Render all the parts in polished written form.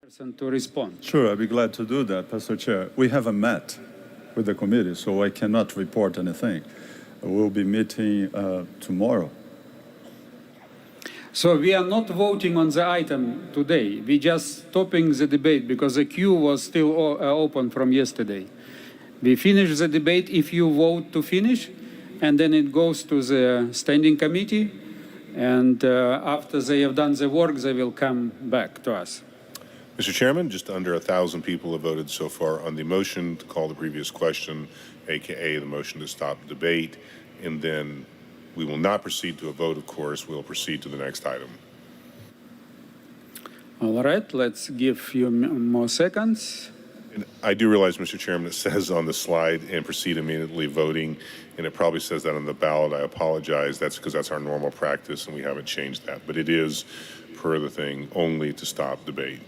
person to respond. Sure, I'd be glad to do that, Pastor Chair. We haven't met with the committee, so I cannot report anything. We'll be meeting tomorrow. So we are not voting on the item today. We just stopping the debate because the queue was still open from yesterday. We finish the debate if you vote to finish, and then it goes to the standing committee. And after they have done the work, they will come back to us. Mr. Chairman, just under 1,000 people have voted so far on the motion to call the previous question, aka the motion to stop debate, and then we will not proceed to a vote, of course. We'll proceed to the next item. All right, let's give a few more seconds. And I do realize, Mr. Chairman, it says on the slide and proceed immediately voting, and it probably says that on the ballot. I apologize. That's because that's our normal practice, and we haven't changed that. But it is, per the thing, only to stop debate.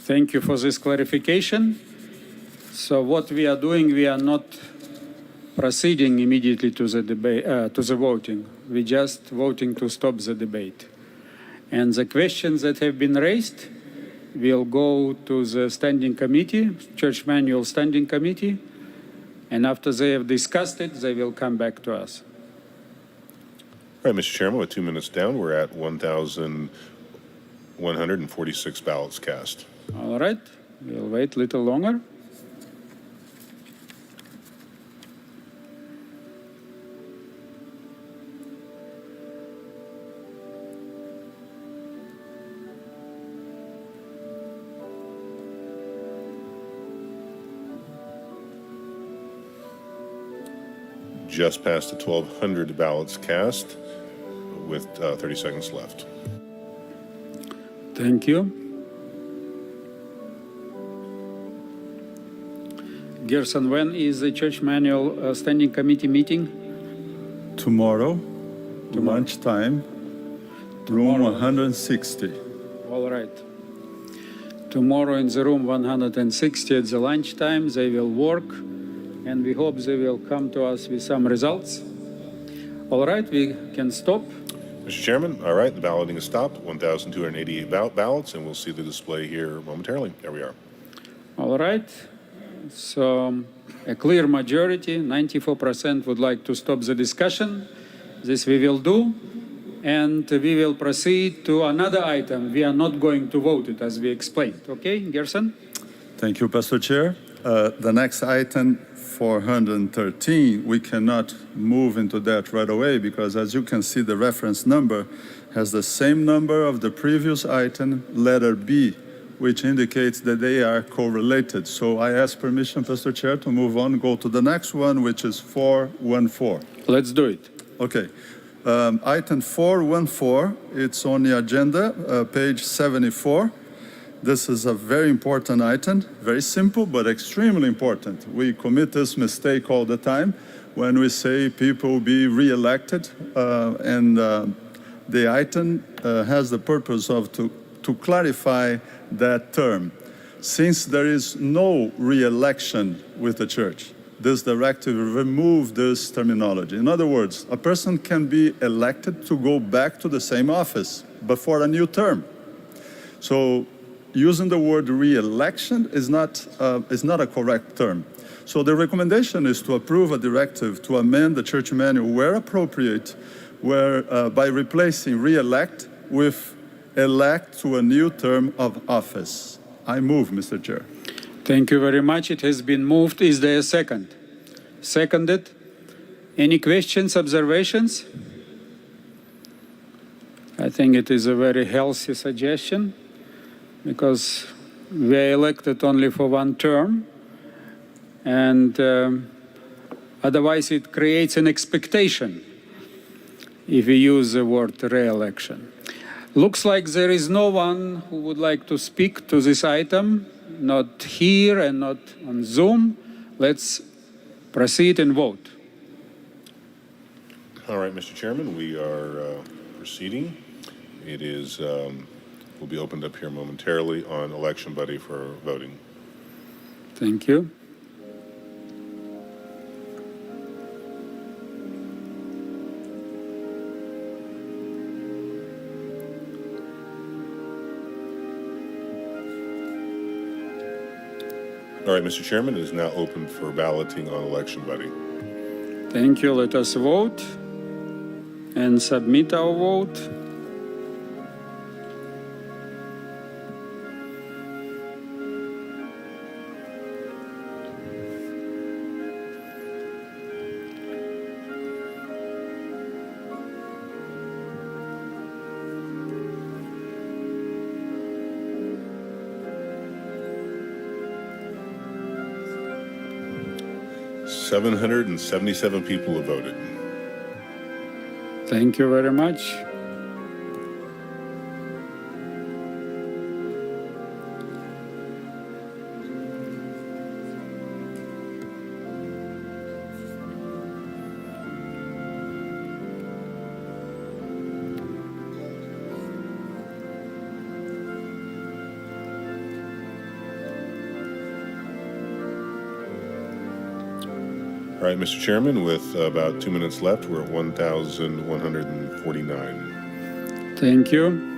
Thank you for this clarification. So what we are doing, we are not proceeding immediately to the debate, to the voting. We're just voting to stop the debate. And the questions that have been raised will go to the standing committee, Church Manual Standing Committee, and after they have discussed it, they will come back to us. All right, Mr. Chairman, with 2 minutes down, we're at 1,146 ballots cast. All right, we'll wait a little longer. Just past the 1,200 ballots cast with 30 seconds left. Thank you. Gerson, when is the Church Manual Standing Committee meeting? Tomorrow. Lunchtime, room 160. All right. Tomorrow in the room 160 at the lunchtime, they will work, and we hope they will come to us with some results. All right, we can stop. Mr. Chairman, all right, the balloting is stopped. 1,288 ballots, and we'll see the display here momentarily. There we are. All right. So a clear majority, 94% would like to stop the discussion. This we will do. And we will proceed to another item. We are not going to vote it, as we explained. Okay, Gerson? Thank you, Pastor Chair. The next item, 413, we cannot move into that right away because, as you can see, the reference number has the same number of the previous item, letter B, which indicates that they are correlated. So I ask permission, Pastor Chair, to move on, go to the next one, which is 414. Let's do it. Okay. Item 414, it's on the agenda, page 74. This is a very important item, very simple, but extremely important. We commit this mistake all the time when we say people be re-elected, and the item has the purpose of to clarify that term. Since there is no re-election with the church, this directive removes this terminology. In other words, a person can be elected to go back to the same office, but for a new term. So using the word re-election is not a correct term. So the recommendation is to approve a directive to amend the church manual where appropriate, where by replacing re-elect with elect to a new term of office. I move, Mr. Chair. Thank you very much. It has been moved. Is there a second? Seconded. Any questions, observations? I think it is a very healthy suggestion because we are elected only for one term, and otherwise it creates an expectation if we use the word re-election. Looks like there is no one who would like to speak to this item, not here and not on Zoom. Let's proceed and vote. All right, Mr. Chairman, we are proceeding. It is, will be opened up here momentarily on Election Buddy for voting. Thank you. All right, Mr. Chairman, it is now open for balloting on Election Buddy. Thank you. Let us vote and submit our vote. Seven 777 people have voted. Thank you very much. All right, Mr. Chairman, with about 2 minutes left, we're at 1,149. Thank you.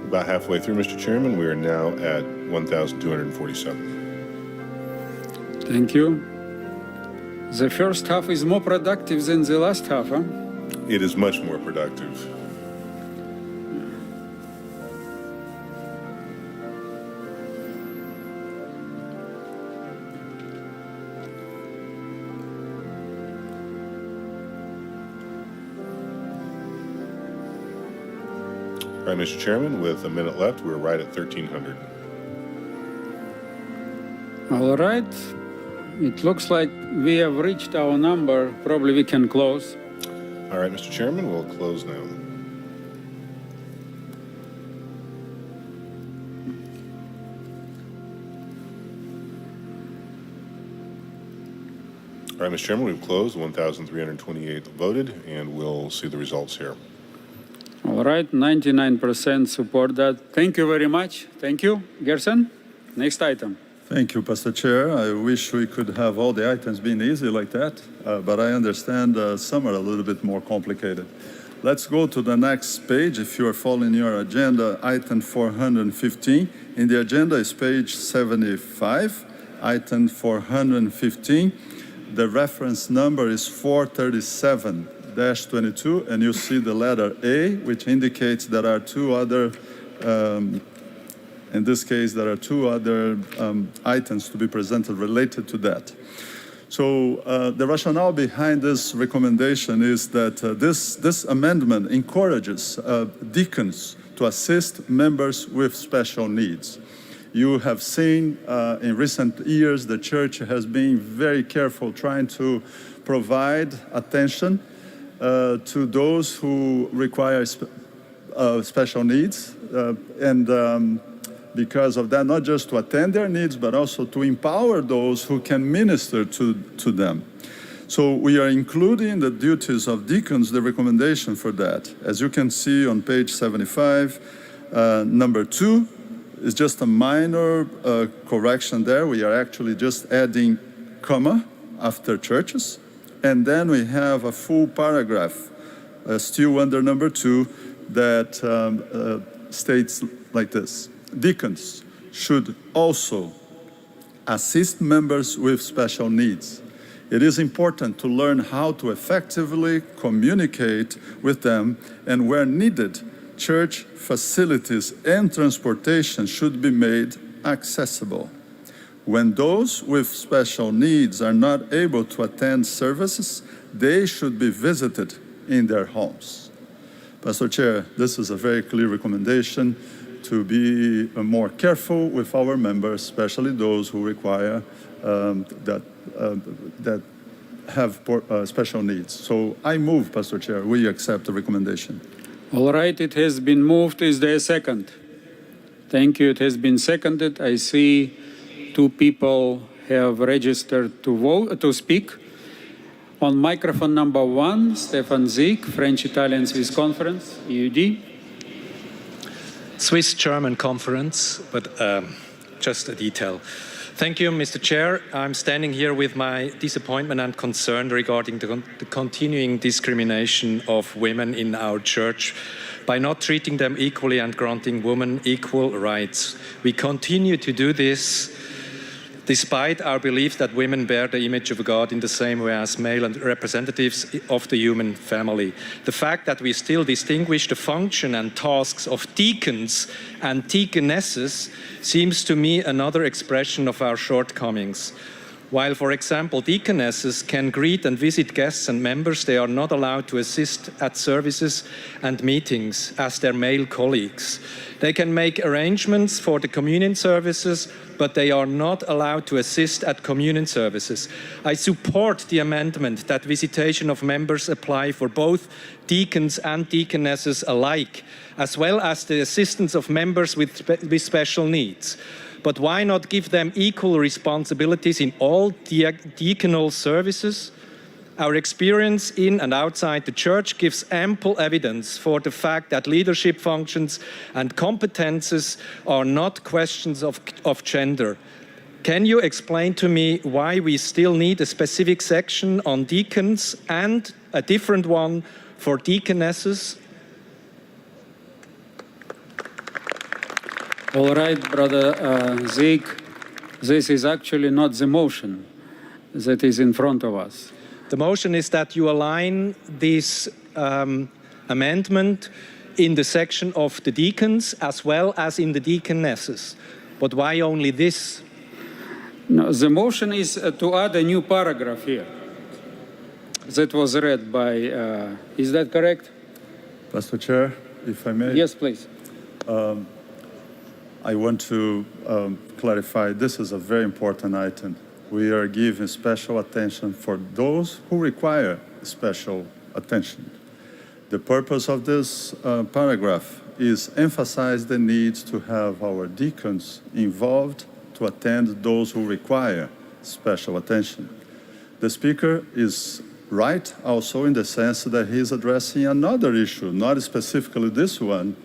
About halfway through, Mr. Chairman, we are now at 1,247. Thank you. The first half is more productive than the last half, huh? It is much more productive. All right, Mr. Chairman, with a minute left, we're right at 1,300. All right. It looks like we have reached our number. Probably we can close. All right, Mr. Chairman, we'll close now. All right, Mr. Chairman, we've closed. 1,328 voted, and we'll see the results here. All right, 99% support that. Thank you very much. Thank you. Gerson, next item. Thank you, Pastor Chair. I wish we could have all the items being easy like that, but I understand some are a little bit more complicated. Let's go to the next page. If you are following your agenda, item 415. In the agenda is page 75, item 415. The reference number is 437-22, and you see the letter A, which indicates there are two other in this case, there are two other items to be presented related to that. So the rationale behind this recommendation is that this amendment encourages deacons to assist members with special needs. You have seen in recent years the church has been very careful trying to provide attention to those who require special needs because of that, not just to attend their needs, but also to empower those who can minister to them. So we are including the duties of deacons, the recommendation for that. As you can see on page 75, number 2 is just a minor correction there. We are actually just adding comma after churches. And then we have a full paragraph still under number 2 that states like this. Deacons should also assist members with special needs. It is important to learn how to effectively communicate with them, and where needed, church facilities and transportation should be made accessible. When those with special needs are not able to attend services, they should be visited in their homes. Pastor Chair, this is a very clear recommendation to be more careful with our members, especially those who require that have special needs. So I move, Pastor Chair, we accept the recommendation. All right, it has been moved. Is there a second? Thank you. It has been seconded. I see 2 people have registered to speak. On microphone number 1, Stefan Zieg, French-Italian Swiss Conference, EUD. Swiss-German conference, but just a detail. Thank you, Mr. Chair. I'm standing here with my disappointment and concern regarding the continuing discrimination of women in our church by not treating them equally and granting women equal rights. We continue to do this despite our belief that women bear the image of God in the same way as male and representatives of the human family. The fact that we still distinguish the function and tasks of deacons and deaconesses seems to me another expression of our shortcomings. While, for example, deaconesses can greet and visit guests and members, they are not allowed to assist at services and meetings as their male colleagues. They can make arrangements for the communion services, but they are not allowed to assist at communion services. I support the amendment that visitation of members apply for both deacons and deaconesses alike, as well as the assistance of members with special needs. But why not give them equal responsibilities in all deaconal services? Our experience in and outside the church gives ample evidence for the fact that leadership functions and competences are not questions of gender. Can you explain to me why we still need a specific section on deacons and a different one for deaconesses? All right, Brother Zieg, this is actually not the motion that is in front of us. The motion is that you align this amendment in the section of the deacons as well as in the deaconesses. But why only this? No, the motion is to add a new paragraph here that was read by, is that correct? Pastor Chair, if I may. Yes, please. I want to clarify, this is a very important item. We are giving special attention for those who require special attention. The purpose of this paragraph is emphasize the need to have our deacons involved to attend those who require special attention. The speaker is right also in the sense that he's addressing another issue, not specifically this one,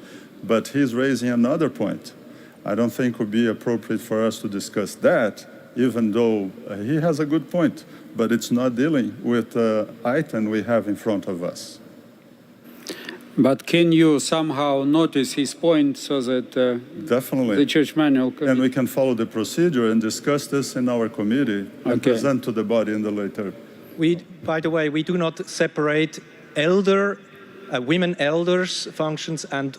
but he's raising another point. I don't think it would be appropriate for us to discuss that, even though he has a good point, but it's not dealing with the item we have in front of us. But can you somehow notice his point so that Definitely. the church manual can... And we can follow the procedure and discuss this in our committee and Okay. present to the body in the later. By the way, we do not separate women elders functions and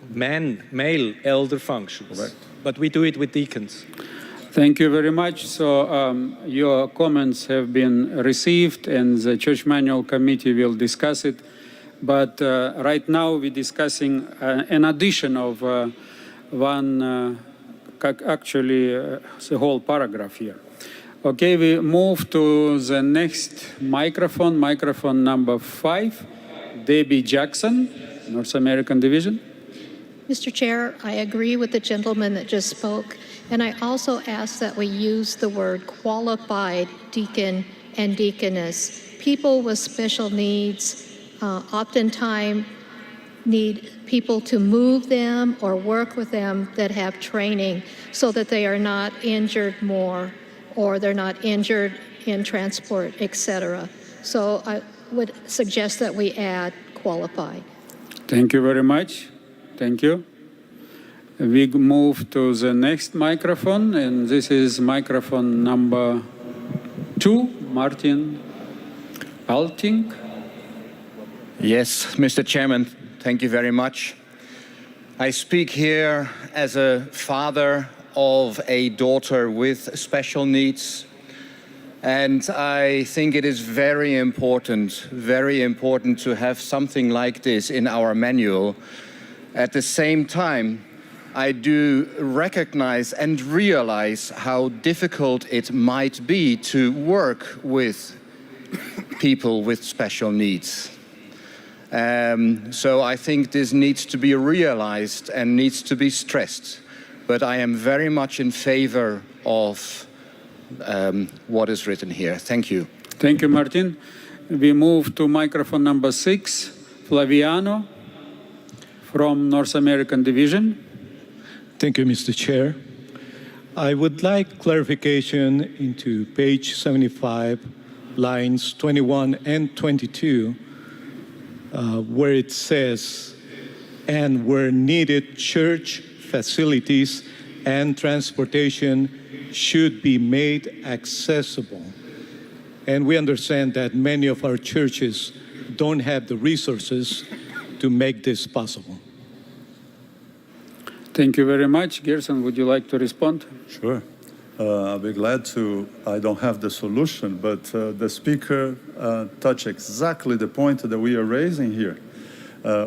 male elder functions. Correct. But we do it with deacons. Thank you very much. So your comments have been received and the church manual committee will discuss it. But right now we're discussing an addition of the whole paragraph here. Okay, we move to the next microphone number 5, Debbie Jackson, North American Division. Mr. Chair, I agree with the gentleman that just spoke, and I also ask that we use the word qualified deacon and deaconess. People with special needs oftentimes need people to move them or work with them that have training so that they are not injured more or they're not injured in transport, etc. So I would suggest that we add qualified. Thank you very much. Thank you. We move to the next microphone, and this is microphone number 2, Martin Alting. Yes, Mr. Chairman, thank you very much. I speak here as a father of a daughter with special needs, and I think it is very important to have something like this in our manual. At the same time, I do recognize and realize how difficult it might be to work with people with special needs. So I think this needs to be realized and needs to be stressed. But I am very much in favor of what is written here. Thank you. Thank you, Martin. We move to microphone number 6, Flaviano from North American Division. Thank you, Mr. Chair. I would like clarification into page 75, lines 21 and 22, where it says, and where needed, church facilities and transportation should be made accessible. And we understand that many of our churches don't have the resources to make this possible. Thank you very much. Gerson, would you like to respond? Sure. I'll be glad to. I don't have the solution, but the speaker touched exactly the point that we are raising here.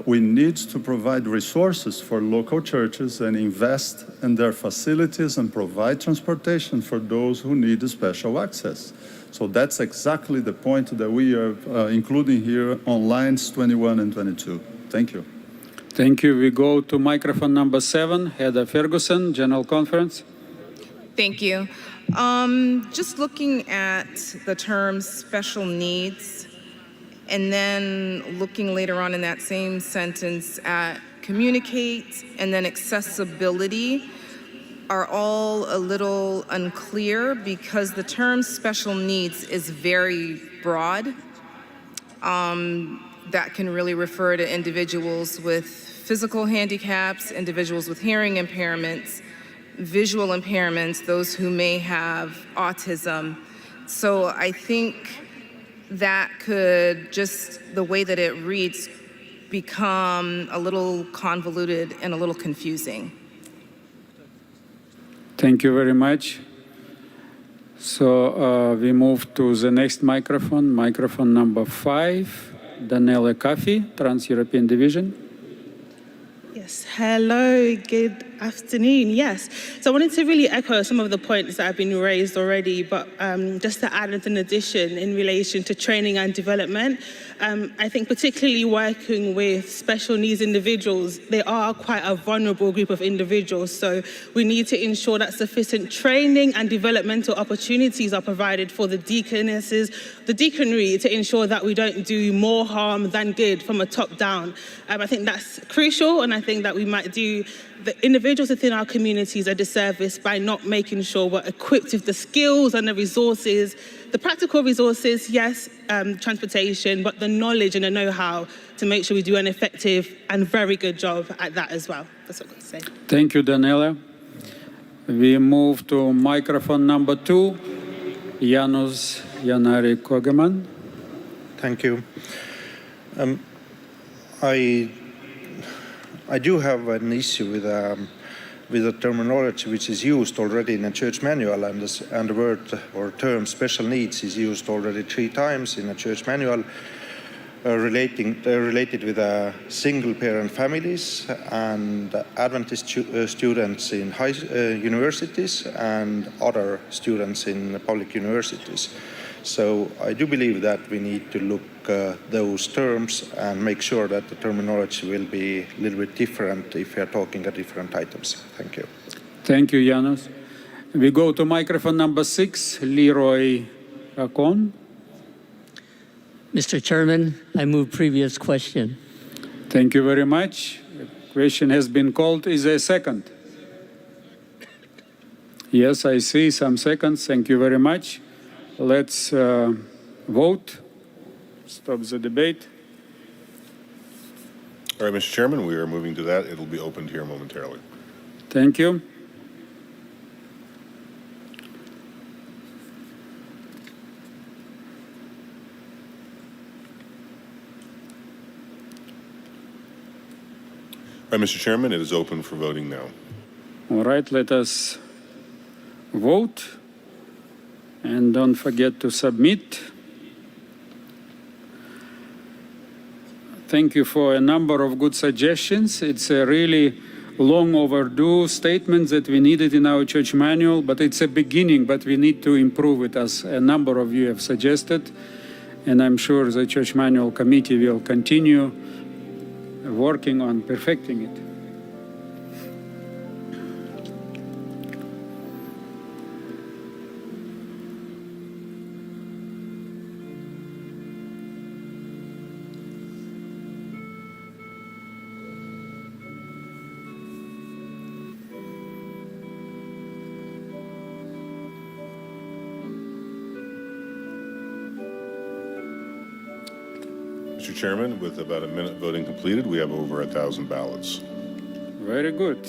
We need to provide resources for local churches and invest in their facilities and provide transportation for those who need special access. So that's exactly the point that we are including here on lines 21 and 22. Thank you. Thank you. We go to microphone number 7, Heather Ferguson, General Conference. Thank you. Just looking at the term special needs, and then looking later on in that same sentence at communicate and then accessibility are all a little unclear because the term special needs is very broad. That can really refer to individuals with physical handicaps, individuals with hearing impairments, visual impairments, those who may have autism. So I think that could just, the way that it reads, become a little convoluted and a little confusing. Thank you very much. So we move to the next microphone, microphone number 5, Daniela Caffey, Trans-European Division. Yes, hello, good afternoon. Yes, so I wanted to really echo some of the points that have been raised already, but just to add an addition in relation to training and development. I think particularly working with special needs individuals, they are quite a vulnerable group of individuals, so we need to ensure that sufficient training and developmental opportunities are provided for the deaconesses, the deaconry, to ensure that we don't do more harm than good from a top down. I think that's crucial, and I think that we might do the individuals within our communities a disservice by not making sure we're equipped with the skills and the resources, the practical resources, yes, transportation, but the knowledge and the know-how to make sure we do an effective and very good job at that as well. That's what I've got to say. Thank you, Daniela. We move to microphone number 2, Janusz Janari Kogeman. Thank you. I do have an issue with the terminology which is used already in a church manual, and the word or term special needs is used already 3 times in a church manual related with single-parent families and Adventist students in universities and other students in public universities. So I do believe that we need to look those terms and make sure that the terminology will be a little bit different if we are talking about different items. Thank you. Thank you, Janusz. We go to microphone number 6, Leroy Racon. Mr. Chairman, I move previous question. Thank you very much. The question has been called. Is there a second? Yes, I see some seconds. Thank you very much. Let's vote. Stop the debate. All right, Mr. Chairman, we are moving to that. It'll be opened here momentarily. Thank you. All right, Mr. Chairman, it is open for voting now. All right, let us vote. And don't forget to submit. Thank you for a number of good suggestions. It's a really long overdue statement that we needed in our church manual, but it's a beginning, but we need to improve it, as a number of you have suggested. And I'm sure the church manual committee will continue working on perfecting it. Mr. Chairman, with about a minute voting completed, we have over 1,000 ballots. Very good.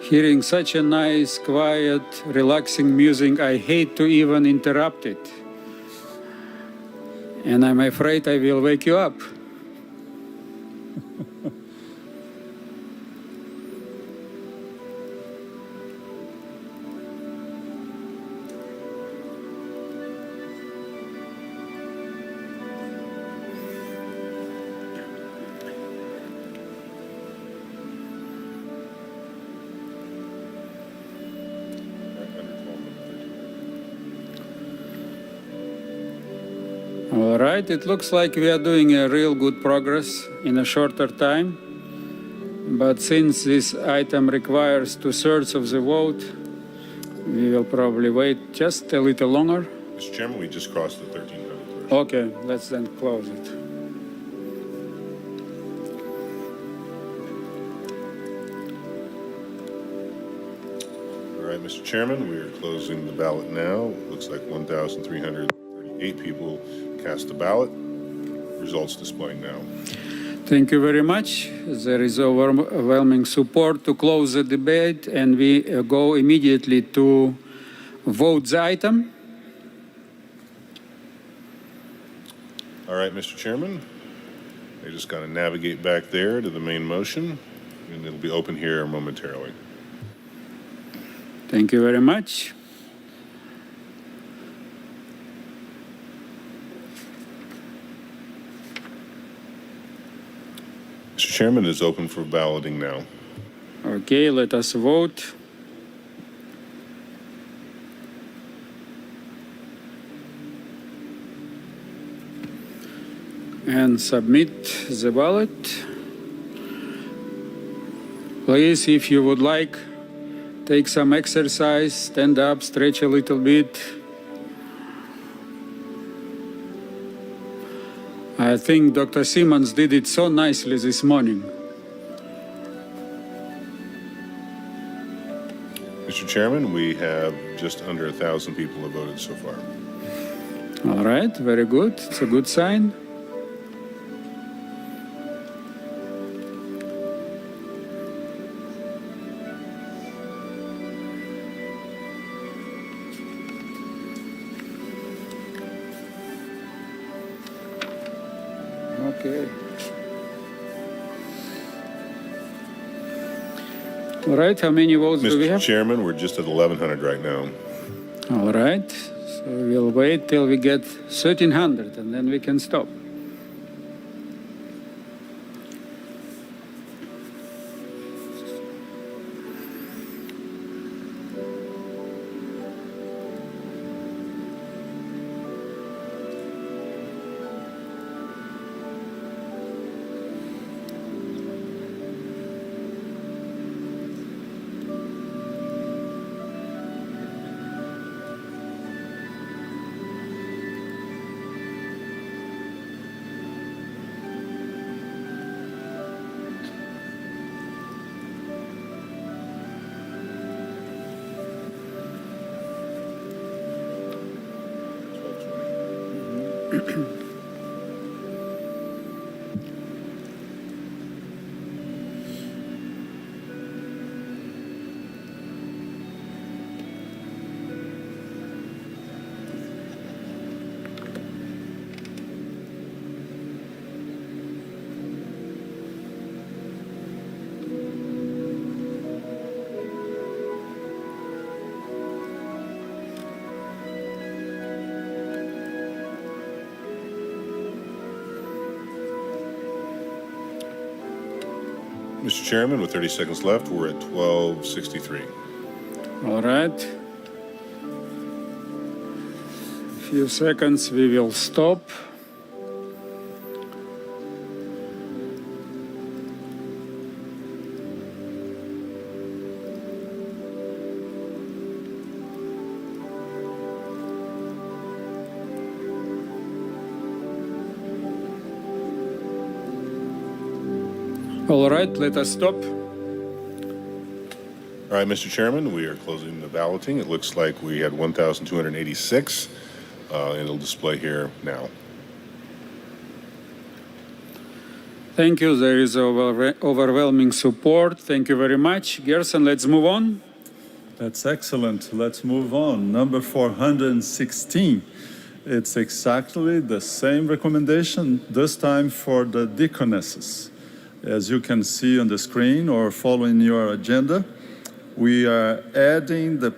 Hearing such a nice, quiet, relaxing music, I hate to even interrupt it. And I'm afraid I will wake you up. All right, it looks like we are doing a real good progress in a shorter time. But since this item requires 2/3 of the vote, we will probably wait just a little longer. Mr. Chairman, we just crossed the 1,300 threshold. Okay, let's then close it. All right, Mr. Chairman, we are closing the ballot now. Looks like 1,338 people cast the ballot. Results displaying now. Thank you very much. There is overwhelming support to close the debate, and we go immediately to vote the item. All right, Mr. Chairman, I just got to navigate back there to the main motion, and it'll be open here momentarily. Thank you very much. Mr. Chairman, it is open for balloting now. Okay, let us vote. And submit the ballot. Please, if you would like, take some exercise, stand up, stretch a little bit. I think Dr. Simmons did it so nicely this morning. Mr. Chairman, we have just under 1,000 people have voted so far. All right, very good. It's a good sign. Okay. All right, how many votes do we Mr. have? Chairman, we're just at 1,100 right now. All right, so we'll wait till we get 1,300 and then we can stop. Mr. Chairman, with 30 seconds left, we're at 1263. All right. A few seconds, we will stop. All right, let us stop. All right, Mr. Chairman, we are closing the balloting. It looks like we had 1,286, and it'll display here now. Thank you. There is overwhelming support. Thank you very much. Gerson, let's move on. That's excellent. Let's move on. Number 416. It's exactly the same recommendation, this time for the deaconesses. As you can see on the screen or following your agenda, we are adding the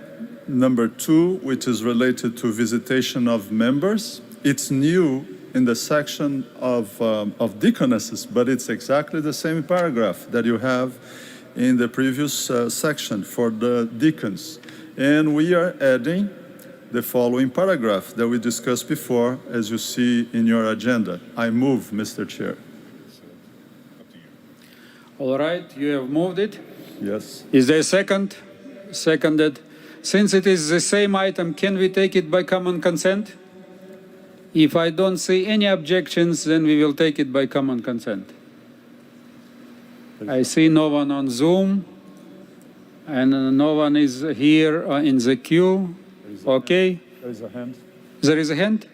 number 2, which is related to visitation of members. It's new in the section of deaconesses, but it's exactly the same paragraph that you have in the previous section for the deacons. And we are adding the following paragraph that we discussed before, as you see in your agenda. I move, Mr. Chair. All right, you have moved it. Yes. Is there a second? Seconded. Since it is the same item, can we take it by common consent? If I don't see any objections, then we will take it by common consent. I see no one on Zoom, and no one is here in the queue. Okay. There is a hand. There is a hand?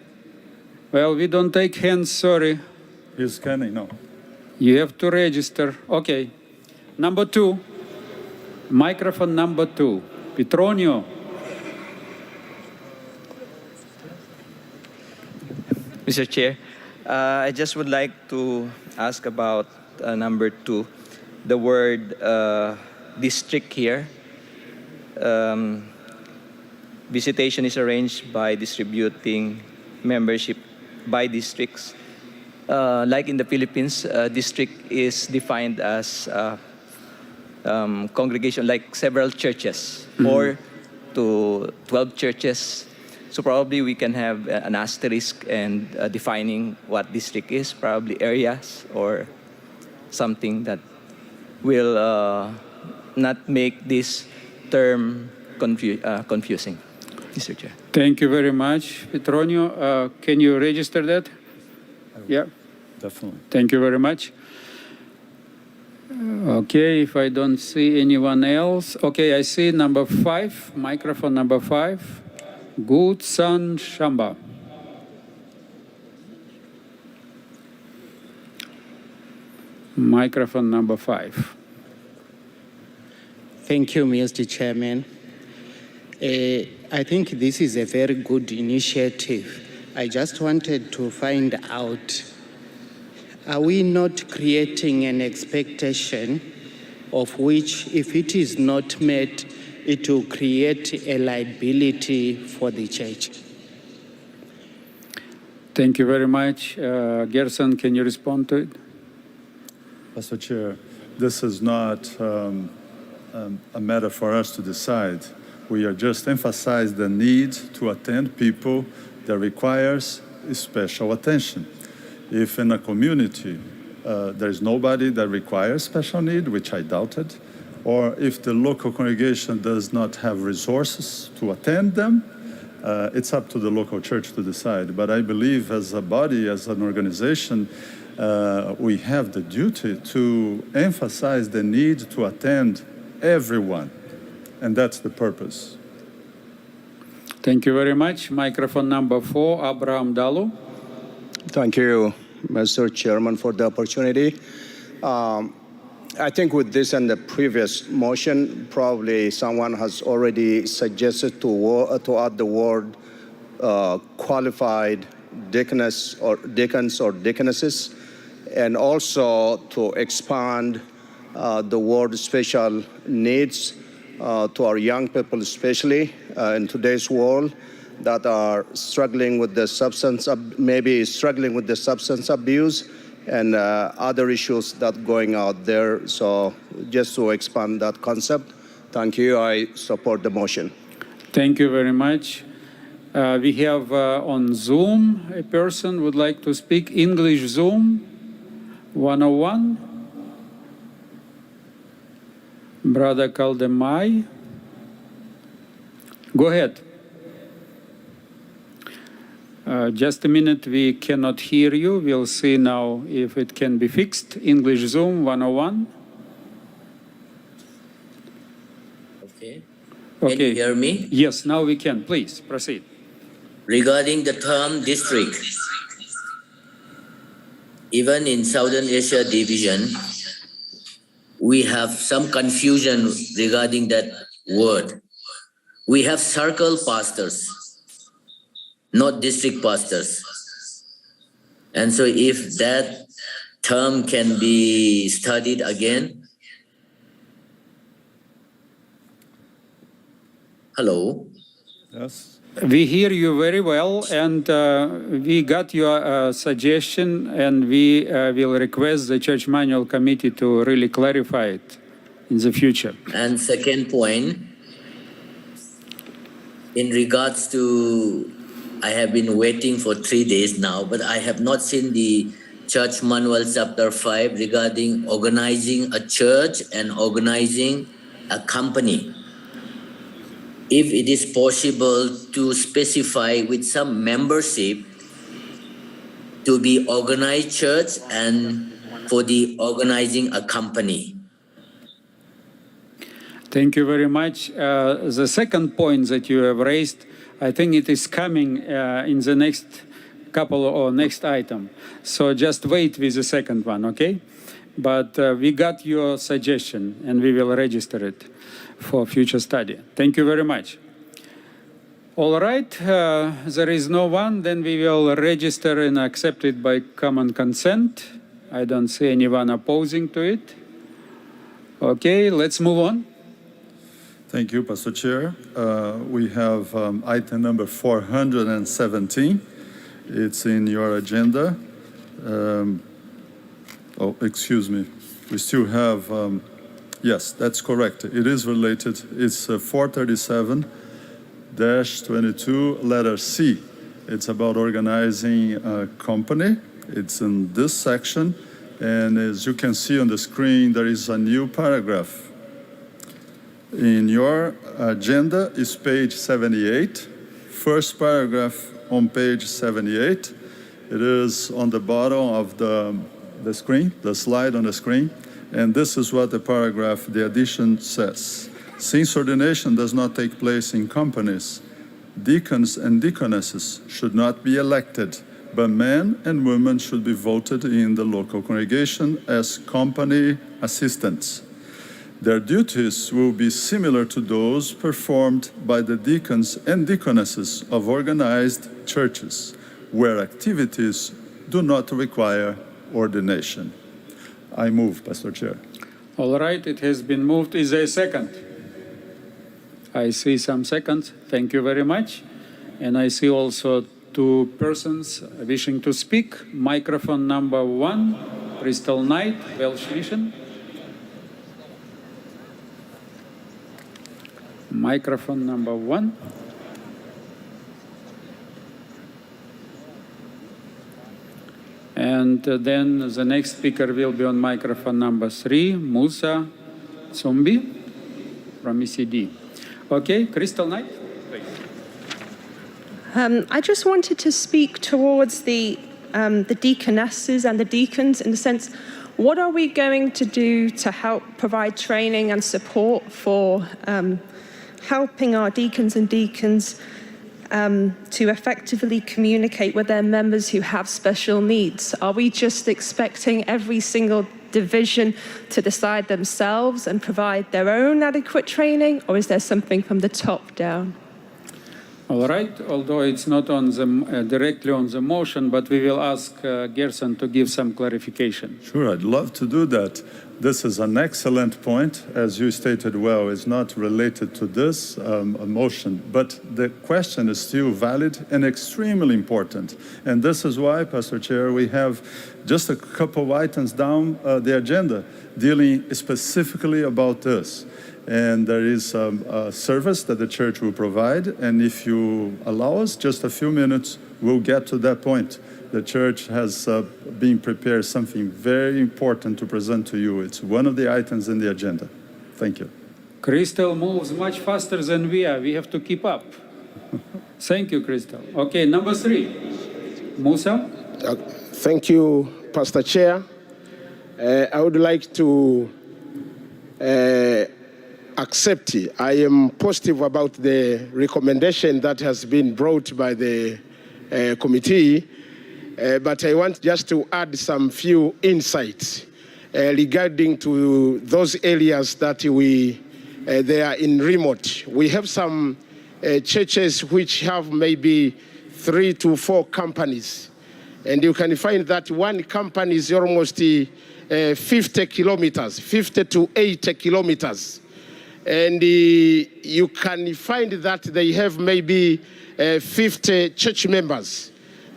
Well, we don't take hands, sorry. He's scanning, no. You have to register. Okay. Number 2. Microphone number 2. Petronio. Mr. Chair, I just would like to ask about number 2, the word district here. Visitation is arranged by distributing membership by districts. Like in the Philippines, district is defined as congregation, like several churches, 4 to 12 churches. So probably we can have an asterisk and defining what district is, probably areas or something that will not make this term confusing, Mr. Chair. Thank you very much, Petronio. Can you register that? Yeah. Definitely. Thank you very much. Okay, if I don't see anyone else. Okay, I see number 5, microphone number 5. Good Son Shamba. Microphone number 5. Thank you, Mr. Chairman. I think this is a very good initiative. I just wanted to find out, are we not creating an expectation of which, if it is not met, it will create a liability for the church? Thank you very much. Gerson, can you respond to it? Mr. Chair, this is not a matter for us to decide. We are just emphasizing the need to attend people that requires special attention. If in a community there is nobody that requires special need, which I doubted, or if the local congregation does not have resources to attend them, it's up to the local church to decide. But I believe as a body, as an organization, we have the duty to emphasize the need to attend everyone, and that's the purpose. Thank you very much. Microphone number 4, Abraham Dalu. Thank you, Mr. Chairman, for the opportunity. I think with this and the previous motion, probably someone has already suggested to add the word qualified deaconess or deacons or deaconesses, and also to expand the word special needs to our young people, especially in today's world, that are struggling with the substance abuse and other issues that going out there. So just to expand that concept, thank you. I support the motion. Thank you very much. We have on Zoom a person would like to speak English Zoom 101. Brother Kaldemai. Go ahead. Just a minute, we cannot hear you. We'll see now if it can be fixed. English Zoom 101. Okay. Can you hear me? Yes, now we can. Please proceed. Regarding the term district, even in Southern Asia division, we have some confusion regarding that word. We have circle pastors, not district pastors. And so if that term can be studied again. Hello? Yes. We hear you very well, and we got your suggestion, and we will request the Church Manual Committee to really clarify it in the future. And second point, in regards to, I have been waiting for 3 days now, but I have not seen the Church Manual Chapter 5 regarding organizing a church and organizing a company. If it is possible to specify with some membership to be organized church and for the organizing a company. Thank you very much. The second point that you have raised, I think it is coming in the next couple or next item. So just wait with the second one, okay? But we got your suggestion and we will register it for future study. Thank you very much. All right, there is no one, then we will register and accept it by common consent. I don't see anyone opposing to it. Okay, let's move on. Thank you, Pastor Chair. We have item number 417. It's in your agenda. Oh, excuse me. We still have, yes, that's correct. It is related. It's 437-22, letter C. It's about organizing a company. It's in this section. And as you can see on the screen, there is a new paragraph. In your agenda is page 78, first paragraph on page 78. It is on the bottom of the screen, the slide on the screen. And this is what the paragraph, the addition says. Since ordination does not take place in companies, deacons and deaconesses should not be elected, but men and women should be voted in the local congregation as company assistants. Their duties will be similar to those performed by the deacons and deaconesses of organized churches, where activities do not require ordination. I move, Pastor Chair. All right, it has been moved. Is there a second? I see some seconds. Thank you very much. And I see also two persons wishing to speak. Microphone number 1, Crystal Knight, Welsh Mission. Microphone number 1. And then the next speaker will be on microphone number 3, Musa Tsumbi from ECD. Okay, Crystal Knight. I just wanted to speak towards the deaconesses and the deacons in the sense, what are we going to do to help provide training and support for helping our deacons and deacons to effectively communicate with their members who have special needs? Are we just expecting every single division to decide themselves and provide their own adequate training, or is there something from the top down? All right, although it's not on the, directly on the motion, but we will ask Gerson to give some clarification. Sure, I'd love to do that. This is an excellent point. As you stated well, it's not related to this motion, but the question is still valid and extremely important. And this is why, Pastor Chair, we have just a couple of items down the agenda dealing specifically about this. And there is a service that the church will provide. And if you allow us just a few minutes, we'll get to that point. The church has been prepared something very important to present to you. It's one of the items in the agenda. Thank you. Crystal moves much faster than we are. We have to keep up. Thank you, Crystal. Okay, number 3. Musa? Thank you, Pastor Chair. I would like to accept. I am positive about the recommendation that has been brought by the committee, but I want just to add some few insights regarding to those areas that they are in remote. We have some churches which have maybe 3 to 4 companies, and you can find that one company is almost 50 kilometers, 50 to 80 kilometers. And you can find that they have maybe 50 church members.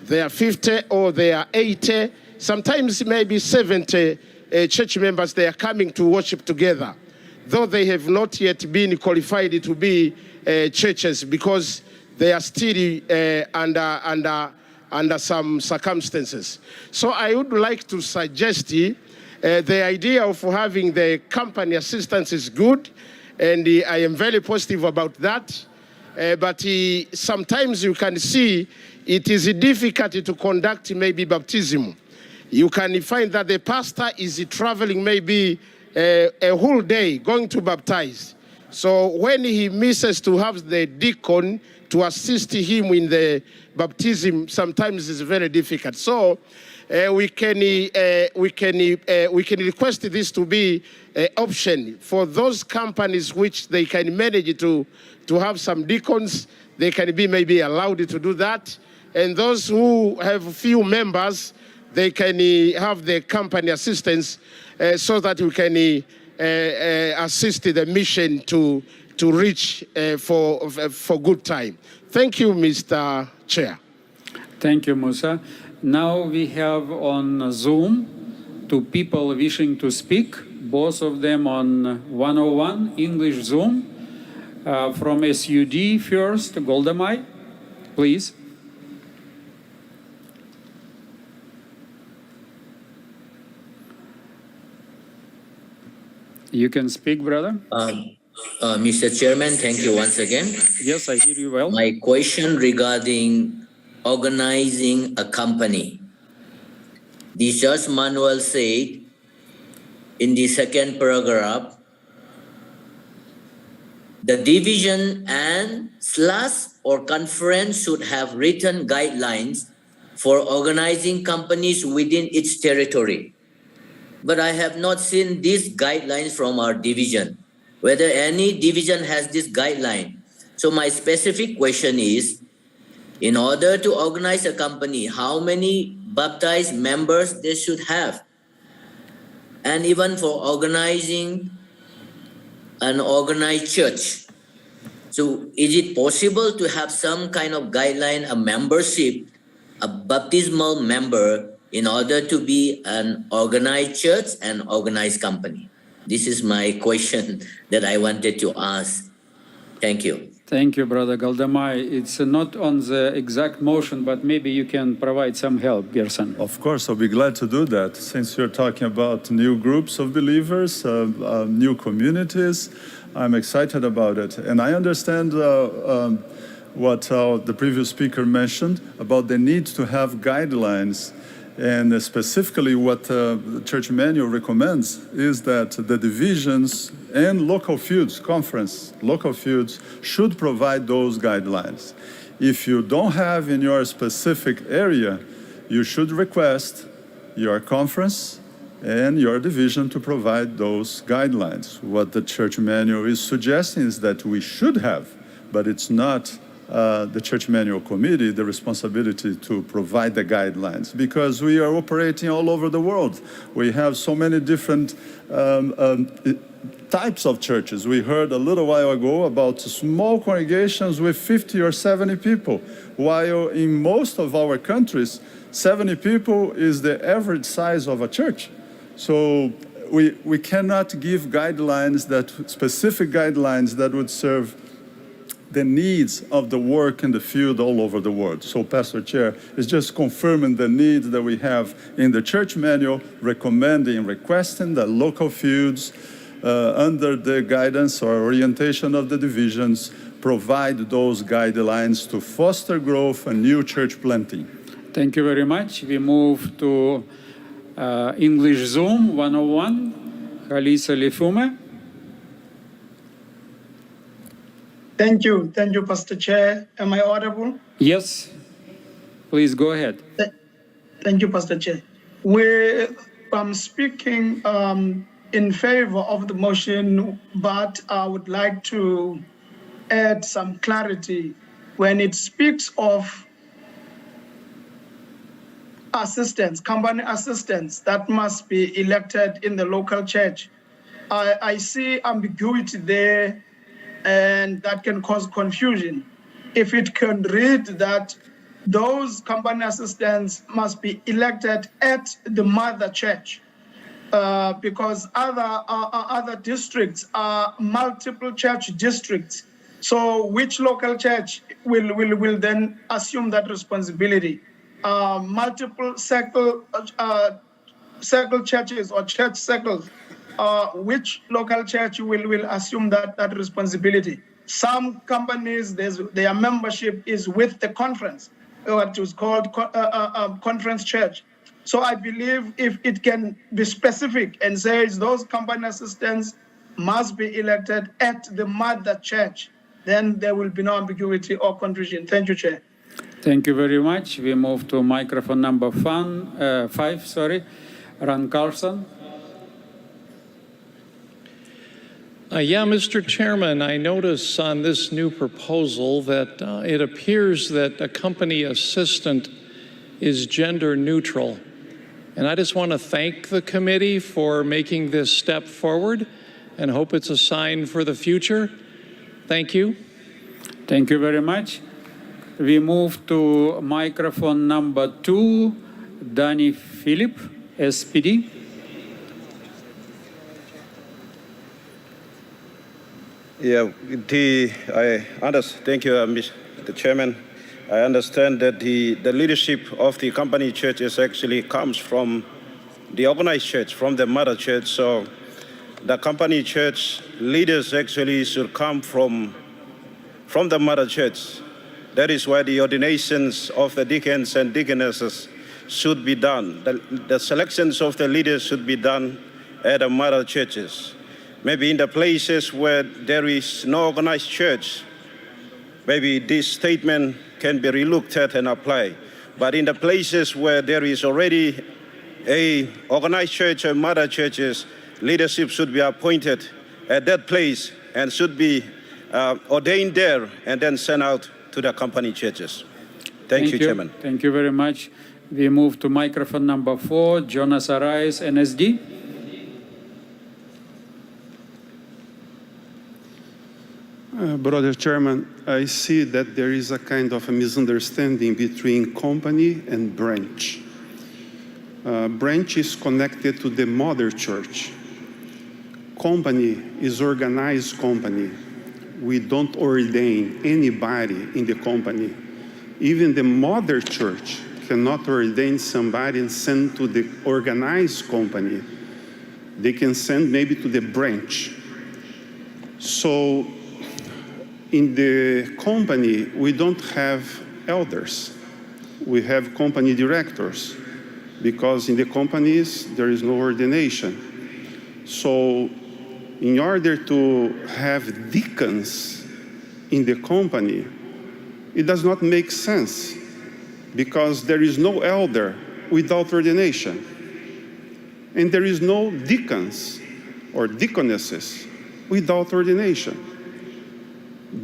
They are 50 or they are 80, sometimes maybe 70 church members. They are coming to worship together, though they have not yet been qualified to be churches because they are still under some circumstances. So I would like to suggest the idea of having the company assistance is good, and I am very positive about that. But sometimes you can see it is difficult to conduct maybe baptism. You can find that the pastor is traveling maybe a whole day going to baptize. So when he misses to have the deacon to assist him in the baptism, sometimes it's very difficult. So we can request this to be an option for those companies which they can manage to have some deacons. They can be maybe allowed to do that, and those who have few members, they can have the company assistance so that we can assist the mission to reach for good time. Thank you, Mr. Chair. Thank you, Musa. Now we have on Zoom 2 people wishing to speak, both of them on 101 English Zoom. From SUD first, Goldamai, please. You can speak, brother. Mr. Chairman, thank you once again. Yes, I hear you well. My question regarding organizing a company. The church manual said in the second paragraph, the division and / or conference should have written guidelines for organizing companies within its territory. But I have not seen these guidelines from our division, whether any division has this guideline. So my specific question is, in order to organize a company, how many baptized members they should have? And even for organizing an organized church. So is it possible to have some kind of guideline, a membership, a baptismal member, in order to be an organized church and organized company? This is my question that I wanted to ask. Thank you. Thank you, Brother Galdamai. It's not on the exact motion, but maybe you can provide some help, Gerson. Of course, I'll be glad to do that. Since you're talking about new groups of believers, new communities, I'm excited about it. And I understand what the previous speaker mentioned about the need to have guidelines. And specifically what the church manual recommends is that the divisions and local feuds, local feuds should provide those guidelines. If you don't have in your specific area, you should request your conference and your division to provide those guidelines. What the church manual is suggesting is that we should have, but it's not the church manual committee the responsibility to provide the guidelines, because we are operating all over the world. We have so many different types of churches. We heard a little while ago about small congregations with 50 or 70 people, while in most of our countries, 70 people is the average size of a church. So we cannot give guidelines, specific guidelines that would serve the needs of the work in the field all over the world. So Pastor Chair is just confirming the needs that we have in the church manual, requesting that local fields under the guidance or orientation of the divisions provide those guidelines to foster growth and new church planting. Thank you very much. We move to English Zoom 101. Halisa Lifume. Thank you, Pastor Chair. Am I audible? Yes, please go ahead. Thank you, Pastor Chair. I'm speaking in favor of the motion, but I would like to add some clarity when it speaks of assistants, company assistants that must be elected in the local church. I see ambiguity there, and that can cause confusion. If it can read that those company assistants must be elected at the mother church, because other districts are multiple church districts. So which local church will then assume that responsibility? Multiple circle churches or church circles, which local church will assume that responsibility? Some companies, their membership is with the conference, what is called conference church. So I believe if it can be specific and says those company assistants must be elected at the mother church, then there will be no ambiguity or confusion. Thank you, Chair. Thank you very much. We move to microphone number 5, Ron Carlson. Yeah, Mr. Chairman, I notice on this new proposal that it appears that a company assistant is gender neutral. And I just want to thank the committee for making this step forward and hope it's a sign for the future. Thank you. Thank you very much. We move to microphone number 2, Danny Philip, SPD. Yeah, thank you, Mr. Chairman. I understand that the leadership of the company churches actually comes from the organized church, from the mother church. So the company church leaders actually should come from the mother church. That is why the ordinations of the deacons and deaconesses should be done. The selections of the leaders should be done at the mother churches. Maybe in the places where there is no organized church, maybe this statement can be relooked at and applied. But in the places where there is already a organized church or mother churches, leadership should be appointed at that place and should be ordained there and then sent out to the company churches. Thank you, Chairman. Thank you very much. We move to microphone number 4, Jonas Arais, NSD. Brother Chairman, I see that there is a kind of a misunderstanding between company and branch. Branch is connected to the mother church. Company is organized company. We don't ordain anybody in the company. Even the mother church cannot ordain somebody and send to the organized company. They can send maybe to the branch. So in the company, we don't have elders. We have company directors because in the companies, there is no ordination. So in order to have deacons in the company, it does not make sense because there is no elder without ordination. And there is no deacons or deaconesses without ordination.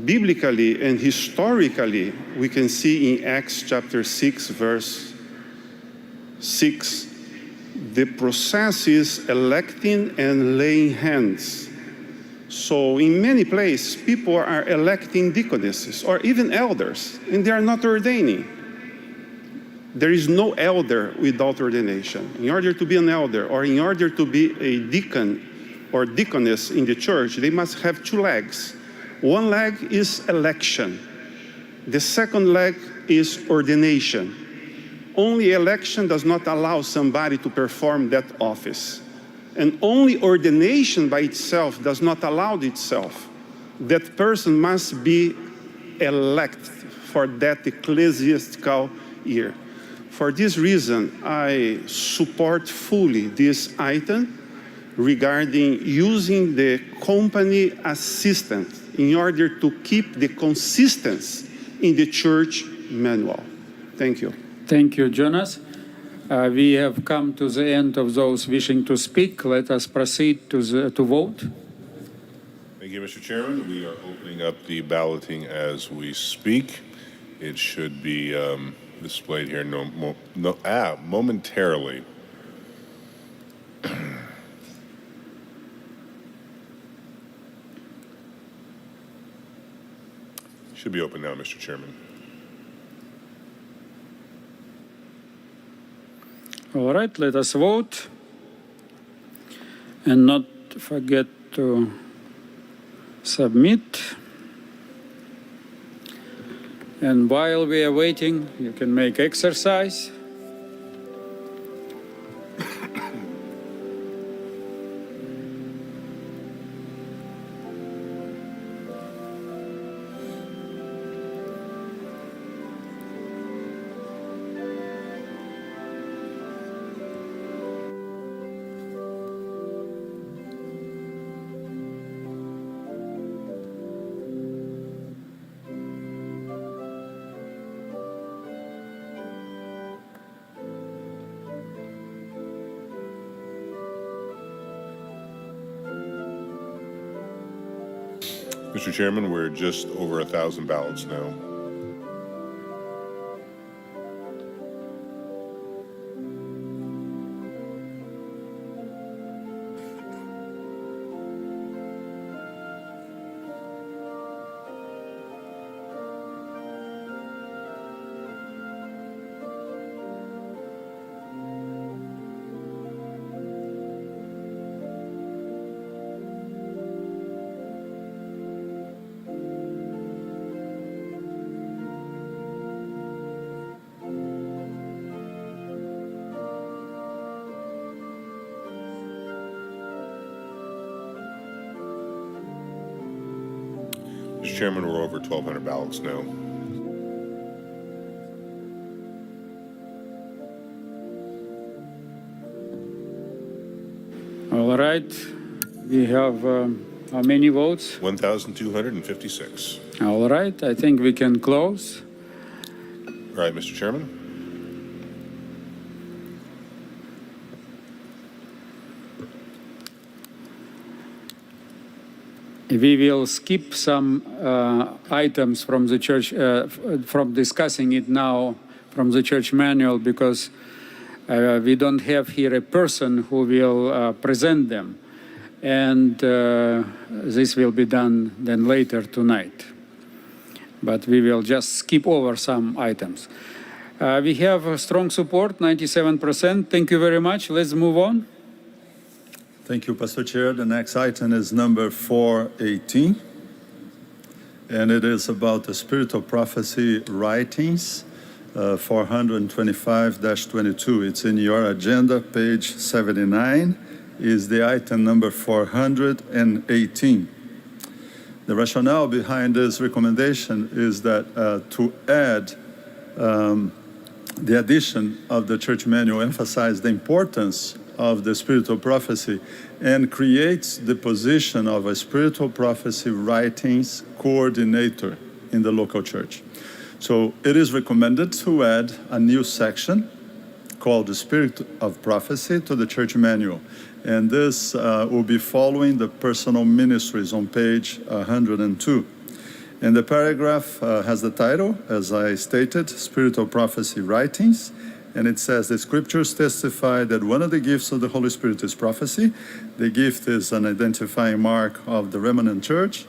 Biblically and historically, we can see in Acts chapter 6, verse 6, the process is electing and laying hands. So in many places, people are electing deaconesses or even elders, and they are not ordaining. There is no elder without ordination. In order to be an elder or in order to be a deacon or deaconess in the church, they must have 2 legs. One leg is election. The second leg is ordination. Only election does not allow somebody to perform that office. And only ordination by itself does not allow itself. That person must be elected for that ecclesiastical year. For this reason, I support fully this item regarding using the company assistant in order to keep the consistency in the church manual. Thank you. Thank you, Jonas. We have come to the end of those wishing to speak. Let us proceed to vote. Thank you, Mr. Chairman. We are opening up the balloting as we speak. It should be displayed here momentarily. Should be open now, Mr. Chairman. All right, let us vote. And not forget to submit. And while we are waiting, you can make exercise. Mr. Chairman, we're just over 1,000 ballots now. Mr. Chairman, we're over 1,200 ballots now. All right, we have how many votes? 1,256. All right, I think we can close. All right, Mr. Chairman. We will skip some items from the church, from discussing it now from the church manual, because we don't have here a person who will present them. And this will be done then later tonight. But we will just skip over some items. We have strong support, 97%. Thank you very much. Let's move on. Thank you, Pastor Chair. The next item is number 418, and it is about the Spirit of Prophecy writings, 425-22. It's in your agenda, page 79, is the item number 418. The rationale behind this recommendation is that to add the addition of the church manual emphasizes the importance of the spiritual prophecy and creates the position of a spiritual prophecy writings coordinator in the local church. So it is recommended to add a new section called the Spirit of Prophecy to the church manual. And this will be following the personal ministries on page 102. And the paragraph has the title, as I stated, Spirit of Prophecy Writings. And it says the scriptures testify that one of the gifts of the Holy Spirit is prophecy. The gift is an identifying mark of the remnant church.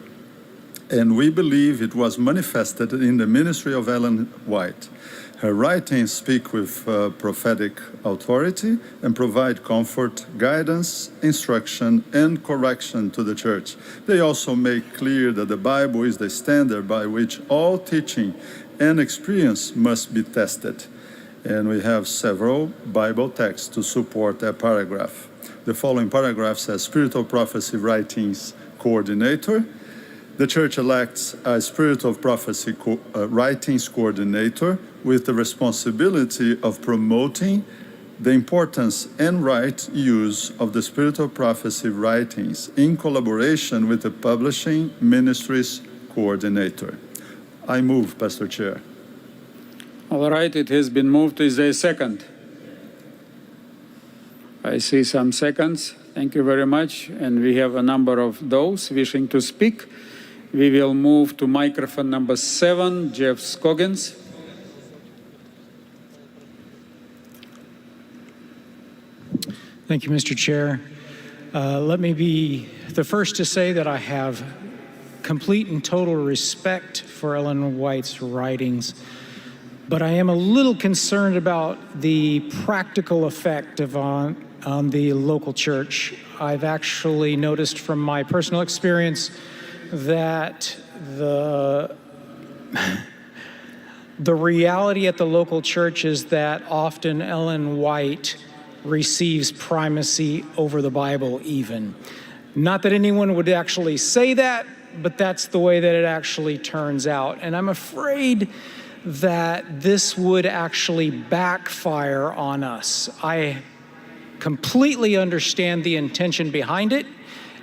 And we believe it was manifested in the ministry of Ellen White. Her writings speak with prophetic authority and provide comfort, guidance, instruction, and correction to the church. They also make clear that the Bible is the standard by which all teaching and experience must be tested. And we have several Bible texts to support that paragraph. The following paragraph says, Spirit of Prophecy Writings Coordinator. The church elects a Spirit of Prophecy writings coordinator with the responsibility of promoting the importance and right use of the Spirit of Prophecy writings in collaboration with the Publishing Ministries coordinator. I move, Pastor Chair. All right, it has been moved. Is there a second? I see some seconds. Thank you very much. And we have a number of those wishing to speak. We will move to microphone number 7, Jeff Scoggins. Thank you, Mr. Chair. Let me be the first to say that I have complete and total respect for Ellen White's writings, but I am a little concerned about the practical effect on the local church. I've actually noticed from my personal experience that the reality at the local church is that often Ellen White receives primacy over the Bible even. Not that anyone would actually say that, but that's the way that it actually turns out. And I'm afraid that this would actually backfire on us. I completely understand the intention behind it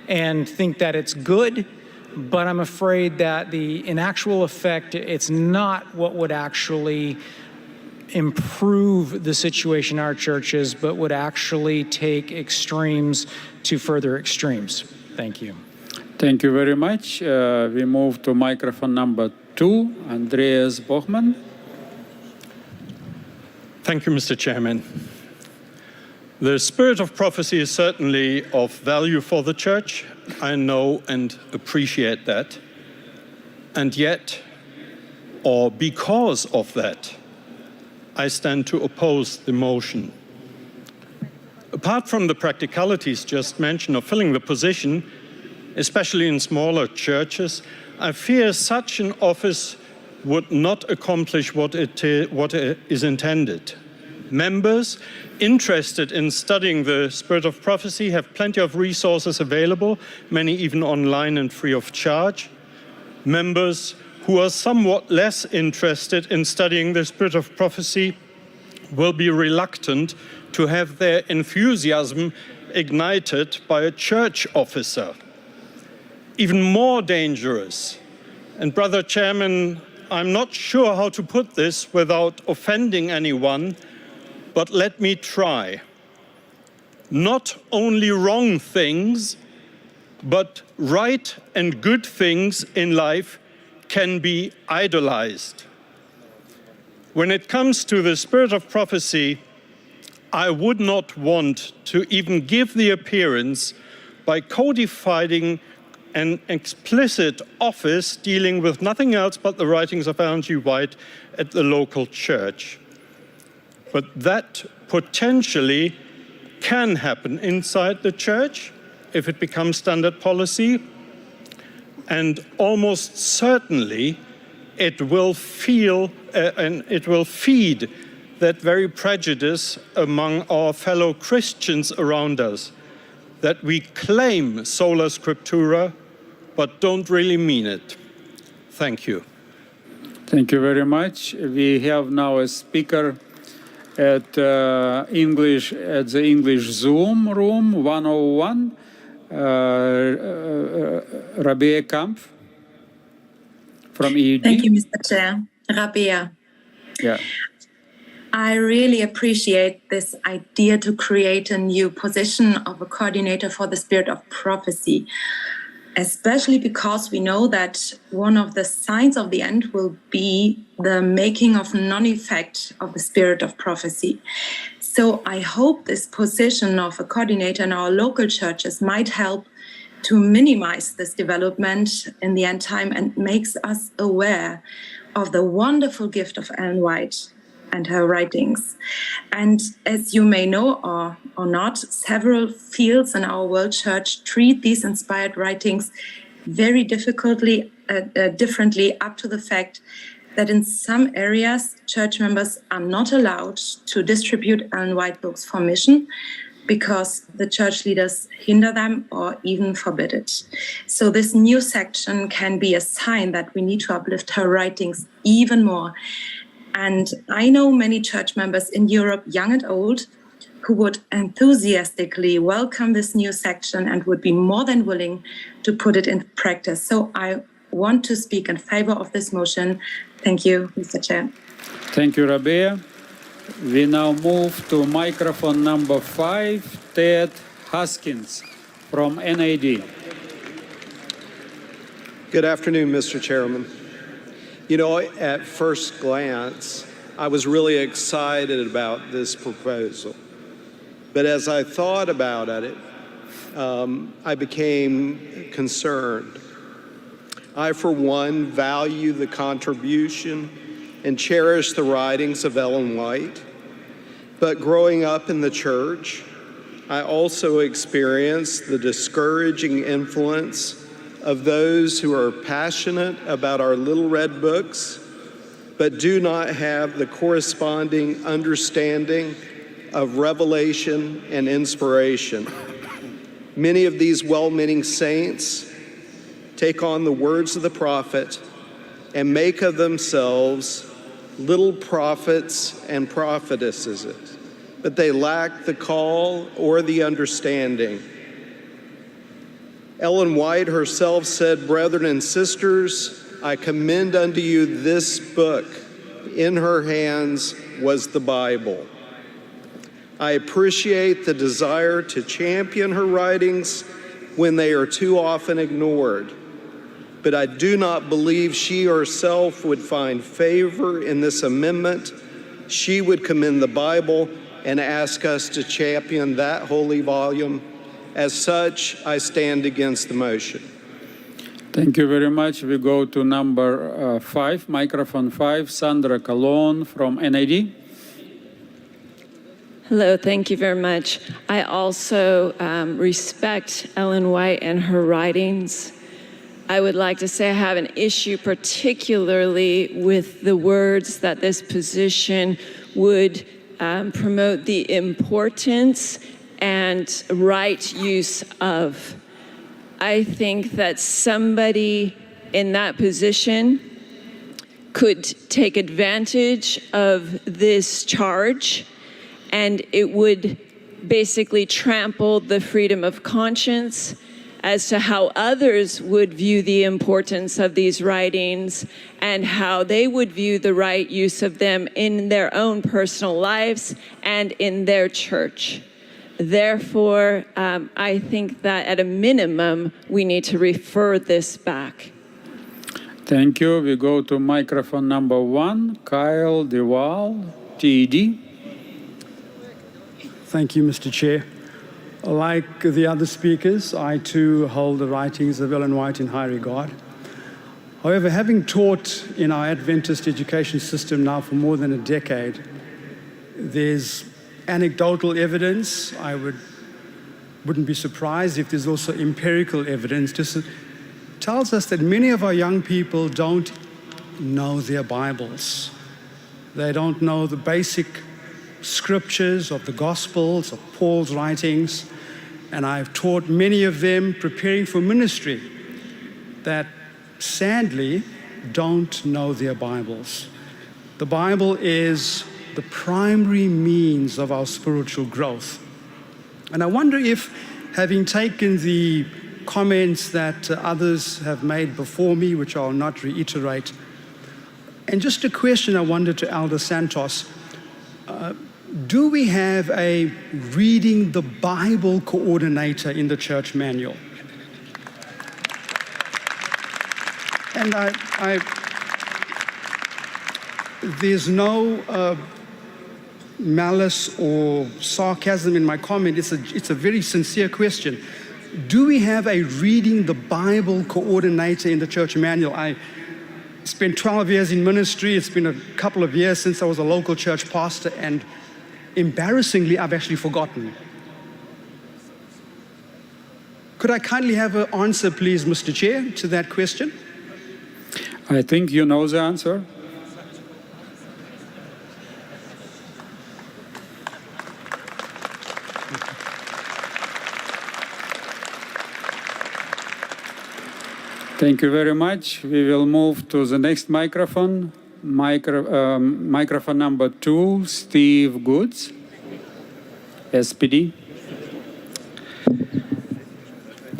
and think that it's good, but I'm afraid that in actual effect, it's not what would actually improve the situation in our churches, but would actually take extremes to further extremes. Thank you. Thank you very much. We move to microphone number 2, Andreas Bochmann. Thank you, Mr. Chairman. The spirit of prophecy is certainly of value for the church. I know and appreciate that. And yet, or because of that, I stand to oppose the motion. Apart from the practicalities just mentioned of filling the position, especially in smaller churches, I fear such an office would not accomplish what is intended. Members interested in studying the spirit of prophecy have plenty of resources available, many even online and free of charge. Members who are somewhat less interested in studying the spirit of prophecy will be reluctant to have their enthusiasm ignited by a church officer. Even more dangerous, and Brother Chairman, I'm not sure how to put this without offending anyone, but let me try. Not only wrong things, but right and good things in life can be idolized. When it comes to the spirit of prophecy, I would not want to even give the appearance by codifying an explicit office dealing with nothing else but the writings of Ellen G. White at the local church. But that potentially can happen inside the church if it becomes standard policy, and almost certainly it will feed that very prejudice among our fellow Christians around us, that we claim sola scriptura, but don't really mean it. Thank you. Thank you very much. We have now a speaker at the English Zoom room 101, Rabea Kampf from EUD. Thank you, Mr. Chair. Rabea. Yeah. I really appreciate this idea to create a new position of a coordinator for the spirit of prophecy, especially because we know that one of the signs of the end will be the making of non-effect of the spirit of prophecy. So I hope this position of a coordinator in our local churches might help to minimize this development in the end time and makes us aware of the wonderful gift of Ellen White and her writings. And as you may know or not, several fields in our world church treat these inspired writings very differently up to the fact that in some areas, church members are not allowed to distribute Ellen White books for mission because the church leaders hinder them or even forbid it. So this new section can be a sign that we need to uplift her writings even more. And I know many church members in Europe, young and old, who would enthusiastically welcome this new section and would be more than willing to put it in practice. So I want to speak in favor of this motion. Thank you, Mr. Chair. Thank you, Rabea. We now move to microphone number 5, Ted Haskins from NAD. Good afternoon, Mr. Chairman. You know, at first glance, I was really excited about this proposal. But as I thought about it, I became concerned. I, for one, value the contribution and cherish the writings of Ellen White. But growing up in the church, I also experienced the discouraging influence of those who are passionate about our little red books, but do not have the corresponding understanding of revelation and inspiration. Many of these well-meaning saints take on the words of the prophet and make of themselves little prophets and prophetesses, but they lack the call or the understanding. Ellen White herself said, "Brethren and sisters, I commend unto you this book." In her hands was the Bible. I appreciate the desire to champion her writings when they are too often ignored, but I do not believe she herself would find favor in this amendment. She would commend the Bible and ask us to champion that holy volume. As such, I stand against the motion. Thank you very much. We go to number 5, microphone 5, Sandra Calon from NAD. Hello, thank you very much. I also respect Ellen White and her writings. I would like to say I have an issue particularly with the words that this position would promote the importance and right use of. I think that somebody in that position could take advantage of this charge, and it would basically trample the freedom of conscience as to how others would view the importance of these writings and how they would view the right use of them in their own personal lives and in their church. Therefore, I think that at a minimum, we need to refer this back. Thank you. We go to microphone number 1, Kyle Dewal, TED. Thank you, Mr. Chair. Like the other speakers, I too hold the writings of Ellen White in high regard. However, having taught in our Adventist education system now for more than a decade, there's anecdotal evidence. I wouldn't be surprised if there's also empirical evidence. Just tells us that many of our young people don't know their Bibles. They don't know the basic scriptures of the Gospels, of Paul's writings, and I've taught many of them preparing for ministry that sadly don't know their Bibles. The Bible is the primary means of our spiritual growth. And I wonder if, having taken the comments that others have made before me, which I'll not reiterate, and just a question I wonder to Elder Santos, do we have a reading the Bible coordinator in the church manual? And there's no malice or sarcasm in my comment. It's a very sincere question. Do we have a reading the Bible coordinator in the church manual? I spent 12 years in ministry. It's been a couple of years since I was a local church pastor, and embarrassingly, I've actually forgotten. Could I kindly have an answer, please, Mr. Chair, to that question? I think you know the answer. Thank you very much. We will move to the next microphone. Microphone number 2, Steve Goods, SPD.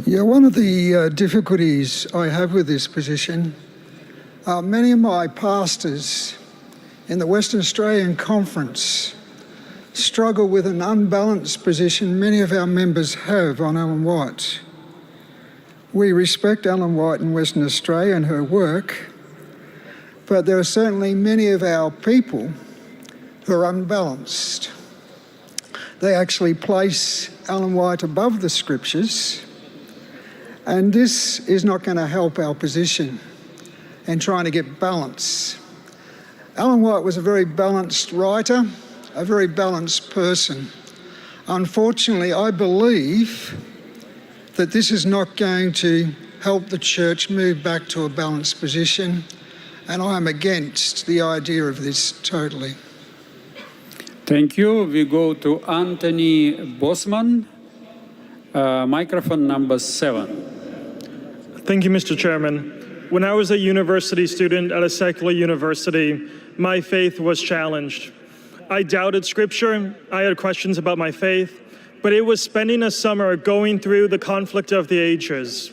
Yeah, one of the difficulties I have with this position, many of my pastors in the Western Australian Conference struggle with an unbalanced position many of our members have on Ellen White. We respect Ellen White in Western Australia and her work, but there are certainly many of our people who are unbalanced. They actually place Ellen White above the scriptures, and this is not going to help our position in trying to get balance. Ellen White was a very balanced writer, a very balanced person. Unfortunately, I believe that this is not going to help the church move back to a balanced position, and I am against the idea of this totally. Thank you. We go to Anthony Bosman, microphone number 7. Thank you, Mr. Chairman. When I was a university student at a secular university, my faith was challenged. I doubted Scripture, I had questions about my faith, but it was spending a summer going through the conflict of the ages.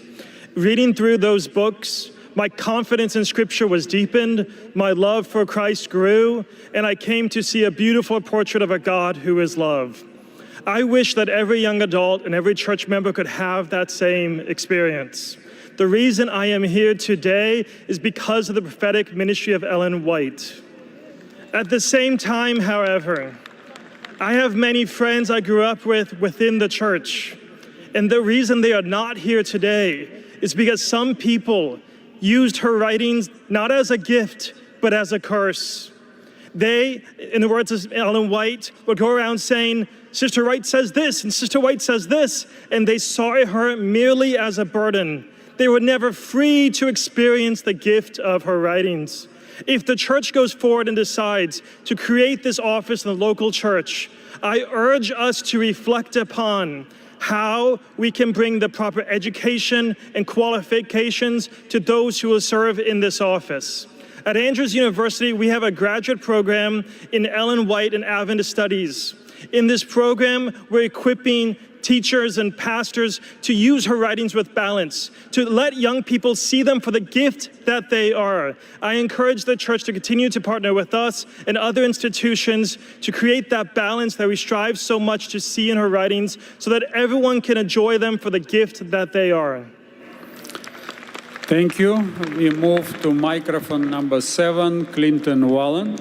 Reading through those books, my confidence in Scripture was deepened, my love for Christ grew, and I came to see a beautiful portrait of a God who is love. I wish that every young adult and every church member could have that same experience. The reason I am here today is because of the prophetic ministry of Ellen White. At the same time, however, I have many friends I grew up with within the church, and the reason they are not here today is because some people used her writings not as a gift, but as a curse. They, in the words of Ellen White, would go around saying, Sister White says this, and Sister White says this, and they saw her merely as a burden. They were never free to experience the gift of her writings. If the church goes forward and decides to create this office in the local church, I urge us to reflect upon how we can bring the proper education and qualifications to those who will serve in this office. At Andrews University, we have a graduate program in Ellen White and Adventist Studies. In this program, we're equipping teachers and pastors to use her writings with balance, to let young people see them for the gift that they are. I encourage the church to continue to partner with us and other institutions to create that balance that we strive so much to see in her writings so that everyone can enjoy them for the gift that they are. Thank you. We move to microphone number 7, Clinton Wallen.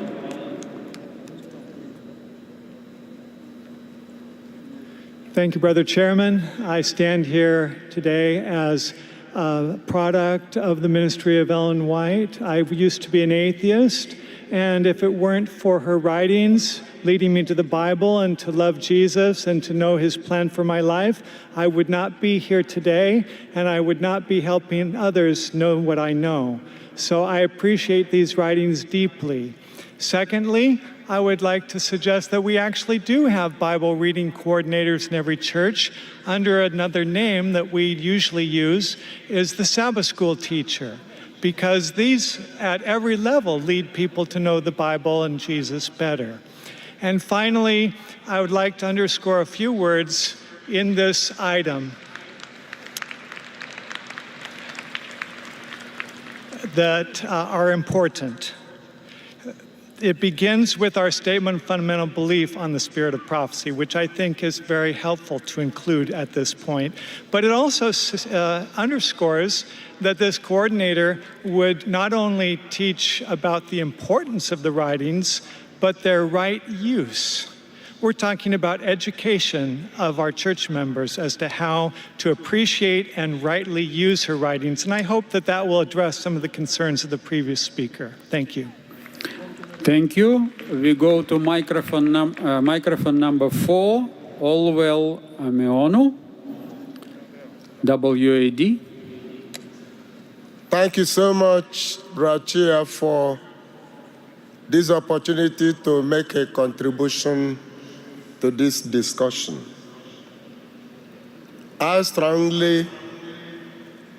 Thank you, Brother Chairman. I stand here today as a product of the ministry of Ellen White. I used to be an atheist, and if it weren't for her writings leading me to the Bible and to love Jesus and to know his plan for my life, I would not be here today, and I would not be helping others know what I know. So I appreciate these writings deeply. Secondly, I would like to suggest that we actually do have Bible reading coordinators in every church under another name that we usually use is the Sabbath school teacher, because these at every level lead people to know the Bible and Jesus better. And finally, I would like to underscore a few words in this item that are important. It begins with our statement of fundamental belief on the spirit of prophecy, which I think is very helpful to include at this point. But it also underscores that this coordinator would not only teach about the importance of the writings, but their right use. We're talking about education of our church members as to how to appreciate and rightly use her writings. And I hope that that will address some of the concerns of the previous speaker. Thank you. Thank you. We go to microphone number 4, Olwell Ameonu, WAD. Thank you so much, Brachia, for this opportunity to make a contribution to this discussion. I strongly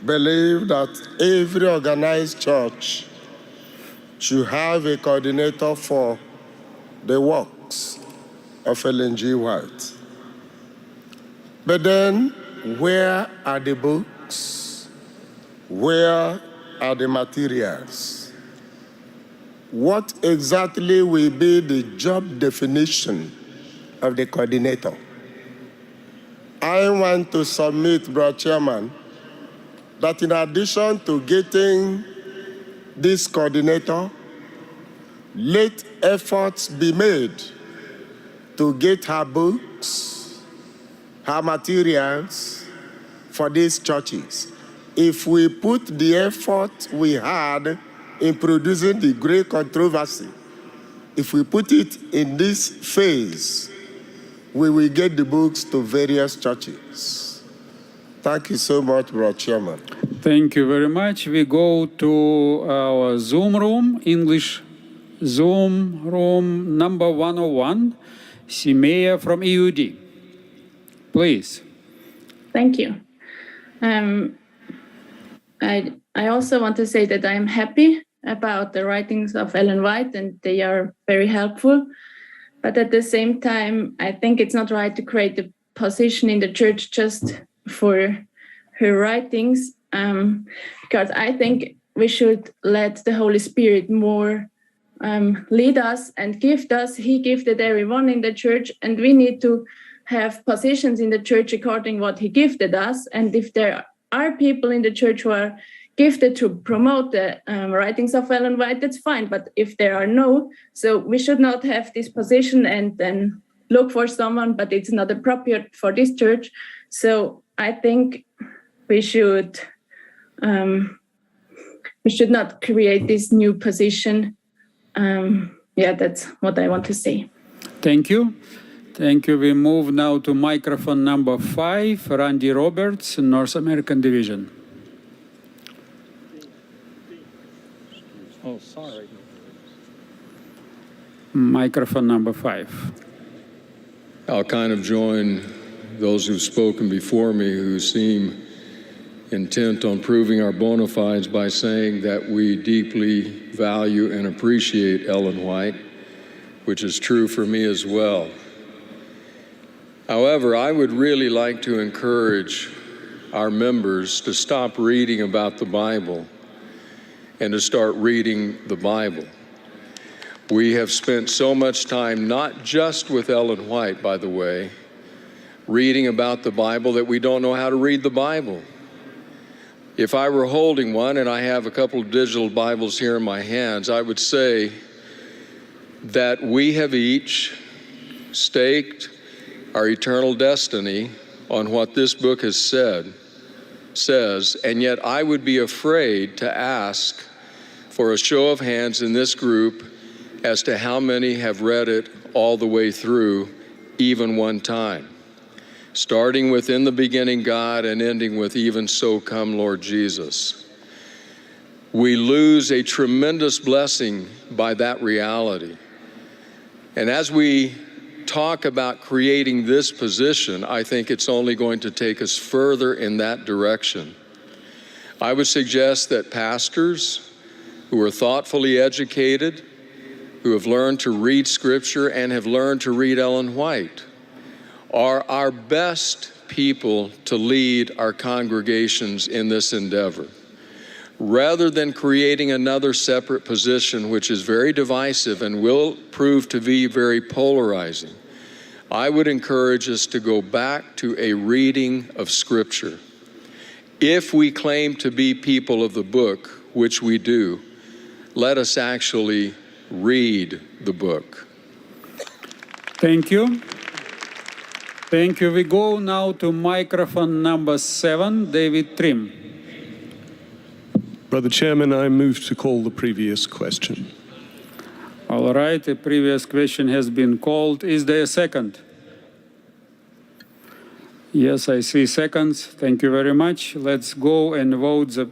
believe that every organized church should have a coordinator for the works of Ellen G. White. But then, where are the books? Where are the materials? What exactly will be the job definition of the coordinator? I want to submit, Brother Chairman, that in addition to getting this coordinator, let efforts be made to get her books, her materials for these churches. If we put the effort we had in producing the great controversy, if we put it in this phase, we will get the books to various churches. Thank you so much, Brother Chairman. Thank you very much. We go to our Zoom room, English Zoom room number 101, Simea from EUD. Please. Thank you. I also want to say that I am happy about the writings of Ellen White, and they are very helpful. But at the same time, I think it's not right to create a position in the church just for her writings, because I think we should let the Holy Spirit more lead us and gift us. He gifted everyone in the church, and we need to have positions in the church according what he gifted us. And if there are people in the church who are gifted to promote the writings of Ellen White, that's fine. But if there are no, so we should not have this position and then look for someone, but it's not appropriate for this church. So I think we should not create this new position. That's what I want to say. Thank you. Thank you. We move now to microphone number 5, Randy Roberts, North American Division. Oh, sorry. Microphone number 5. I'll kind of join those who've spoken before me who seem intent on proving our bona fides by saying that we deeply value and appreciate Ellen White, which is true for me as well. However, I would really like to encourage our members to stop reading about the Bible and to start reading the Bible. We have spent so much time, not just with Ellen White, by the way, reading about the Bible that we don't know how to read the Bible. If I were holding one, and I have a couple of digital Bibles here in my hands, I would say that we have each staked our eternal destiny on what this book has says, and yet I would be afraid to ask for a show of hands in this group as to how many have read it all the way through, even one time, starting with "In the beginning God" and ending with "Even so come Lord Jesus." We lose a tremendous blessing by that reality. And as we talk about creating this position, I think it's only going to take us further in that direction. I would suggest that pastors who are thoughtfully educated, who have learned to read Scripture and have learned to read Ellen White, are our best people to lead our congregations in this endeavor. Rather than creating another separate position, which is very divisive and will prove to be very polarizing, I would encourage us to go back to a reading of Scripture. If we claim to be people of the book, which we do, let us actually read the book. Thank you. Thank you. We go now to microphone number 7, David Trim. Brother Chairman, I move to call the previous question. All right, the previous question has been called. Is there a second? Yes, I see seconds. Thank you very much. Let's go and vote the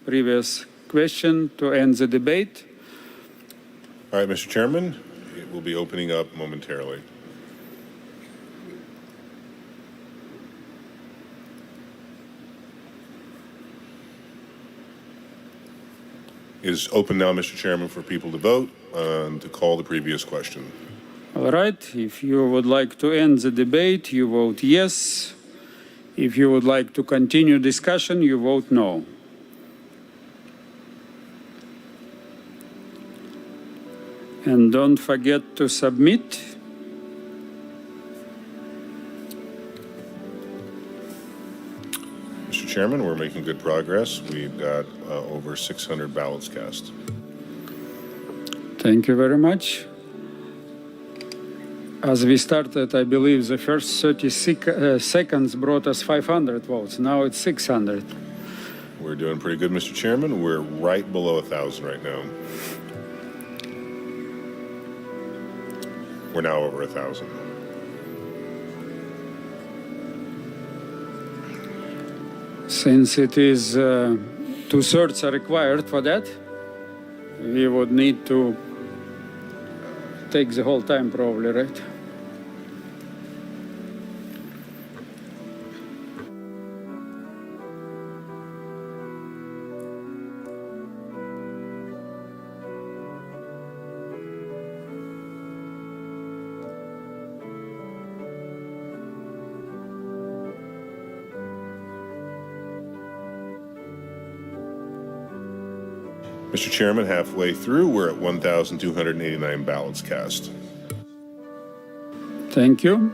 previous question to end the debate. All right, Mr. Chairman, it will be opening up momentarily. It is open now, Mr. Chairman, for people to vote and to call the previous question. All right, if you would like to end the debate, you vote yes. If you would like to continue discussion, you vote no. And don't forget to submit. Mr. Chairman, we're making good progress. We've got over 600 ballots cast. Thank you very much. As we started, I believe the first 30 seconds brought us 500 votes. Now it's 600. We're doing pretty good, Mr. Chairman. We're right below 1,000 right now. We're now over 1,000. Since it is 2/3 are required for that, we would need to take the whole time probably, right? Mr. Chairman, halfway through, we're at 1,289 ballots cast. Thank you.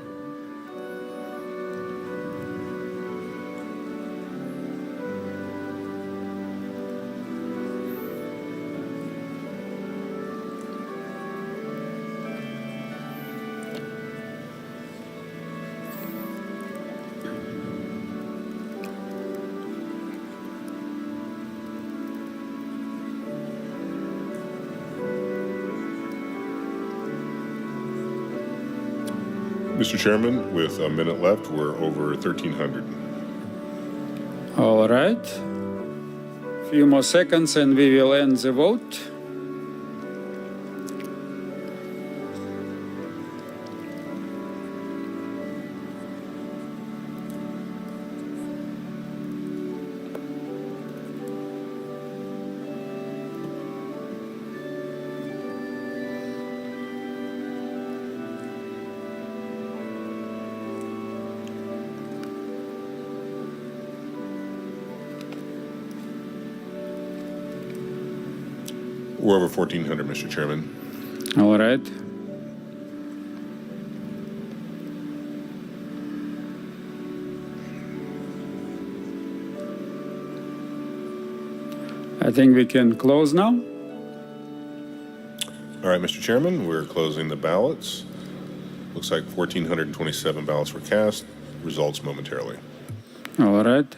Mr. Chairman, with a minute left, we're over 1,300. All right. Few more seconds and we will end the vote. We're over 1,400, Mr. Chairman. All right. I think we can close now. All right, Mr. Chairman, we're closing the ballots. Looks like 1,427 ballots were cast. Results momentarily. All right.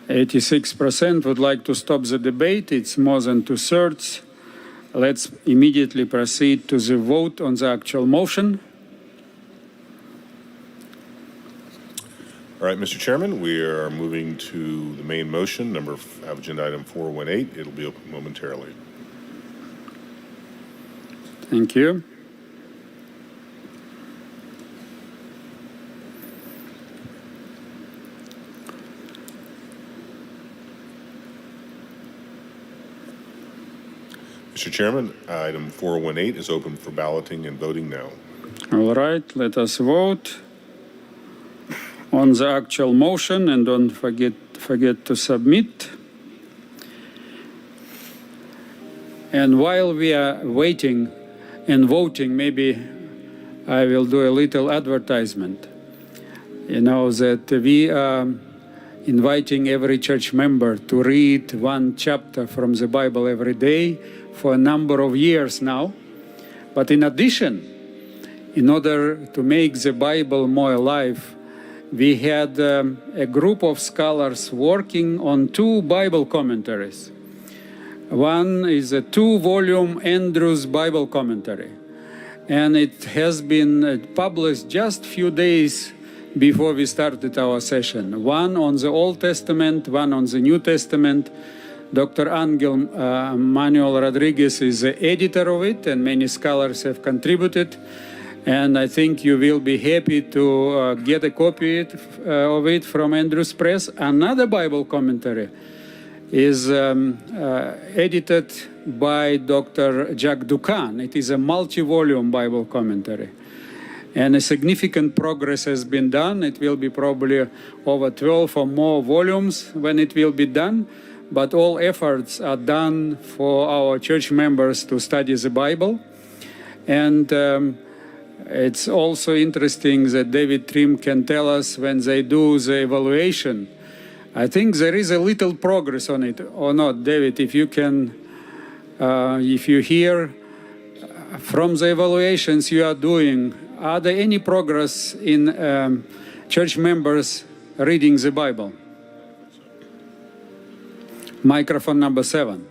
86% would like to stop the debate. It's more than 2/3. Let's immediately proceed to the vote on the actual motion. All right, Mr. Chairman, we are moving to the main motion, agenda item 418. It'll be open momentarily. Thank you. Mr. Chairman, item 418 is open for balloting and voting now. All right, let us vote on the actual motion and don't forget to submit. And while we are waiting and voting, maybe I will do a little advertisement. You know that we are inviting every church member to read one chapter from the Bible every day for a number of years now. But in addition, in order to make the Bible more alive, we had a group of scholars working on 2 Bible commentaries. One is a 2-volume Andrew's Bible commentary, and it has been published just a few days before we started our session. One on the Old Testament, one on the New Testament. Dr. Angel Manuel Rodriguez is the editor of it, and many scholars have contributed. And I think you will be happy to get a copy of it from Andrews Press. Another Bible commentary is edited by Dr. Jack Dukan. It is a multi-volume Bible commentary. And a significant progress has been done. It will be probably over 12 or more volumes when it will be done. But all efforts are done for our church members to study the Bible. And it's also interesting that David Trim can tell us when they do the evaluation. I think there is a little progress on it, or not, David, if you can, if you hear from the evaluations you are doing, are there any progress in church members reading the Bible? Microphone number 7.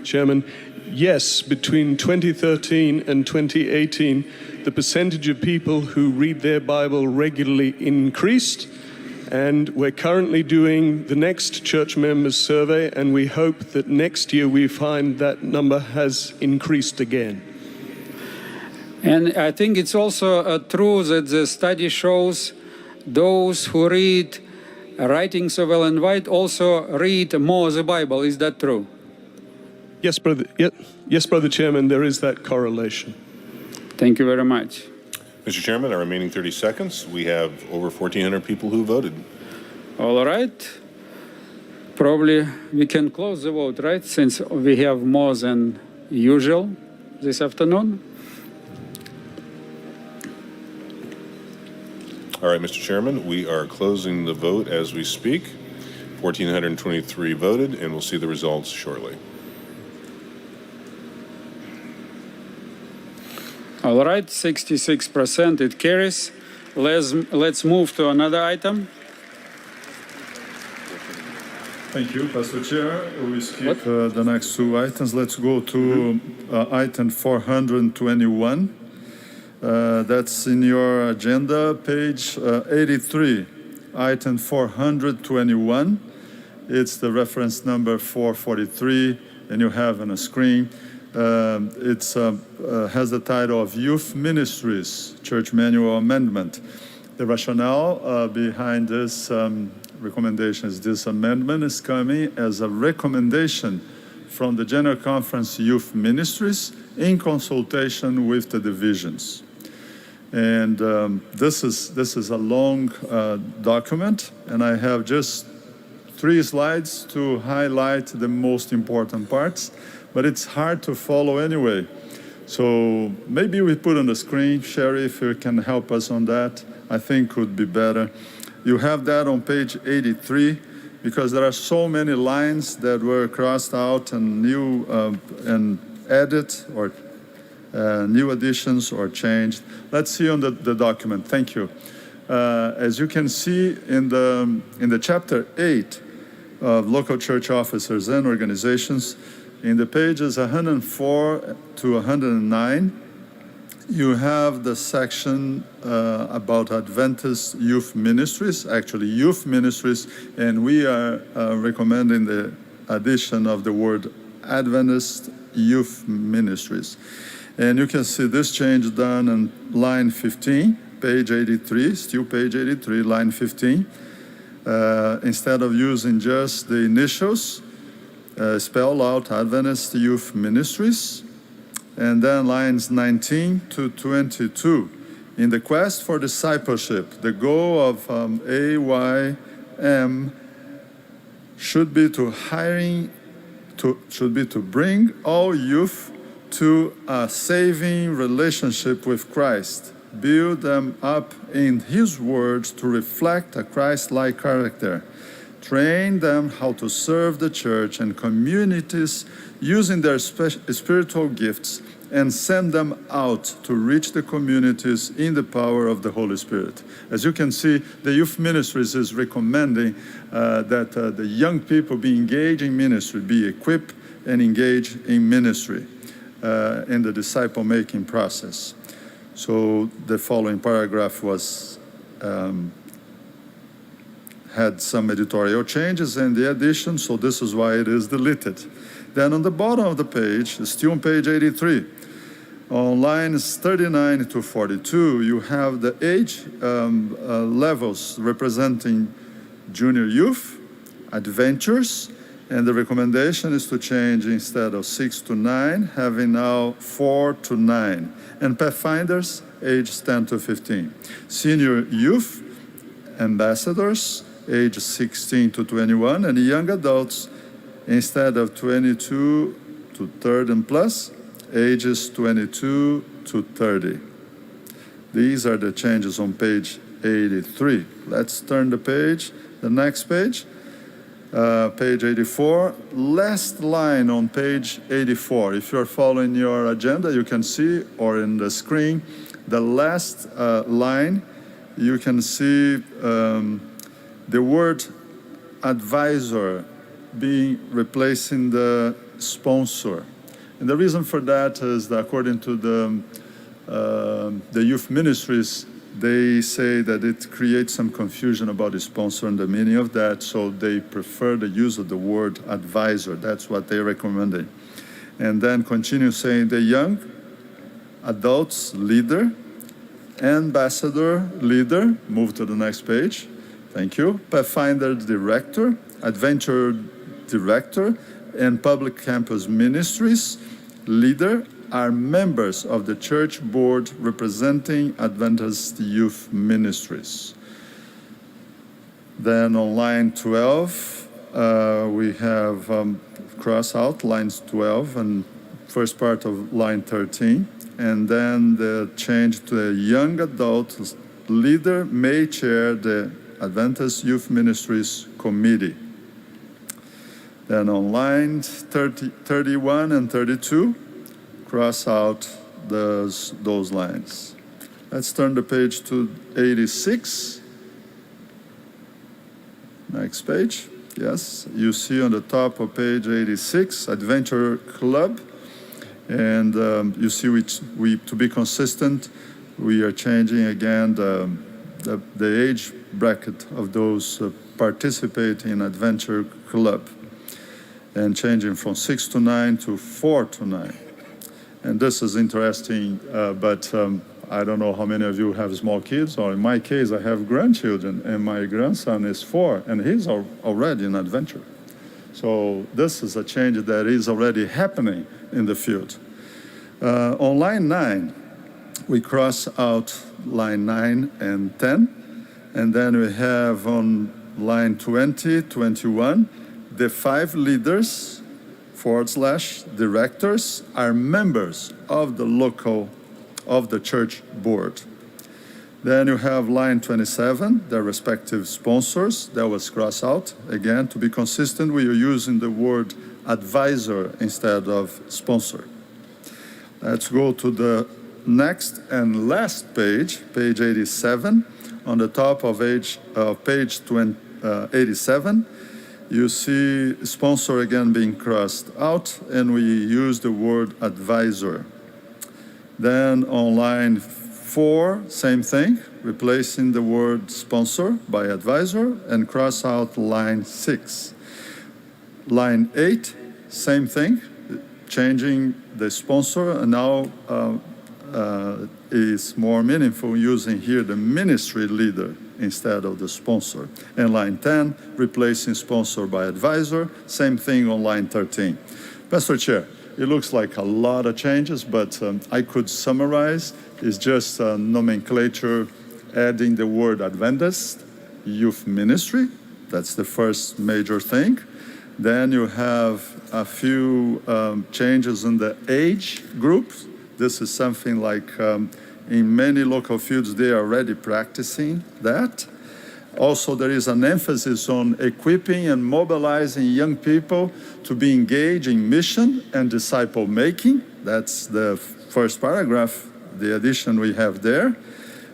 Chairman, yes, between 2013 and 2018, the percentage of people who read their Bible regularly increased, and we're currently doing the next church members survey, and we hope that next year we find that number has increased again. And I think it's also true that the study shows those who read writings of Ellen White also read more the Bible. Is that true? Yes, brother. Yes, Brother Chairman, there is that correlation. Thank you very much. Mr. Chairman, our remaining 30 seconds, we have over 1,400 people who voted. All right. Probably we can close the vote, right? Since we have more than usual this afternoon. All right, Mr. Chairman, we are closing the vote as we speak. 1,423 voted, and we'll see the results shortly. All right, 66% it carries. Let's move to another item. Thank you, Pastor Chair. We skip the next two items. Let's go to item 421. That's in your agenda, page 83. Item 421. It's the reference number 443, and you have on a screen. It has the title of Youth Ministries, Church Manual Amendment. The rationale behind this recommendation is this amendment is coming as a recommendation from the General Conference Youth Ministries in consultation with the divisions. And this is a long document, and I have just 3 slides to highlight the most important parts, but it's hard to follow anyway. So maybe we put on the screen, Sherry, if you can help us on that, I think would be better. You have that on page 83, because there are so many lines that were crossed out and new and added or new additions or changed. Let's see on the document. Thank you. As you can see in the chapter 8 of local church officers and organizations, in the pages 104 to 109, you have the section about Adventist youth ministries, actually youth ministries, and we are recommending the addition of the word Adventist youth ministries. And you can see this change done on line 15, page 83, still page 83, line 15. Instead of using just the initials, spell out Adventist Youth Ministries. And then lines 19 to 22. In the quest for discipleship, the goal of AYM should be to bring all youth to a saving relationship with Christ, build them up in His words to reflect a Christ-like character, train them how to serve the church and communities using their spiritual gifts, and send them out to reach the communities in the power of the Holy Spirit. As you can see, the Youth Ministries is recommending that the young people be engaged in ministry, be equipped and engaged in ministry in the disciple-making process. So the following paragraph was had some editorial changes and the addition, so this is why it is deleted. Then on the bottom of the page, still on page 83, on lines 39 to 42, you have the age levels representing junior youth, Adventures, and the recommendation is to change instead of 6 to 9, having now 4 to 9. And Pathfinders, ages 10 to 15. Senior Youth Ambassadors, ages 16 to 21, and young adults, instead of 22 to 30 and plus, ages 22 to 30. These are the changes on page 83. Let's turn the page, the next page. Page 84, last line on page 84. If you're following your agenda, you can see, or in the screen, the last line, you can see the word advisor being replacing the sponsor. And the reason for that is that according to the youth ministries, they say that it creates some confusion about the sponsor and the meaning of that, so they prefer the use of the word advisor. That's what they're recommending. And then continue saying the young adults leader, ambassador leader, move to the next page, thank you, Pathfinder director, adventure director, and public campus ministries leader are members of the church board representing Adventist Youth Ministries. Then on line 12, we have cross out lines 12 and first part of line 13. And then the change to a young adult leader may chair the Adventist Youth Ministries Committee. Then on lines 31 and 32, cross out those lines. Let's turn the page to 86. Next page. Yes, you see on the top of page 86, Adventure Club. And you see to be consistent, we are changing again the age bracket of those participating in Adventure Club, and changing from 6 to 9 to 4 to 9. And this is interesting, but I don't know how many of you have small kids, or in my case, I have grandchildren, and my grandson is 4, and he's already in adventure. So this is a change that is already happening in the field. On line 9, we cross out line 9 and 10, and then we have on line 20, 21, the 5 leaders / directors are members of the church board. Then you have line 27, their respective sponsors. That was crossed out. Again, to be consistent, we are using the word advisor instead of sponsor. Let's go to the next and last page, page 87. On the top of page 87, you see sponsor again being crossed out, and we use the word advisor. Then on line 4, same thing, replacing the word sponsor by advisor, and cross out line 6. Line 8, same thing, changing the sponsor, and now is more meaningful using here the ministry leader instead of the sponsor. And line 10, replacing sponsor by advisor. Same thing on line 13. Pastor Chair, it looks like a lot of changes, but I could summarize. It's just nomenclature, adding the word Adventist Youth Ministry. That's the first major thing. Then you have a few changes in the age group. This is something like in many local fields, they are already practicing that. Also, there is an emphasis on equipping and mobilizing young people to be engaged in mission and disciple making. That's the first paragraph, the addition we have there.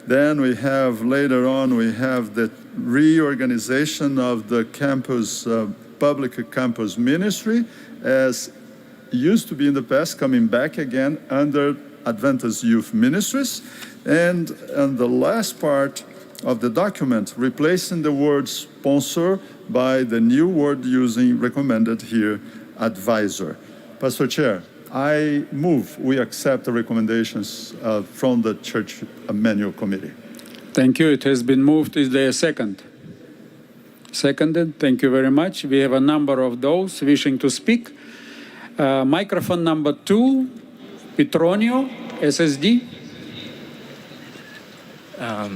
Then we have later on, we have the reorganization of the campus, public campus ministry, as used to be in the past, coming back again under Adventist Youth Ministries. And the last part of the document, replacing the word sponsor by the new word using recommended here, advisor. Pastor Chair, I move we accept the recommendations from the Church Manual Committee. Thank you. It has been moved. Is there a second? Seconded. Thank you very much. We have a number of those wishing to speak. Microphone number 2, Petronio, SSD.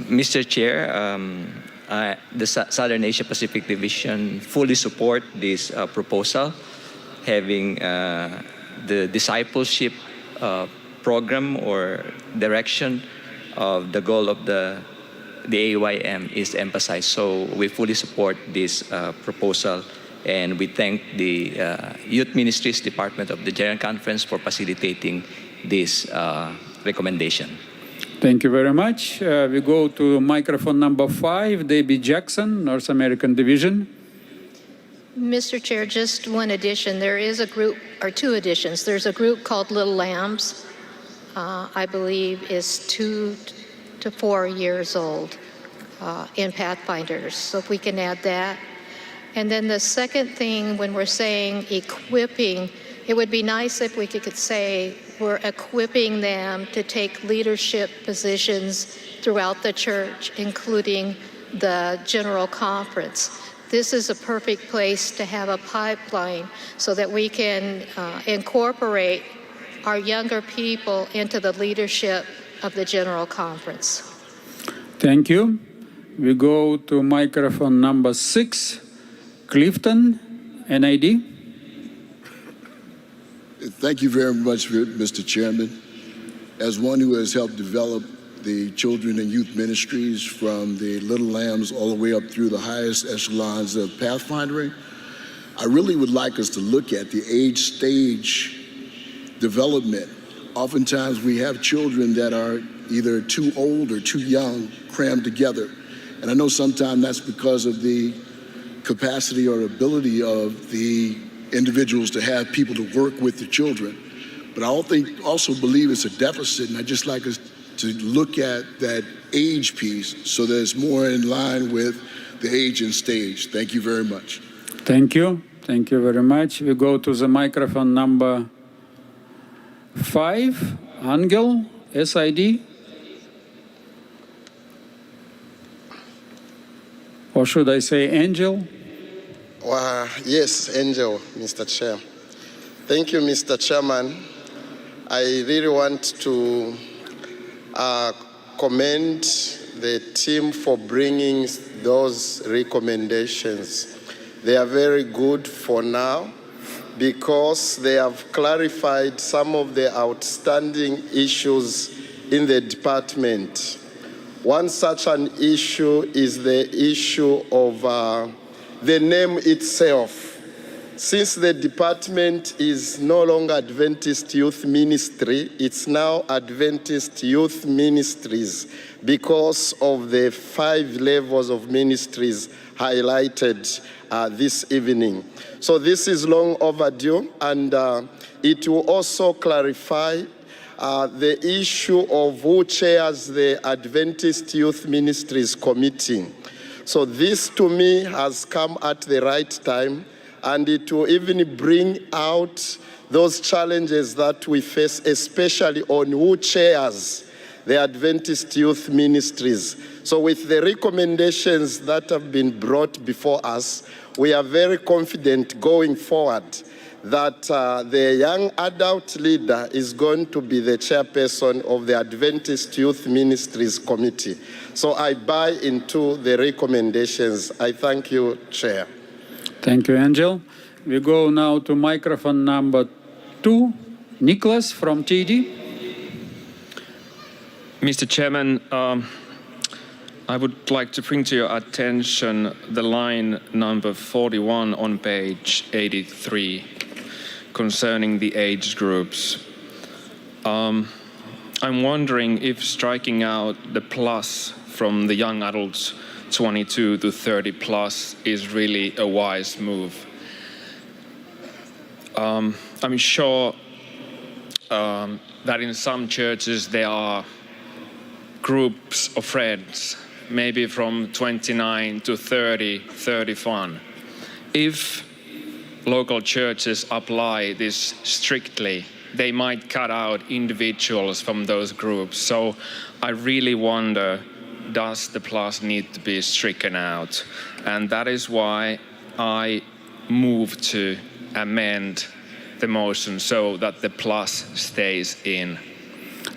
Mr. Chair, the Southern Asia Pacific Division fully support this proposal, having the discipleship program or direction of the goal of the AYM is emphasized. So we fully support this proposal, and we thank the Youth Ministries Department of the General Conference for facilitating this recommendation. Thank you very much. We go to microphone number 5, Debbie Jackson, North American Division. Mr. Chair, just one addition. There is a group, or 2 additions. There's a group called Little Lambs, I believe is 2 to 4 years old in Pathfinders. So if we can add that. And then the second thing, when we're saying equipping, it would be nice if we could say we're equipping them to take leadership positions throughout the church, including the General Conference. This is a perfect place to have a pipeline so that we can incorporate our younger people into the leadership of the General Conference. Thank you. We go to microphone number 6, Clifton, NID. Thank you very much, Mr. Chairman. As one who has helped develop the children and youth ministries from the Little Lambs all the way up through the highest echelons of pathfinding, I really would like us to look at the age stage development. Oftentimes we have children that are either too old or too young crammed together. And I know sometimes that's because of the capacity or ability of the individuals to have people to work with the children. But I also believe it's a deficit, and I'd just like us to look at that age piece so that it's more in line with the age and stage. Thank you very much. Thank you. Thank you very much. We go to the microphone number 5, Angel, SID. Or should I say Angel? Yes, Angel, Mr. Chair. Thank you, Mr. Chairman. I really want to commend the team for bringing those recommendations. They are very good for now because they have clarified some of the outstanding issues in the department. One such an issue is the issue of the name itself. Since the department is no longer Adventist Youth Ministry, it's now Adventist Youth Ministries because of the 5 levels of ministries highlighted this evening. So this is long overdue, and it will also clarify the issue of who chairs the Adventist Youth Ministries Committee. So this, to me, has come at the right time, and it will even bring out those challenges that we face, especially on who chairs the Adventist Youth Ministries. So with the recommendations that have been brought before us, we are very confident going forward that the young adult leader is going to be the chairperson of the Adventist Youth Ministries Committee. So I buy into the recommendations. I thank you, Chair. Thank you, Angel. We go now to microphone number 2, Nicholas from TD. Mr. Chairman, I would like to bring to your attention the line number 41 on page 83 concerning the age groups. I'm wondering if striking out the plus from the young adults 22 to 30 plus is really a wise move. I'm sure that in some churches there are groups of friends, maybe from 29 to 30, 31. If local churches apply this strictly, they might cut out individuals from those groups. So I really wonder does the plus need to be stricken out? And that is why I move to amend the motion so that the plus stays in.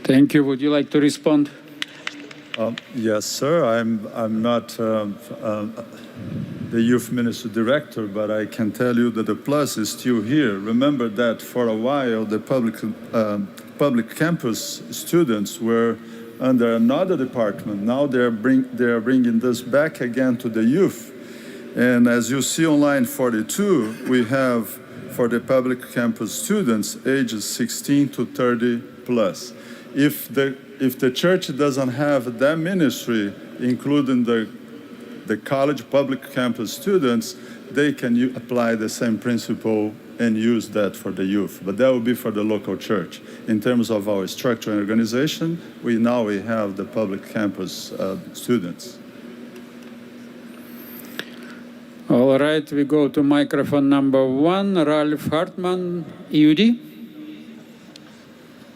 Thank you. Would you like to respond? Yes, sir. I'm not the youth ministry director, but I can tell you that the plus is still here. Remember that for a while the public campus students were under another department. Now they are bringing this back again to the youth. And as you see on line 42, we have for the public campus students ages 16 to 30 plus. If the church doesn't have that ministry, including the college public campus students, they can apply the same principle and use that for the youth. But that will be for the local church. In terms of our structure and organization, we have the public campus students. All right, we go to microphone number 1, Ralph Hartman, EUD.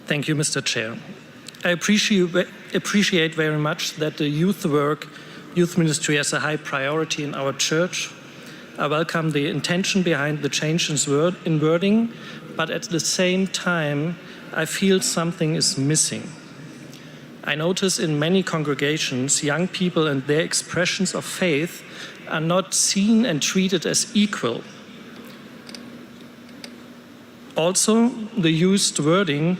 Thank you, Mr. Chair. I appreciate very much that the youth ministry has a high priority in our church. I welcome the intention behind the change in wording, but at the same time, I feel something is missing. I notice in many congregations, young people and their expressions of faith are not seen and treated as equal. Also, the used wording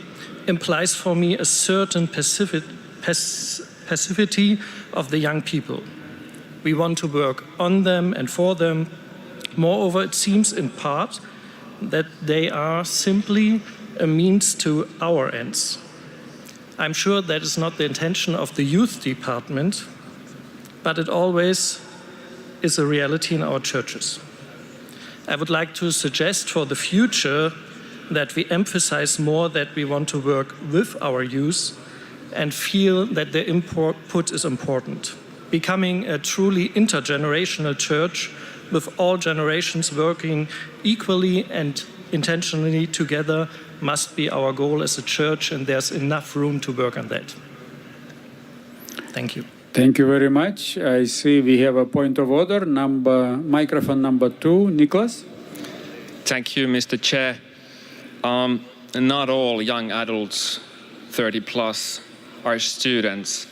implies for me a certain passivity of the young people. We want to work on them and for them. Moreover, it seems in part that they are simply a means to our ends. I'm sure that is not the intention of the youth department, but it always is a reality in our churches. I would like to suggest for the future that we emphasize more that we want to work with our youth and feel that their input is important. Becoming a truly intergenerational church with all generations working equally and intentionally together must be our goal as a church, and there's enough room to work on that. Thank you. Thank you very much. I see we have a point of order. Microphone number 2, Nicholas. Thank you, Mr. Chair. Not all young adults, 30 plus, are students.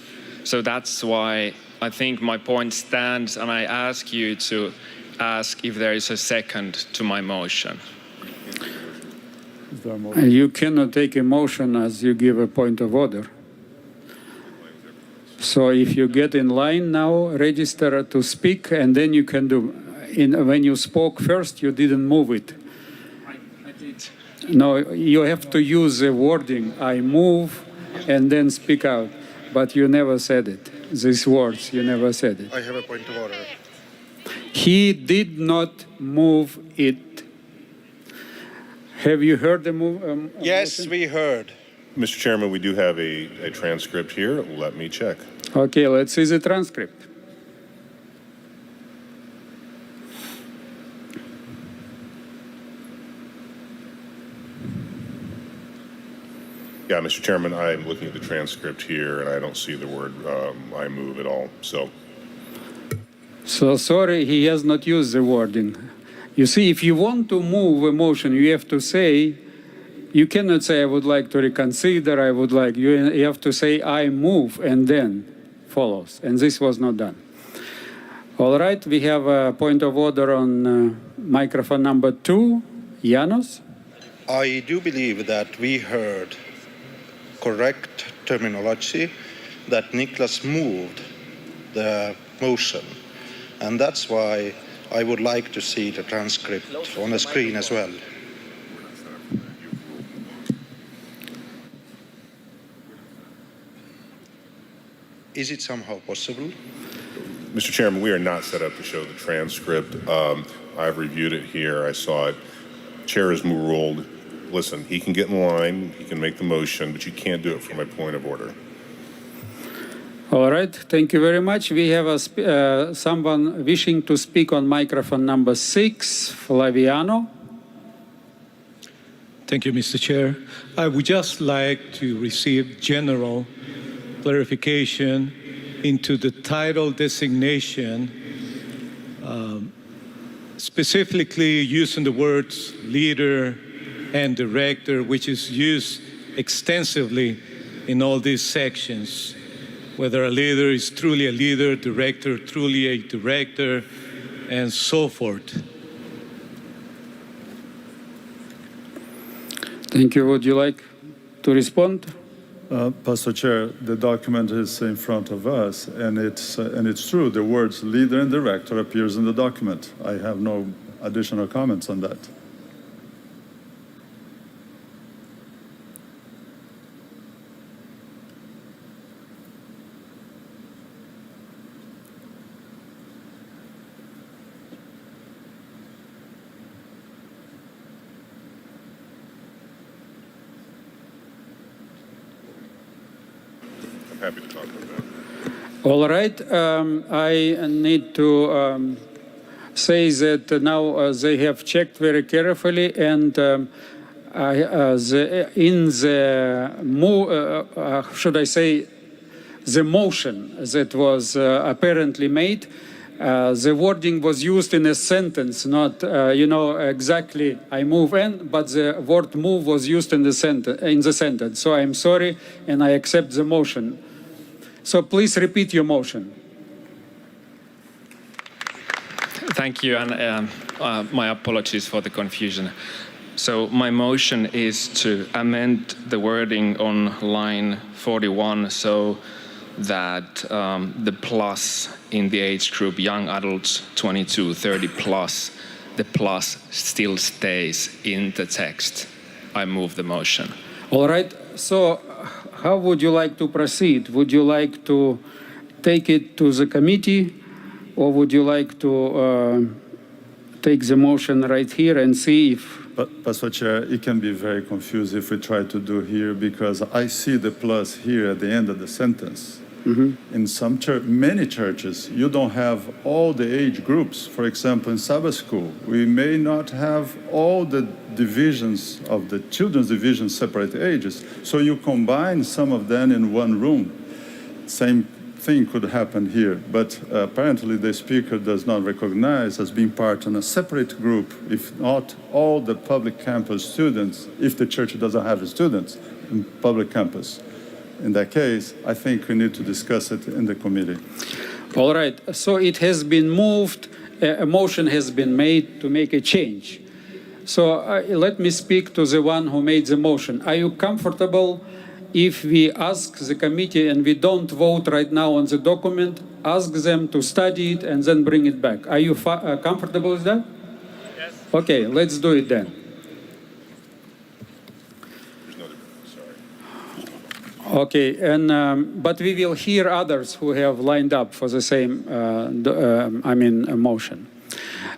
So that's why I think my point stands, and I ask you to ask if there is a second to my motion. You cannot take a motion as you give a point of order. So if you get in line now, register to speak, and then you can do. When you spoke first, you didn't move it. I did. No, you have to use the wording, I move, and then speak out. But you never said it. These words, you never said it. I have a point of order. He did not move it. Have you heard the move? Yes, motion? we heard. Mr. Chairman, we do have a transcript here. Let me check. Okay, let's see the transcript. Yeah, Mr. Chairman, I'm looking at the transcript here, and I don't see the word I move at all. So sorry, he has not used the wording. You see, if you want to move a motion, you have to say, you cannot say, I would like to reconsider, I would like, you have to say, I move, and then follows. And this was not done. All right, we have a point of order on microphone number 2, Janos. I do believe that we heard correct terminology, that Niklas moved the motion. And that's why I would like to see the transcript on the screen as well. Is it somehow possible? Mr. Chairman, we are not set up to show the transcript. I've reviewed it here. I saw it. Chair has ruled. Listen, he can get in line, he can make the motion, but you can't do it from my point of order. All right, thank you very much. We have someone wishing to speak on microphone number 6, Flaviano. Thank you, Mr. Chair. I would just like to receive general clarification into the title designation, specifically using the words leader and director, which is used extensively in all these sections, whether a leader is truly a leader, director truly a director, and so forth. Thank you. Would you like to respond? Pastor Chair, the document is in front of us, and it's true. The words leader and director appears in the document. I have no additional comments on that. Happy to talk about that. All right. I need to say that now they have checked very carefully, and in the should I say, the motion that was apparently made, the wording was used in a sentence, not exactly I move in, but the word move was used in the sentence. So I'm sorry, and I accept the motion. So please repeat your motion. Thank you, and my apologies for the confusion. So my motion is to amend the wording on line 41 so that the plus in the age group young adults 22-30 plus, the plus still stays in the text. I move the motion. All right. So how would you like to proceed? Would you like to take it to the committee, or would you like to take the motion right here and see if... Pastor Chair, it can be very confusing if we try to do here, because I see the plus here at the end of the sentence. Mm-hmm. In many churches, you don't have all the age groups. For example, in Sabbath school, we may not have all the divisions of the children's divisions separate ages. So you combine some of them in one room. Same thing could happen here, but apparently the speaker does not recognize as being part of a separate group, if not all the public campus students, if the church doesn't have the students in public campus. In that case, I think we need to discuss it in the committee. All right. So it has been moved, a motion has been made to make a change. So let me speak to the one who made the motion. Are you comfortable if we ask the committee and we don't vote right now on the document, ask them to study it and then bring it back? Are you comfortable with that? Yes. Okay, let's do it then. Okay, and but we will hear others who have lined up for the same, motion.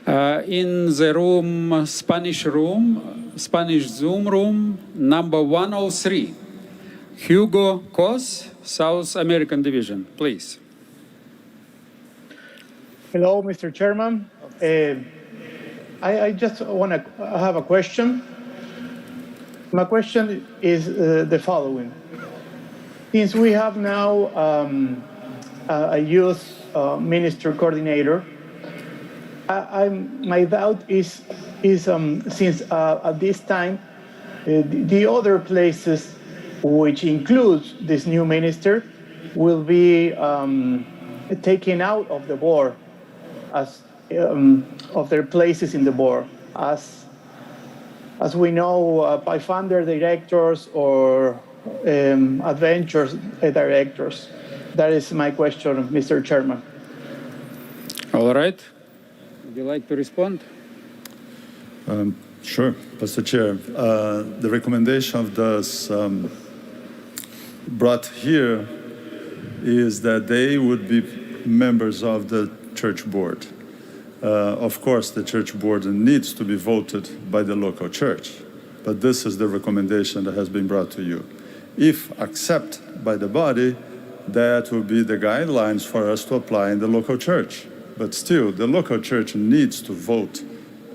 In the room, Spanish Zoom room, number 103, Hugo Cos, South American Division, please. Hello, Mr. Chairman. I just want to have a question. My question is the following. Since we have now a youth minister coordinator, my doubt is since at this time, the other places which includes this new minister will be taken out of the board as of their places in the board, as we know, by founder directors or adventures directors. That is my question, Mr. Chairman. All right. Would you like to respond? Sure, Pastor Chair. The recommendation of this brought here is that they would be members of the church board. Of course, the church board needs to be voted by the local church, but this is the recommendation that has been brought to you. If accepted by the body, that will be the guidelines for us to apply in the local church. But still, the local church needs to vote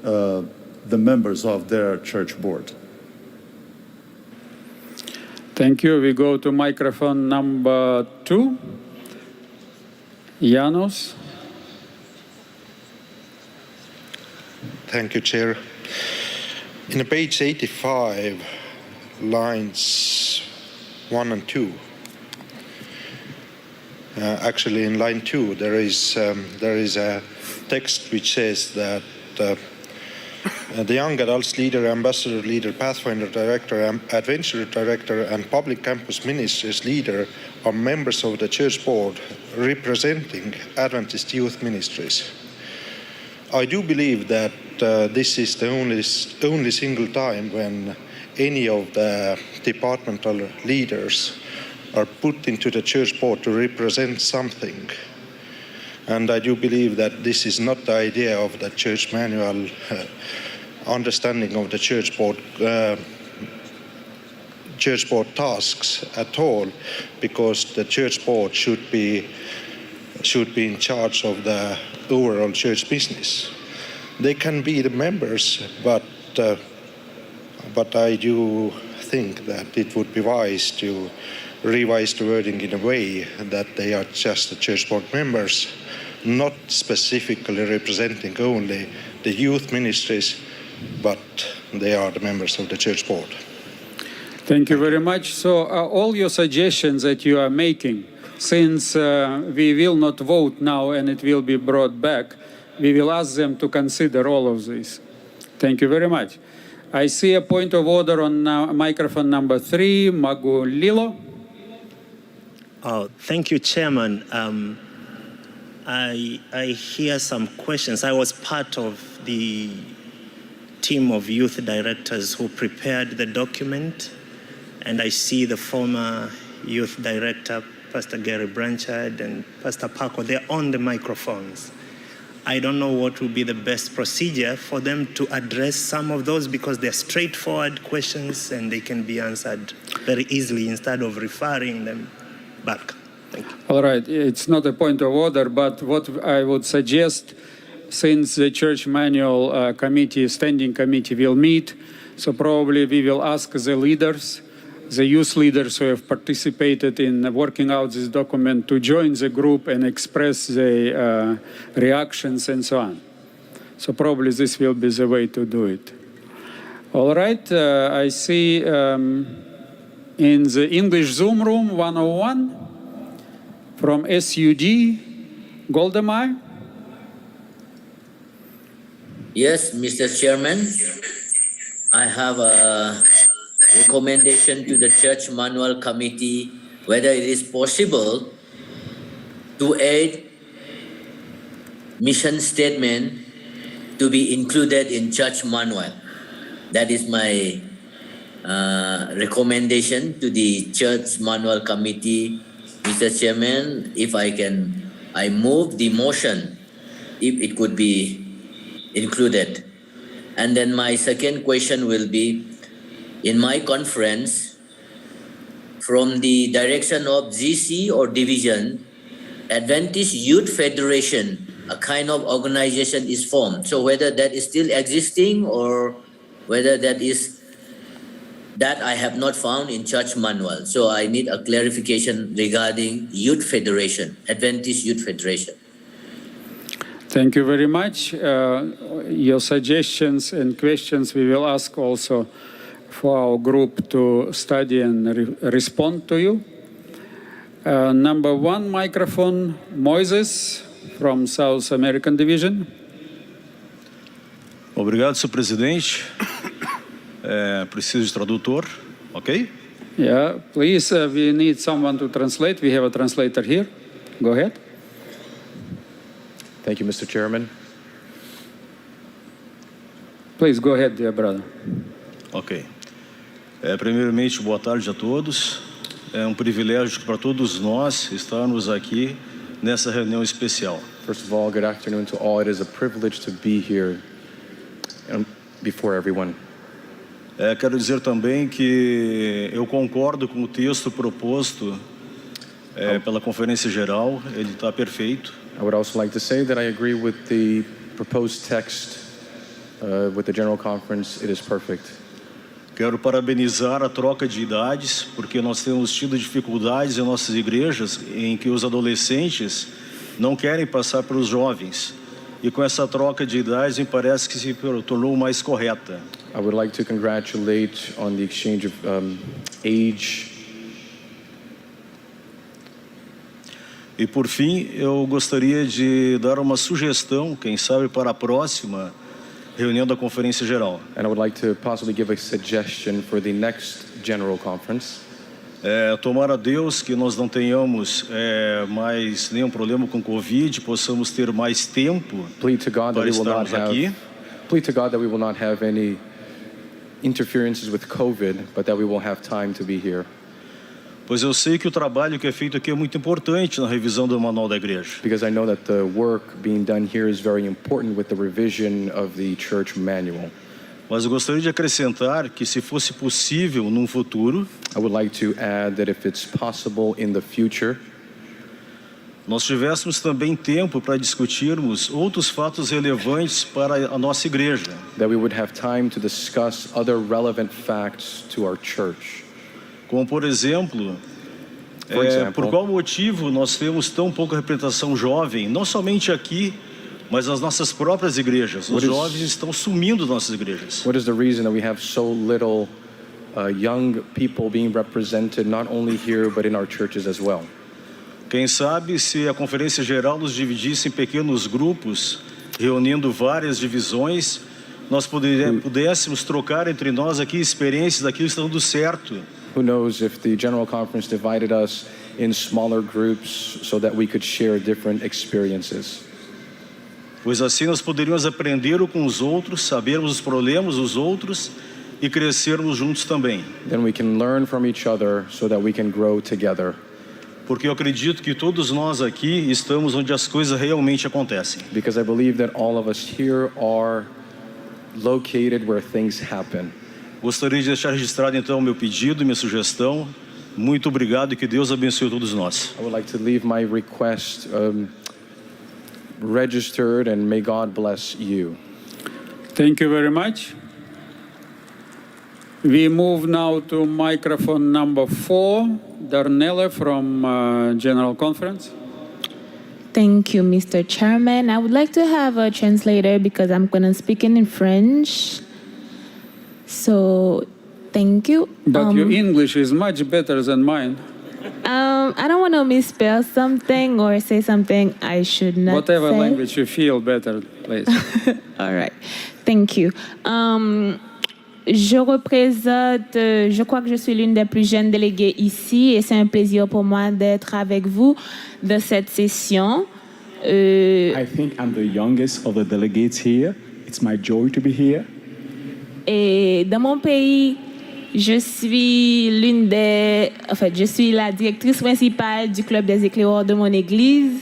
the members of their church board. Thank you. We go to microphone number 2. Janos. Thank you, Chair. In page 85, lines 1 and 2, actually in line 2, there is a text which says that the young adults leader, ambassador leader, pathfinder director, adventure director, and public campus ministries leader are members of the church board representing Adventist youth ministries. I do believe that this is the only single time when any of the departmental leaders are put into the church board to represent something. And I do believe that this is not the idea of the church manual understanding of the church board tasks at all, because the church board should be in charge of the overall church business. They can be the members, but I do think that it would be wise to revise the wording in a way that they are just the church board members, not specifically representing only the youth ministries, but they are the members of the church board. Thank you very much. So all your suggestions that you are making, since we will not vote now and it will be brought back, we will ask them to consider all of this. Thank you very much. I see a point of order on microphone number 3, Magulilo. Oh, thank you, Chairman. I hear some questions. I was part of the team of youth directors who prepared the document, and I see the former youth director, Pastor Gary Branchard, and Pastor Paco, they're on the microphones. I don't know what will be the best procedure for them to address some of those, because they're straightforward questions and they can be answered very easily instead of referring them back. Thank you. All right, it's not a point of order, but what I would suggest, since the church manual committee, standing committee will meet, so probably we will ask the leaders, the youth leaders who have participated in working out this document to join the group and express the reactions and so on. So probably this will be the way to do it. All right, I see in the English Zoom room 101 from SUD, Goldemar. Yes, Mr. Chairman, I have a recommendation to the Church Manual Committee whether it is possible to add mission statement to be included in Church Manual. That is my recommendation to the Church Manual Committee. Mr. Chairman, if I can, I move the motion if it could be included. And then my second question will be, in my conference, from the direction of GC or division, Adventist Youth Federation, a kind of organization is formed. So whether that is still existing or whether that I have not found in church manual. So I need a clarification regarding Youth Federation, Adventist Youth Federation. Thank you very much. Your suggestions and questions we will ask also for our group to study and respond to you. Number 1 microphone, Moises from South American Division. Obrigado, Sr. Presidente. Preciso de tradutor, okay? Yeah, please, we need someone to translate. We have a translator here. Go ahead. Thank you, Mr. Chairman. Please go ahead, dear brother. Ok. Primeiramente, boa tarde a todos. É privilégio para todos nós estarmos aqui nessa reunião especial. First of all, good afternoon to all. It is a privilege to be here before everyone. Quero dizer também que eu concordo com o texto proposto pela Conferência Geral. Ele está perfeito. I would also like to say that I agree with the proposed text with the General Conference. It is perfect. Quero parabenizar a troca de idades, porque nós temos tido dificuldades em nossas igrejas em que os adolescentes não querem passar para os jovens. E com essa troca de idades, me parece que se tornou mais correta. I would like to congratulate on the exchange of age. E por fim, eu gostaria de dar uma sugestão, quem sabe, para a próxima reunião da Conferência Geral. And I would like to possibly give a suggestion for the next General Conference. Tomara a Deus que nós não tenhamos mais nenhum problema com Covid, possamos ter mais tempo para estarmos aqui. Plead to God that we will not have any interferences with COVID, but that we will have time to be here. Pois eu sei que o trabalho que é feito aqui é muito importante na revisão do Manual da Igreja. Because I know that the work being done here is very important with the revision of the church manual. Mas eu gostaria de acrescentar que, se fosse possível num futuro, I would like to add that if it's possible in the future, nós tivéssemos também tempo para discutirmos outros fatos relevantes para a nossa igreja. That we would have time to discuss other relevant facts to our church. Como, por exemplo, por qual motivo nós temos tão pouca representação jovem, não somente aqui, mas nas nossas próprias igrejas. Os jovens estão sumindo das nossas igrejas. What is the reason that we have so little young people being represented not only here but in our churches as well? Quem sabe se a Conferência Geral nos dividisse em pequenos grupos, reunindo várias divisões, nós pudéssemos trocar entre nós aqui experiências daquilo que está dando certo. Who knows if the General Conference divided us in smaller groups so that we could share different experiences. Pois assim nós poderíamos aprender com os outros, sabermos os problemas dos outros e crescermos juntos também. Then we can learn from each other so that we can grow together. Porque eu acredito que todos nós aqui estamos onde as coisas realmente acontecem. Because I believe that all of us here are located where things happen. Gostaria de deixar registrado então o meu pedido e minha sugestão. Muito obrigado e que Deus abençoe todos nós. I would like to leave my request registered, and may God bless you. Thank you very much. We move now to microphone number 4, Darnella from General Conference. Thank you, Mr. Chairman. I would like to have a translator because I'm going to speak in French. So, thank you. But your English is much better than mine. I don't want to misspell something or say something I should not Whatever say. language you feel better, please. All right. Thank you. Je représente, je crois que je suis l'une des plus jeunes déléguées ici et c'est un plaisir pour moi d'être avec vous de cette session. I think I'm the youngest of the delegates here. It's my joy to be here. Et dans mon pays, je suis je suis la directrice principale du club des éclaireurs de mon église.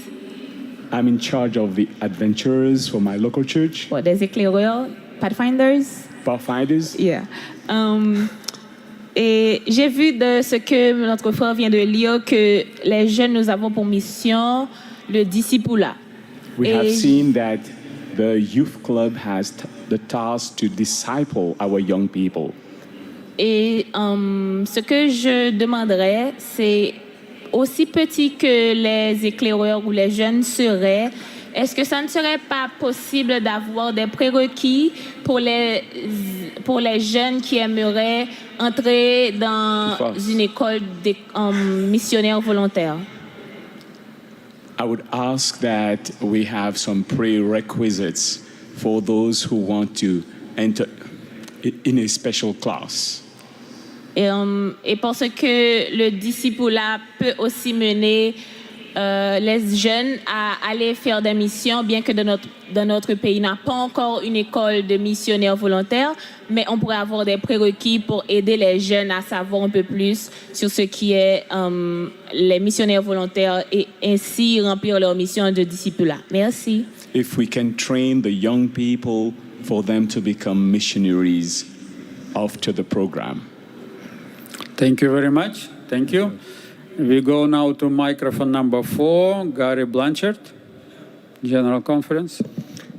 I'm in charge of the adventurers for my local church. Or des éclaireurs, Pathfinders. Pathfinders. Yeah. Et j'ai vu de ce que notre frère vient de lire que les jeunes, nous avons pour mission le discipulat. We have seen that the youth club has the task to disciple our young people. Et ce que je demanderais, c'est aussi petit que les éclaireurs ou les jeunes seraient, est-ce que ça ne serait pas possible d'avoir des prérequis pour les jeunes qui aimeraient entrer dans une école de missionnaires volontaires? I would ask that we have some prerequisites for those who want to enter in a special class. Et parce que le discipulat peut aussi mener les jeunes à aller faire des missions, bien que dans notre pays n'a pas encore une école de missionnaires volontaires, mais on pourrait avoir des prérequis pour aider les jeunes à savoir un peu plus sur ce qui est les missionnaires volontaires et ainsi remplir leur mission de discipulat. Merci. If we can train the young people for them to become missionaries after the program. Thank you very much. Thank you. We go now to microphone number 4, Gary Blanchard, General Conference.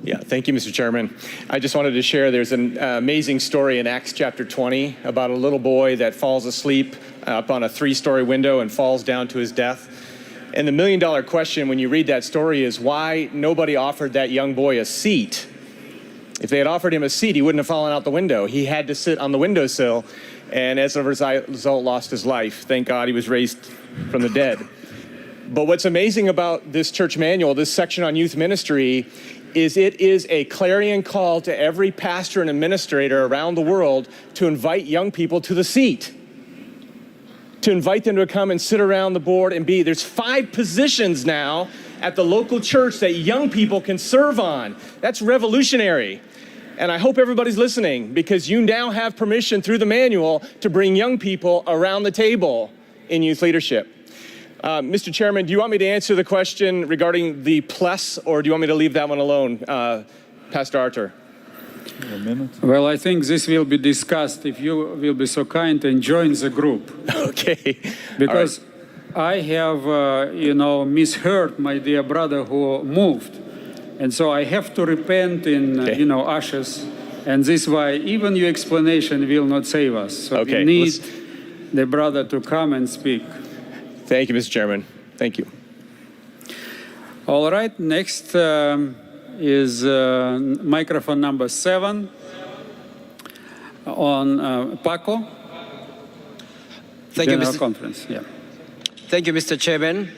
Yeah, thank you, Mr. Chairman. I just wanted to share there's an amazing story in Acts chapter 20 about a little boy that falls asleep up on a 3-story window and falls down to his death. And the million-dollar question when you read that story is why nobody offered that young boy a seat. If they had offered him a seat, he wouldn't have fallen out the window. He had to sit on the windowsill, and as a result, lost his life. Thank God he was raised from the dead. But what's amazing about this church manual, this section on youth ministry, is it is a clarion call to every pastor and administrator around the world to invite young people to the seat, to invite them to come and sit around the board and be. There's 5 positions now at the local church that young people can serve on. That's revolutionary. And I hope everybody's listening, because you now have permission through the manual to bring young people around the table in youth leadership. Mr. Chairman, do you want me to answer the question regarding the plus, or do you want me to leave that one alone, Pastor Arthur? Well, I think this will be discussed if you will be so kind and join the group. Okay. Because I have, misheard my dear brother who moved. And so I have to repent in, ashes. And this is why even your explanation will not save us. So we need the brother to come and speak. Thank you, Mr. Chairman. Thank you. All right, next is microphone number 7 on Paco. Thank you, General Mr. Conference. Yeah. Thank you, Mr. Chairman.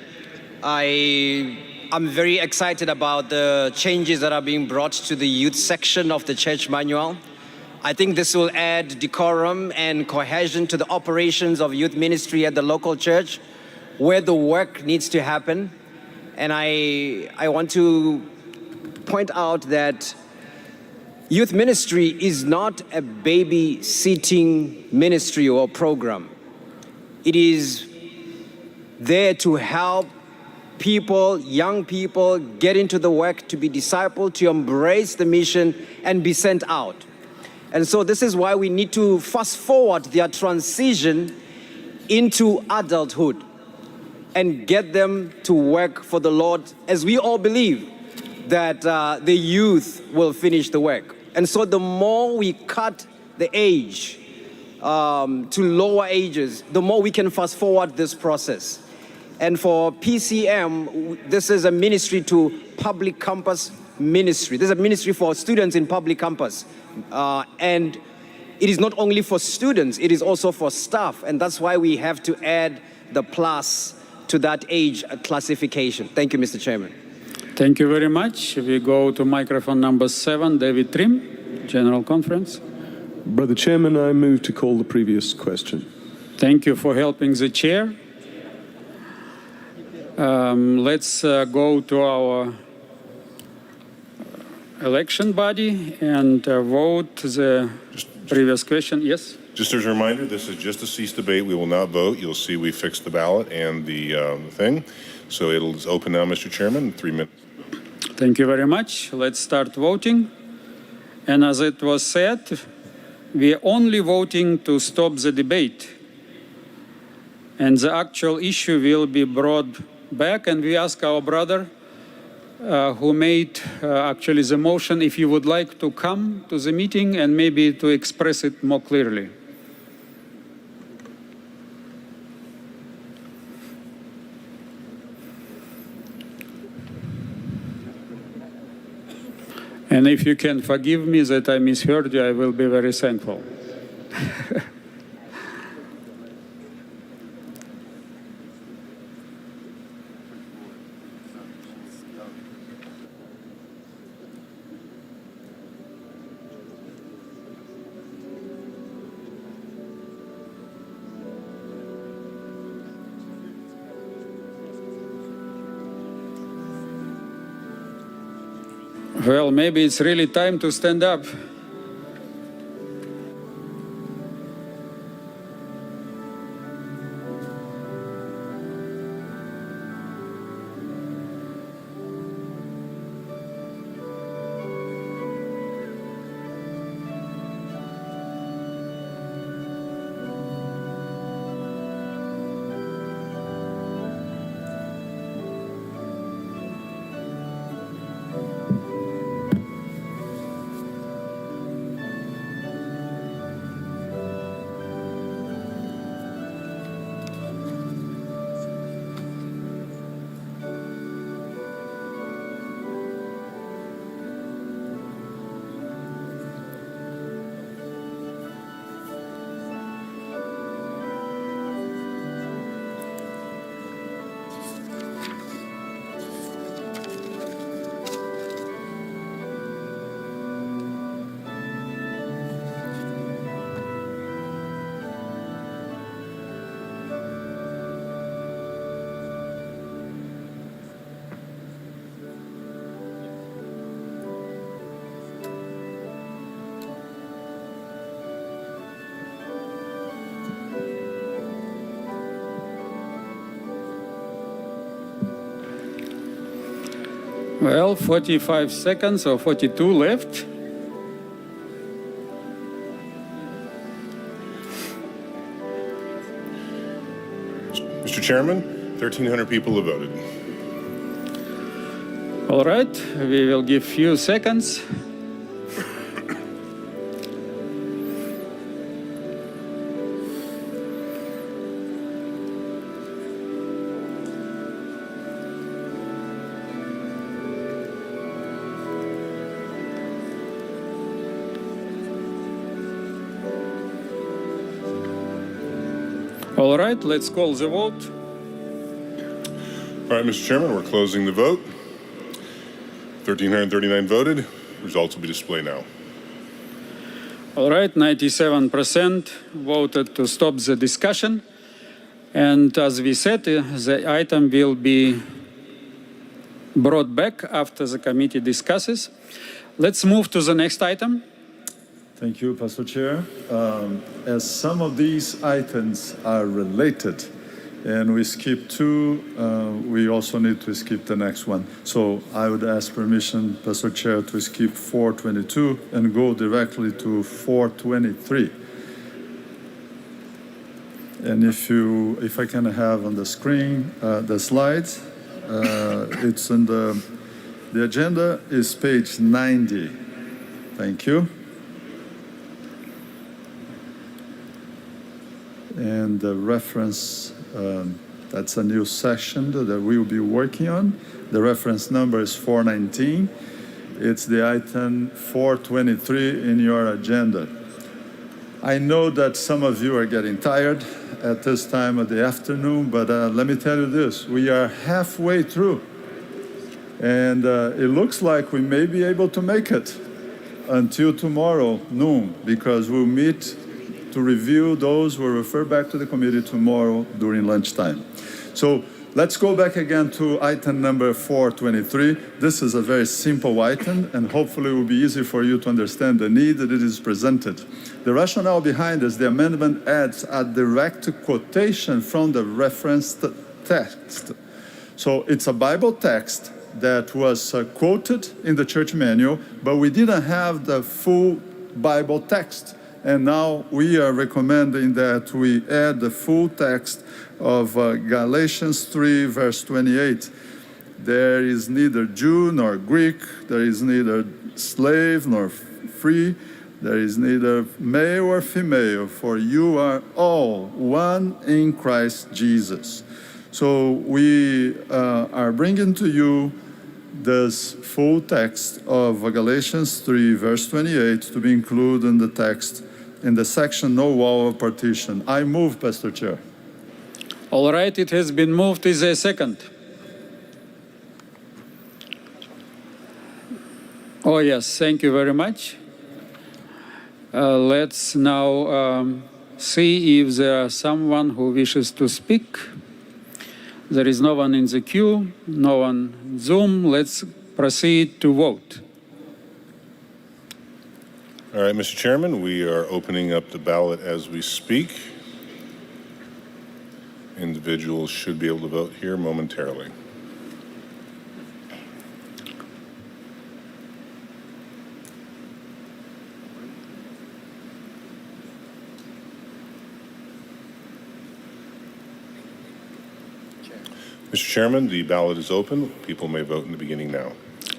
I'm very excited about the changes that are being brought to the youth section of the church manual. I think this will add decorum and cohesion to the operations of youth ministry at the local church, where the work needs to happen. And I want to point out that youth ministry is not a babysitting ministry or program. It is there to help people, young people, get into the work, to be discipled, to embrace the mission and be sent out. And so this is why we need to fast forward their transition into adulthood and get them to work for the Lord, as we all believe that the youth will finish the work. And so the more we cut the age to lower ages, the more we can fast forward this process. And for PCM, this is a ministry to public campus ministry. This is a ministry for students in public campus. And it is not only for students, it is also for staff. And that's why we have to add the plus to that age classification. Thank you, Mr. Chairman. Thank you very much. We go to microphone number 7, David Trim, General Conference. Brother Chairman, I move to call the previous question. Thank you for helping the chair. Let's go to our election body and vote the previous question. Yes? Just as a reminder, this is just a cease debate. We will not vote. You'll see we fixed the ballot and the thing. So it's open now, Mr. Chairman, 3 minutes. Thank you very much. Let's start voting. And as it was said, we are only voting to stop the debate. And the actual issue will be brought back, and we ask our brother who made actually the motion, if you would like to come to the meeting and maybe to express it more clearly. And if you can forgive me that I misheard you, I will be very thankful. Well, maybe it's really time to stand up. Well, 45 seconds or 42 left. Mr. Chairman, 1,300 people have voted. All right, we will give few seconds. All right, let's call the vote. All right, Mr. Chairman, we're closing the vote. 1,339 voted. Results will be displayed now. All right, 97% voted to stop the discussion. And as we said, the item will be brought back after the committee discusses. Let's move to the next item. Thank you, Pastor Chair. As some of these items are related, and we skip two, we also need to skip the next one. So I would ask permission, Pastor Chair, to skip 422 and go directly to 423. And if I can have on the screen the slides, it's in the agenda is page 90. Thank you. And the reference, that's a new section that we will be working on. The reference number is 419. It's the item 423 in your agenda. I know that some of you are getting tired at this time of the afternoon, but let me tell you this, we are halfway through. And it looks like we may be able to make it until tomorrow noon, because we'll meet to review those who will refer back to the committee tomorrow during lunchtime. So let's go back again to item number 423. This is a very simple item, and hopefully it will be easy for you to understand the need that it is presented. The rationale behind this, the amendment adds a direct quotation from the referenced text. So it's a Bible text that was quoted in the church manual, but we didn't have the full Bible text. And now we are recommending that we add the full text of Galatians 3, verse 28. There is neither Jew nor Greek, there is neither slave nor free, there is neither male or female, for you are all one in Christ Jesus. So we are bringing to you this full text of Galatians 3, verse 28, to be included in the text in the section No Wall of Partition. I move, Pastor Chair. All right, it has been moved. Is there a second? Oh, yes, thank you very much. Let's now see if there is someone who wishes to speak. There is no one in the queue, no one on Zoom. Let's proceed to vote. All right, Mr. Chairman, we are opening up the ballot as we speak. Individuals should be able to vote here momentarily. Mr. Chairman, the ballot is open. People may vote in the beginning now.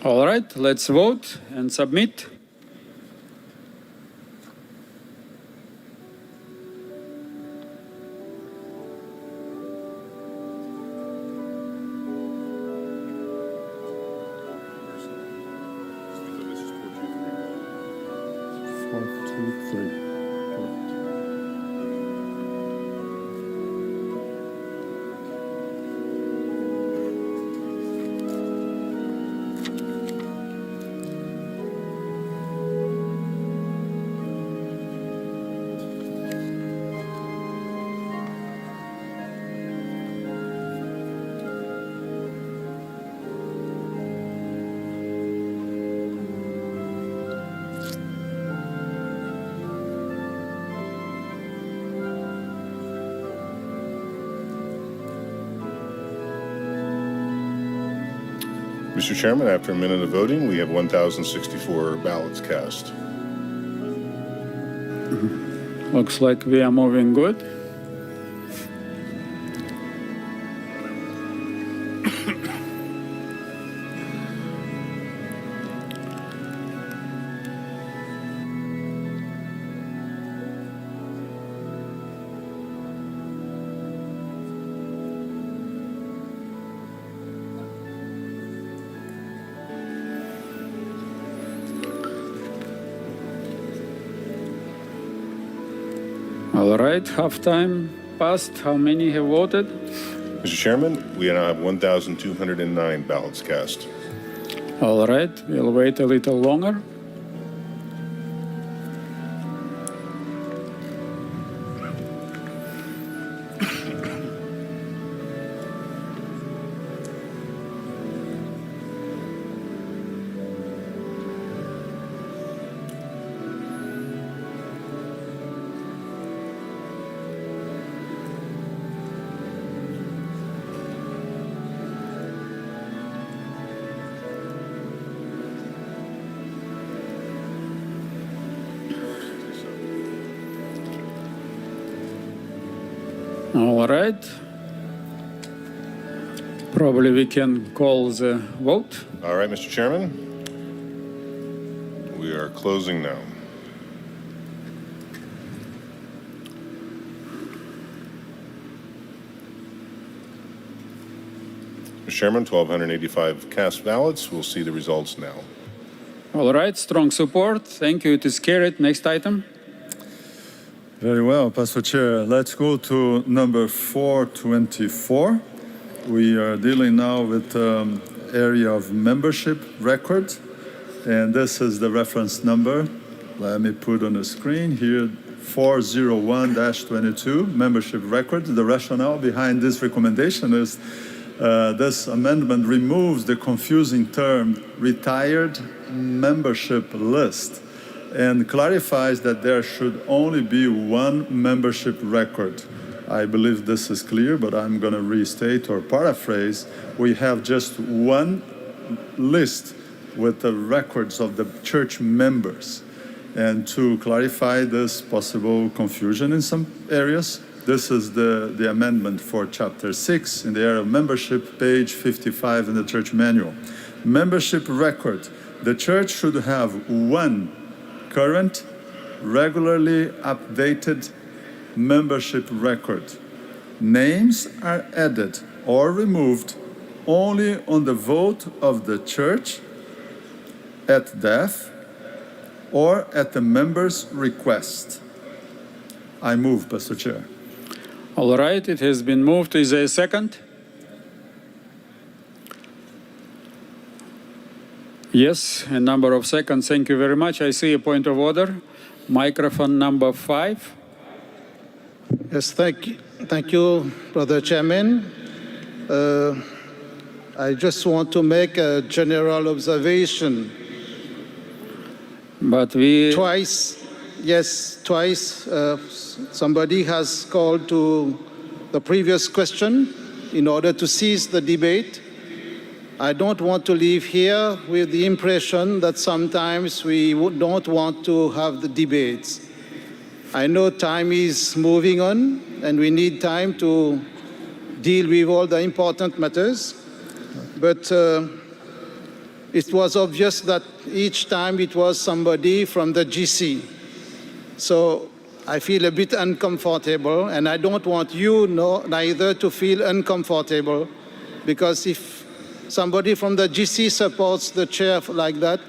All right, let's vote and submit. Mr. Chairman, after a minute of voting, we have 1,064 ballots cast. Looks like we are moving good. All right, half time passed. How many have voted? Mr. Chairman, we now have 1,209 ballots cast. All right, we'll wait a little longer. All right. Probably we can call the vote. All right, Mr. Chairman, we are closing now. Mr. Chairman, 1,285 cast ballots. We'll see the results now. All right, strong support. Thank you. It is carried. Next item. Very well, Pastor Chair. Let's go to number 424. We are dealing now with area of membership record, and this is the reference number. Let me put on the screen here, 401-22, membership record. The rationale behind this recommendation is this amendment removes the confusing term retired membership list and clarifies that there should only be one membership record. I believe this is clear, but I'm going to restate or paraphrase. We have just one list with the records of the church members. And to clarify this possible confusion in some areas, this is the amendment for Chapter 6 in the area of membership, page 55 in the church manual. Membership record. The church should have one current, regularly updated membership record. Names are added or removed only on the vote of the church at death or at the member's request. I move, Pastor Chair. All right, it has been moved. Is there a second? Yes, a number of seconds. Thank you very much. I see a point of order. Microphone number 5. Yes, thank you, Brother Chairman. I just want to make a general observation. But we... Twice, somebody has called to the previous question in order to cease the debate. I don't want to leave here with the impression that sometimes we don't want to have the debates. I know time is moving on and we need time to deal with all the important matters, but it was obvious that each time it was somebody from the GC. So I feel a bit uncomfortable, and I don't want you neither to feel uncomfortable, because if somebody from the GC supports the chair like that,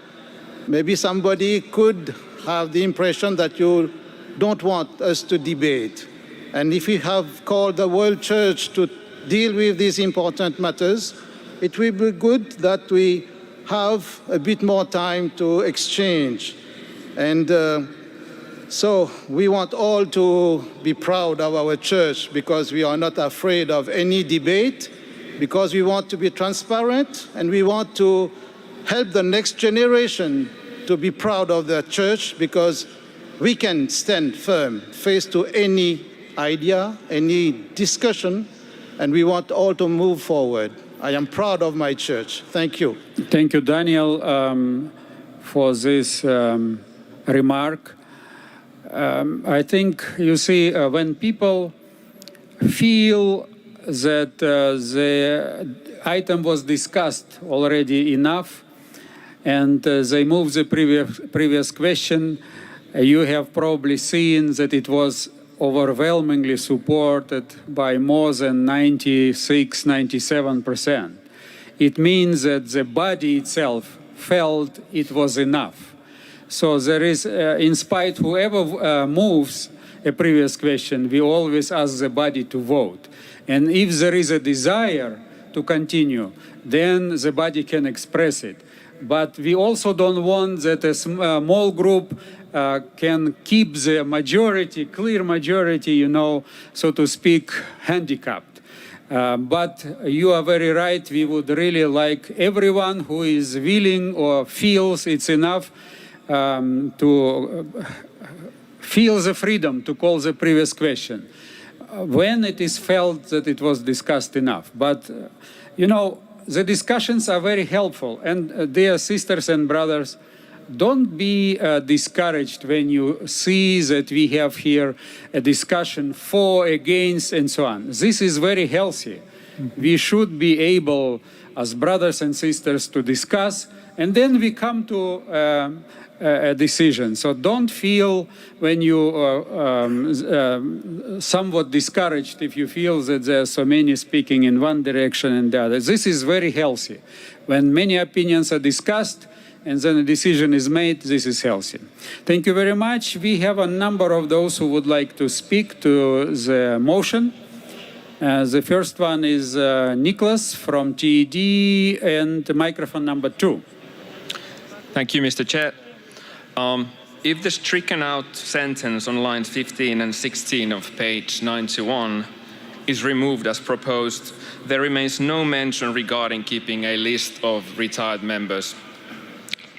maybe somebody could have the impression that you don't want us to debate. And if we have called the World Church to deal with these important matters, it will be good that we have a bit more time to exchange. And so we want all to be proud of our church, because we are not afraid of any debate, because we want to be transparent and we want to help the next generation to be proud of their church, because we can stand firm face to any idea, any discussion, and we want all to move forward. I am proud of my church. Thank you. Thank you, Daniel, for this remark. I think, you see, when people feel that the item was discussed already enough and they move the previous question, you have probably seen that it was overwhelmingly supported by more than 96–97%. It means that the body itself felt it was enough. So there is, in spite whoever moves a previous question, we always ask the body to vote. And if there is a desire to continue, then the body can express it. But we also don't want that a small group can keep the majority, clear majority, you know, so to speak, handicapped. But you are very right. We would really like everyone who is willing or feels it's enough to feel the freedom to call the previous question when it is felt that it was discussed enough. But, you know, the discussions are very helpful. And dear sisters and brothers, don't be discouraged when you see that we have here a discussion for, against, and so on. This is very healthy. We should be able, as brothers and sisters, to discuss, and then we come to a decision. So don't feel when you somewhat discouraged if you feel that there are so many speaking in one direction and the other. This is very healthy. When many opinions are discussed, and then a decision is made, this is healthy. Thank you very much. We have a number of those who would like to speak to the motion. The first one is Nicholas from TED, and microphone number 2. Thank you, Mr. Chair. If the stricken out sentence on lines 15 and 16 of page 91 is removed as proposed, there remains no mention regarding keeping a list of retired members.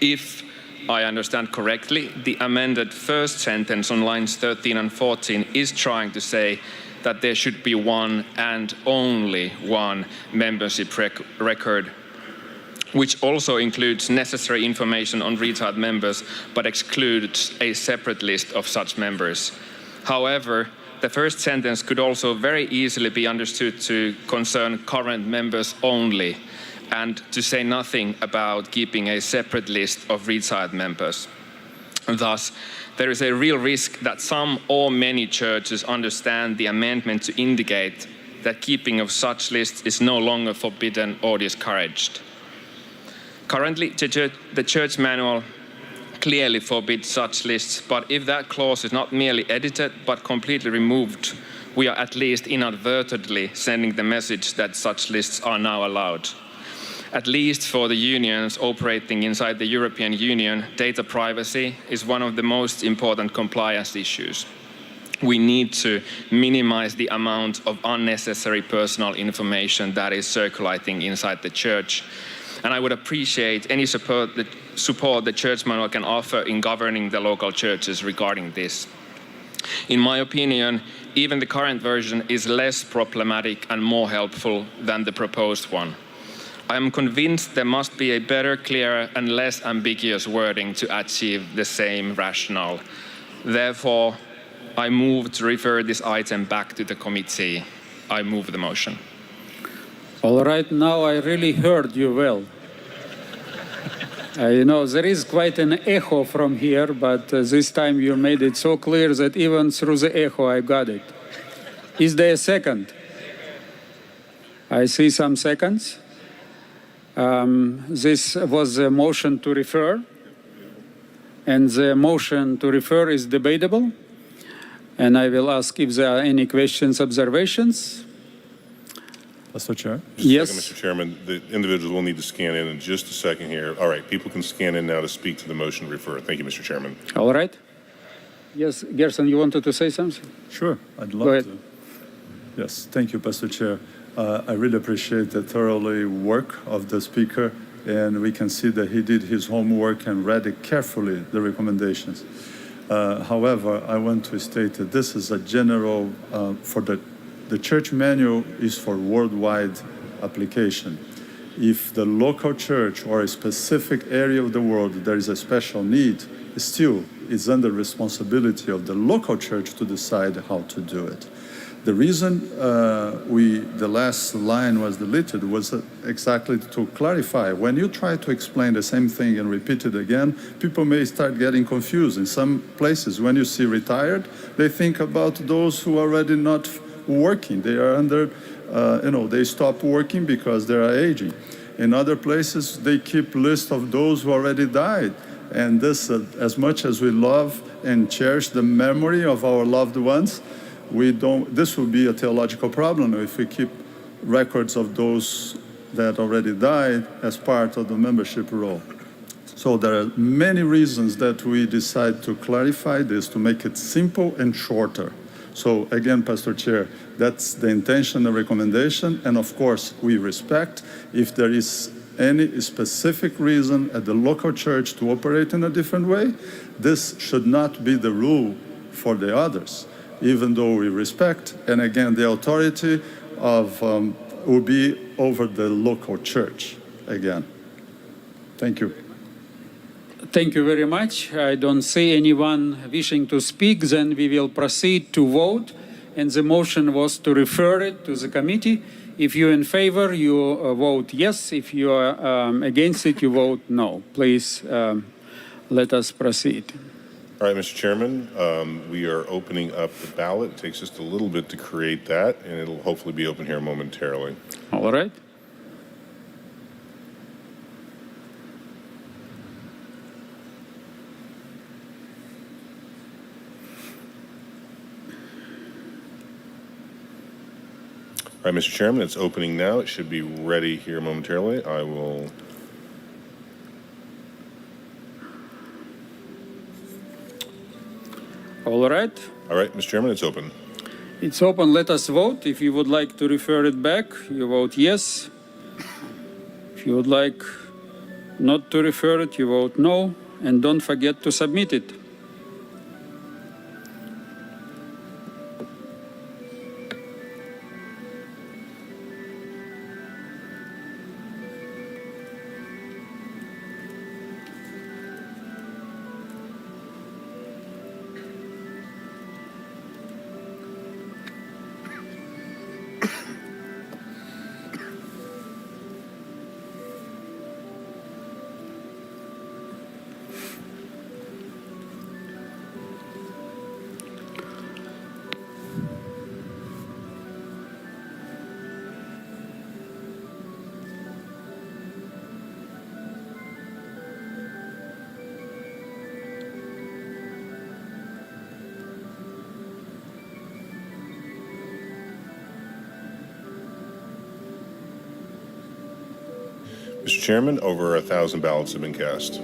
If I understand correctly, the amended first sentence on lines 13 and 14 is trying to say that there should be one and only one membership record, which also includes necessary information on retired members, but excludes a separate list of such members. However, the first sentence could also very easily be understood to concern current members only, and to say nothing about keeping a separate list of retired members. Thus, there is a real risk that some or many churches understand the amendment to indicate that keeping of such lists is no longer forbidden or discouraged. Currently, the church manual clearly forbids such lists, but if that clause is not merely edited but completely removed, we are at least inadvertently sending the message that such lists are now allowed. At least for the unions operating inside the European Union, data privacy is one of the most important compliance issues. We need to minimize the amount of unnecessary personal information that is circulating inside the church. And I would appreciate any support the church manual can offer in governing the local churches regarding this. In my opinion, even the current version is less problematic and more helpful than the proposed one. I am convinced there must be a better, clearer, and less ambiguous wording to achieve the same rationale. Therefore, I move to refer this item back to the committee. I move the motion. All right, now I really heard you well. You know, there is quite an echo from here, but this time you made it so clear that even through the echo I got it. Is there a second? I see some seconds. This was a motion to refer, and the motion to refer is debatable. And I will ask if there are any questions, observations. Mr. Chair? Yes. Mr. Chairman, the individuals will need to scan in just a second here. All right, people can scan in now to speak to the motion to refer. Thank you, Mr. Chairman. All right. Yes, Gerson, you wanted to say something? Sure, I'd Go love ahead. to. Yes, thank you, Pastor Chair. I really appreciate the thoroughly work of the speaker, and we can see that he did his homework and read it carefully, the recommendations. However, I want to state that this is a general, the church manual is for worldwide application. if the local church or a specific area of the world there is a special need, still it's under responsibility of the local church to decide how to do it. The reason the last line was deleted was exactly to clarify. When you try to explain the same thing and repeat it again, people may start getting confused. In some places, when you see retired, they think about those who are already not working. They are under, they stop working because they are aging. In other places, they keep list of those who already died. And this, as much as we love and cherish the memory of our loved ones, this will be a theological problem if we keep records of those that already died as part of the membership roll. So there are many reasons that we decide to clarify this, to make it simple and shorter. So again, Pastor Chair, that's the intention, the recommendation, and of course we respect if there is any specific reason at the local church to operate in a different way. This should not be the rule for the others, even though we respect, and again, the authority of will be over the local church again. Thank you. Thank you very much. I don't see anyone wishing to speak. Then we will proceed to vote. And the motion was to refer it to the committee. If you're in favor, you vote yes. If you are against it, you vote no. Please let us proceed. All right, Mr. Chairman, we are opening up the ballot. It takes just a little bit to create that, and it'll hopefully be open here momentarily. All right. All right, Mr. Chairman, it's opening now. It should be ready here momentarily. I will... All right. All right, Mr. Chairman, it's open. It's open. Let us vote. If you would like to refer it back, you vote yes. If you would like not to refer it, you vote no. And don't forget to submit it. Mr. Chairman, over 1,000 ballots have been cast.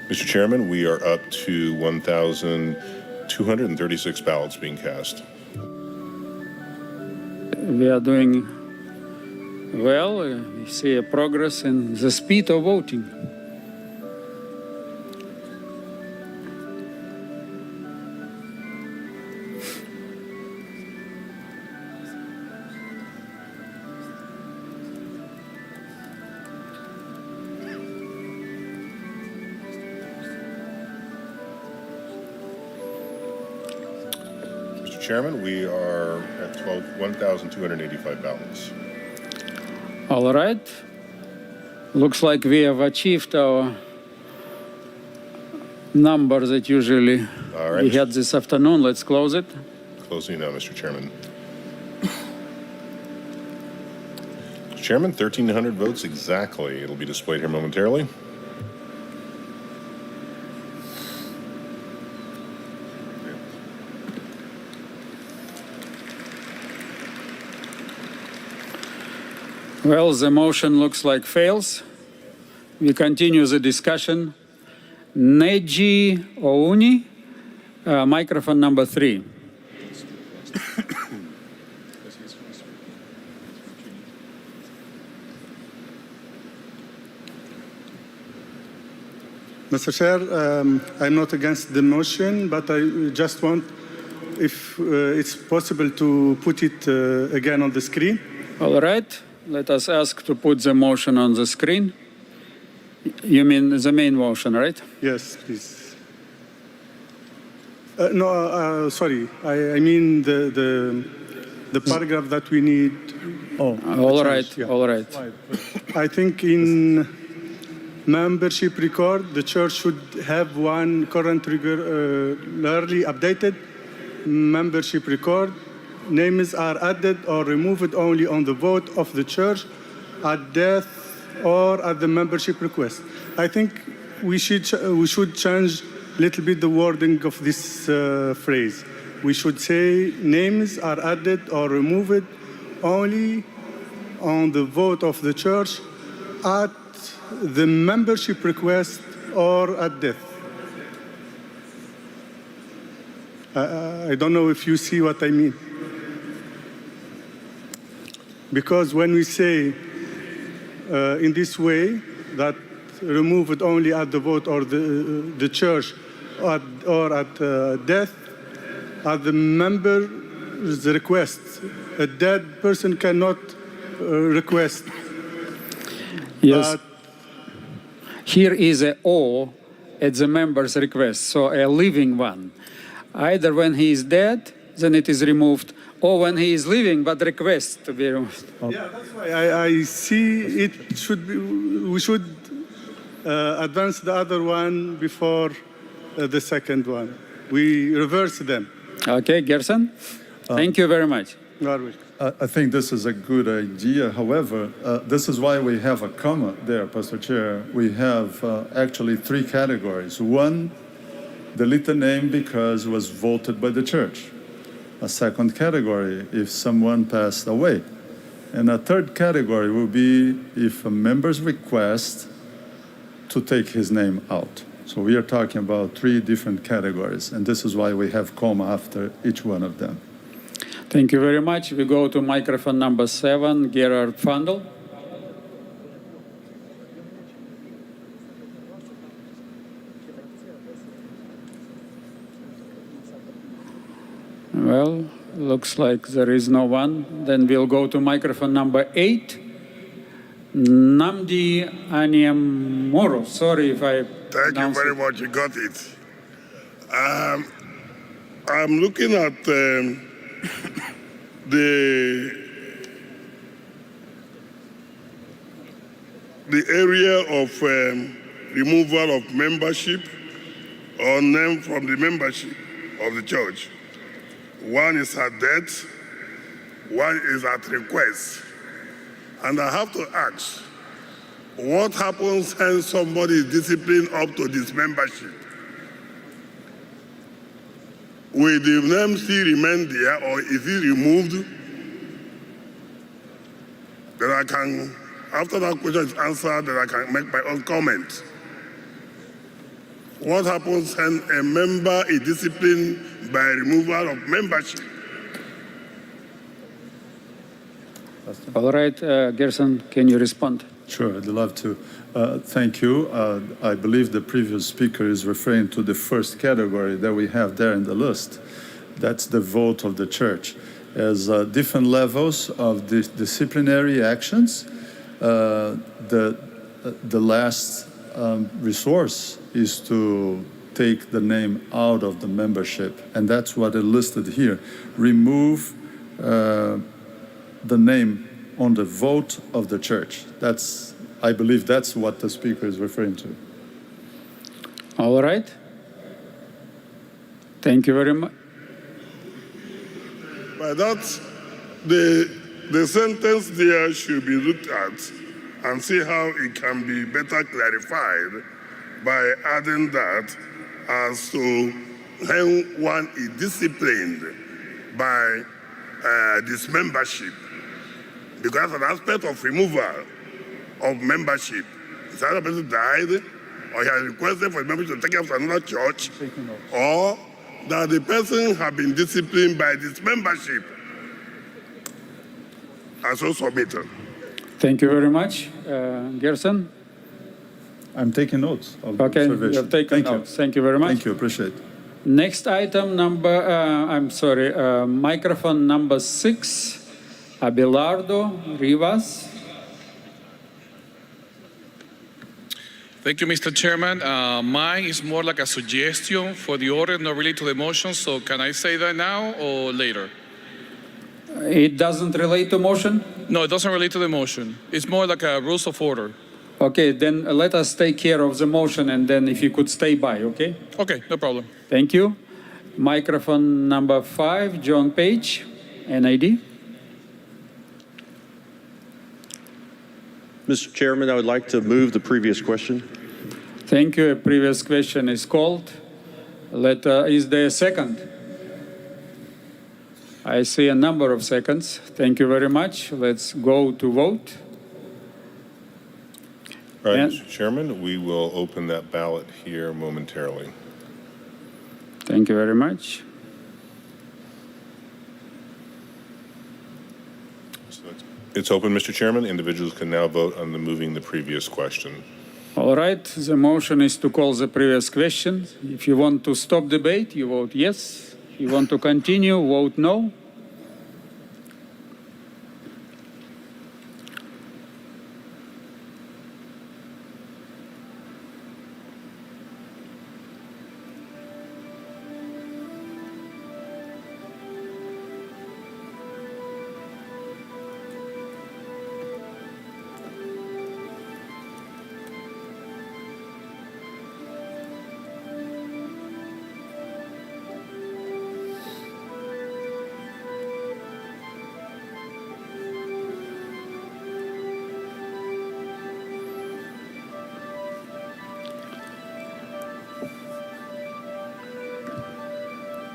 Mr. Chairman, we are up to 1,236 ballots being cast. We are doing well. We see a progress in the speed of voting. Chairman, we are at 1,285 ballots. All right. Looks like we have achieved our number that usually we had this afternoon. Let's close it. Closing now, Mr. Chairman. Mr. Chairman, 1,300 votes exactly. It'll be displayed here momentarily. Well, the motion looks like fails. We continue the discussion. Neji Ouni, microphone number 3. Mr. Chair, I'm not against the motion, but I just want, if it's possible, to put it again on the screen. All right, let us ask to put the motion on the screen. You mean the main motion, right? Yes, please. No, sorry. I mean the paragraph that we need. Oh, all right, yeah. All right. I think in membership record, the church should have one current regularly updated membership record. Names are added or removed only on the vote of the church at death or at the membership request. I think we should change a little bit the wording of this phrase. We should say names are added or removed only on the vote of the church at the membership request or at death. I don't know if you see what I mean. Because when we say in this way that removed only at the vote or the church or at death, at the member's request, a dead person cannot request. Yes. Here is a O at the member's request, so a living one. Either when he is dead, then it is removed, or when he is living but requests to be removed. Yeah, that's why I see it should be, we should advance the other one before the second one. We reverse them. Okay, Gerson, thank you very much. I think this is a good idea. However, this is why we have a comma there, Pastor Chair. We have actually 3 categories. One, delete the name because it was voted by the church. A second category, if someone passed away. And a third category will be if a member's request to take his name out. So we are talking about 3 different categories, and this is why we have comma after each one of them. Thank you very much. We go to microphone number 7, Gerard Fundel. Well, looks like there is no one. Then we'll go to microphone number 8, Namdi Anyamoro. Sorry if I Thank you very much. You got it. I'm looking at the area of removal of membership or name from the membership of the church. One is at death, one is at request. And I have to ask, what happens when somebody is disciplined up to this membership? Will the name still remain there or is it removed? Then I can, after that question is answered, then I can make my own comment. What happens when a member is disciplined by removal of membership? All right, Gerson, can you respond? Sure, I'd love to. Thank you. I believe the previous speaker is referring to the first category that we have there in the list. That's the vote of the church. As different levels of disciplinary actions, the last resource is to take the name out of the membership. And that's what is listed here. Remove the name on the vote of the church. I believe that's what the speaker is referring to. All right. Thank you very much. By that, the the sentence there should be looked at and see how it can be better clarified by adding that as to when one is disciplined by dismembership. Because an aspect of removal of membership, if the other person died, or he has requested for the membership to take up to another church, or that the person has been disciplined by dismembership, and so submitted. Thank you very much. Gerson? I'm taking notes of Okay, observation. you're taking Thank notes. You. Thank you very much. Thank you, appreciate it. Next item microphone number 6, Abelardo Rivas. Thank you, Mr. Chairman. Mine is more like a suggestion for the order, not really to the motion. So can I say that now or later? It doesn't relate to motion? No, it doesn't relate to the motion. It's more like a rules of order. Okay, then let us take care of the motion, and then if you could stay by, okay? Okay, no problem. Thank you. Microphone number 5, John Page, NID. Mr. Chairman, I would like to move the previous question. Thank you. A previous question is called. Is there a second? I see a number of seconds. Thank you very much. Let's go to vote. All right, Mr. Chairman, we will open that ballot here momentarily. Thank you very much. It's open, Mr. Chairman. Individuals can now vote on moving the previous question. All right, the motion is to call the previous question. If you want to stop debate, you vote yes. If you want to continue, vote no.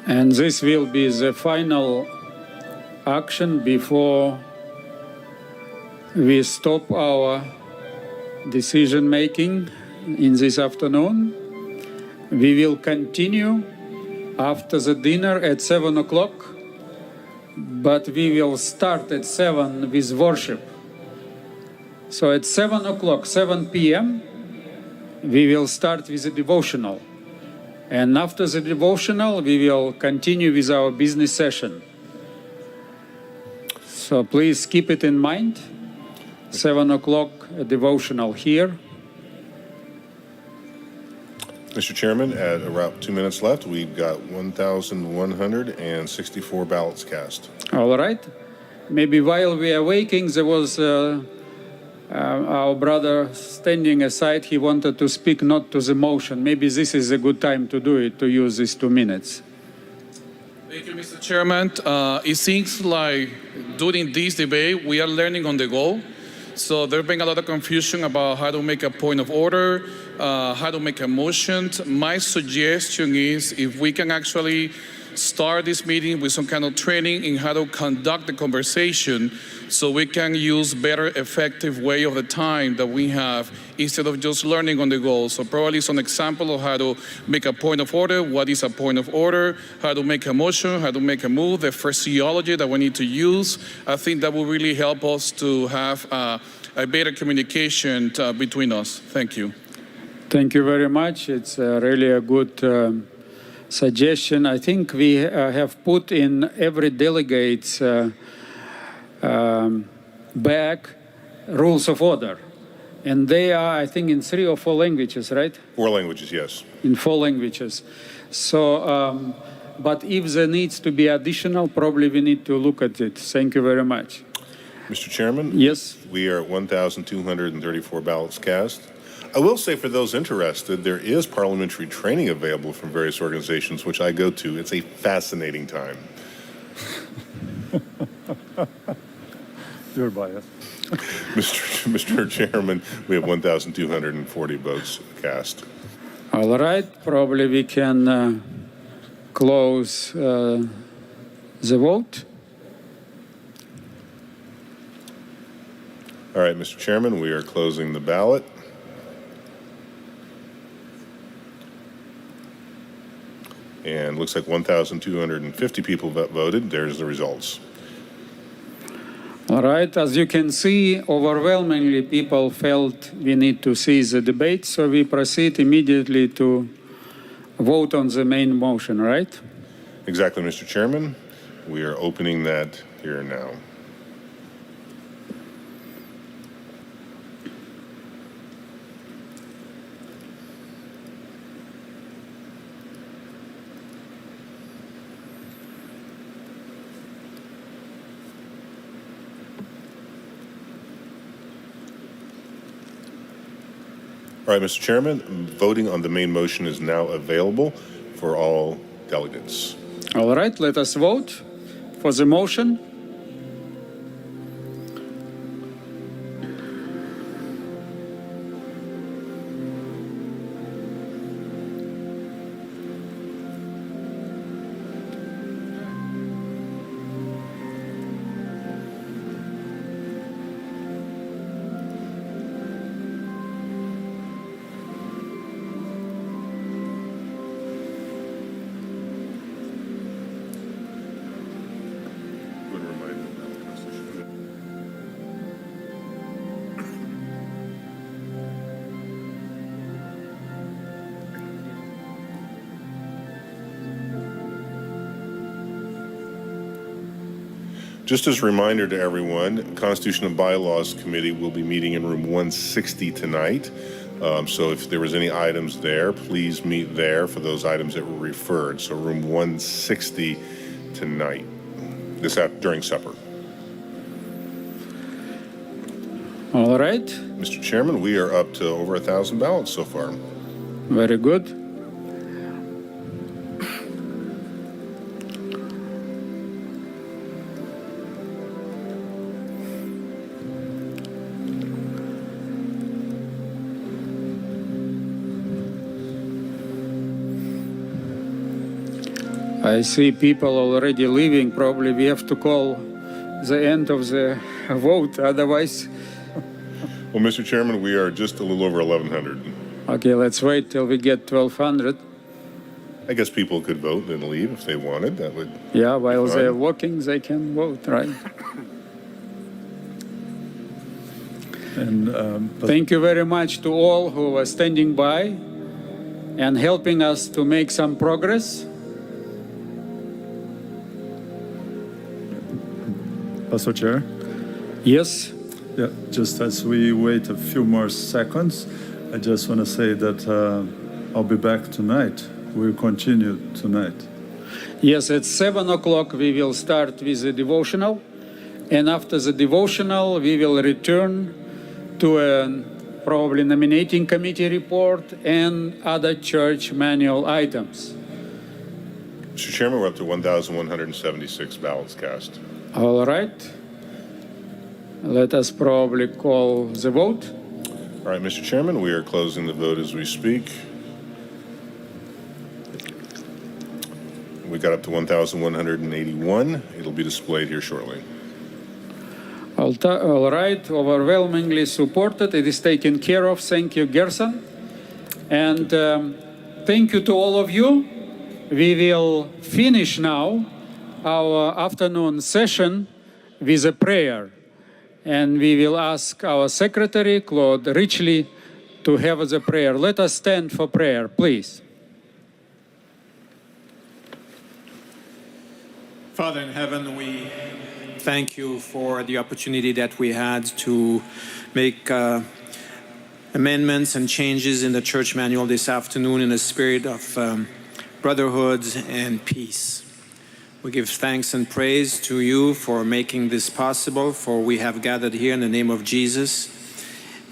And this will be the final action before we stop our decision making in this afternoon. We will continue after the dinner at 7 o'clock, but we will start at 7 with worship. So at 7 o'clock, 7 p.m., we will start with a devotional. And after the devotional, we will continue with our business session. So please keep it in mind. 7 o'clock, a devotional here. Mr. Chairman, at around 2 minutes left, we've got 1,164 ballots cast. All right. Maybe while we are waiting, there was our brother standing aside. He wanted to speak not to the motion. Maybe this is a good time to do it, to use these 2 minutes. Thank you, Mr. Chairman. It seems like during this debate, we are learning on the go. So there's been a lot of confusion about how to make a point of order, how to make a motion. My suggestion is if we can actually start this meeting with some kind of training in how to conduct the conversation so we can use better effective way of the time that we have instead of just learning on the go. So probably some example of how to make a point of order, what is a point of order, how to make a motion, how to make a move, the phraseology that we need to use. I think that will really help us to have a better communication between us. Thank you. Thank you very much. It's really a good suggestion. I think we have put in every delegate's bag rules of order. And they are, I think, in 3 or 4 languages, right? 4 languages, yes. In 4 languages. So, but if there needs to be additional, probably we need to look at it. Thank you very much. Mr. Chairman? Yes. We are at 1,234 ballots cast. I will say for those interested, there is parliamentary training available from various organizations, which I go to. It's a fascinating time. You're biased. Mr. Chairman, we have 1,240 votes cast. All right, probably we can close the vote. All right, Mr. Chairman, we are closing the ballot. And looks like 1,250 people voted. There's the results. All right, as you can see, overwhelmingly people felt we need to cease the debate, so we proceed immediately to vote on the main motion, right? Exactly, Mr. Chairman. We are opening that here now. All right, Mr. Chairman, voting on the main motion is now available for all delegates. All right, let us vote for the motion. Just as a reminder to everyone, Constitution and Bylaws Committee will be meeting in room 160 tonight. So if there was any items there, please meet there for those items that were referred. So room 160 tonight, during supper. All right. Mr. Chairman, we are up to over 1,000 ballots so far. Very good. I see people already leaving. Probably we have to call the end of the vote, otherwise. Well, Mr. Chairman, we are just a little over 1,100. Okay, let's wait till we get 1,200. I guess people could vote and leave if they wanted. That would. Yeah, while fine. they're walking, they can vote, right? And Thank you very much to all who were standing by and helping us to make some progress. Pastor Chair? Yes. Yeah, just as we wait a few more seconds, I just want to say that I'll be back tonight. We'll continue tonight. Yes, at 7 o'clock we will start with the devotional. And after the devotional, we will return to a probably nominating committee report and other church manual items. Mr. Chairman, we're up to 1,176 ballots cast. All right. Let us probably call the vote. All right, Mr. Chairman, we are closing the vote as we speak. We got up to 1,181. It'll be displayed here shortly. All right, overwhelmingly supported. It is taken care of. Thank you, Gerson. And thank you to all of you. We will finish now our afternoon session with a prayer. And we will ask our secretary, Claude Richley, to have the prayer. Let us stand for prayer, please. Father in heaven, we thank you for the opportunity that we had to make amendments and changes in the church manual this afternoon in a spirit of brotherhood and peace. We give thanks and praise to you for making this possible, for we have gathered here in the name of Jesus,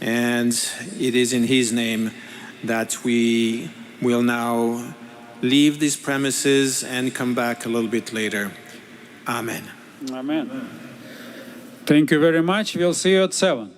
and it is in his name that we will now leave these premises and come back a little bit later. Amen. Amen. Thank you very much. We'll see you at 7.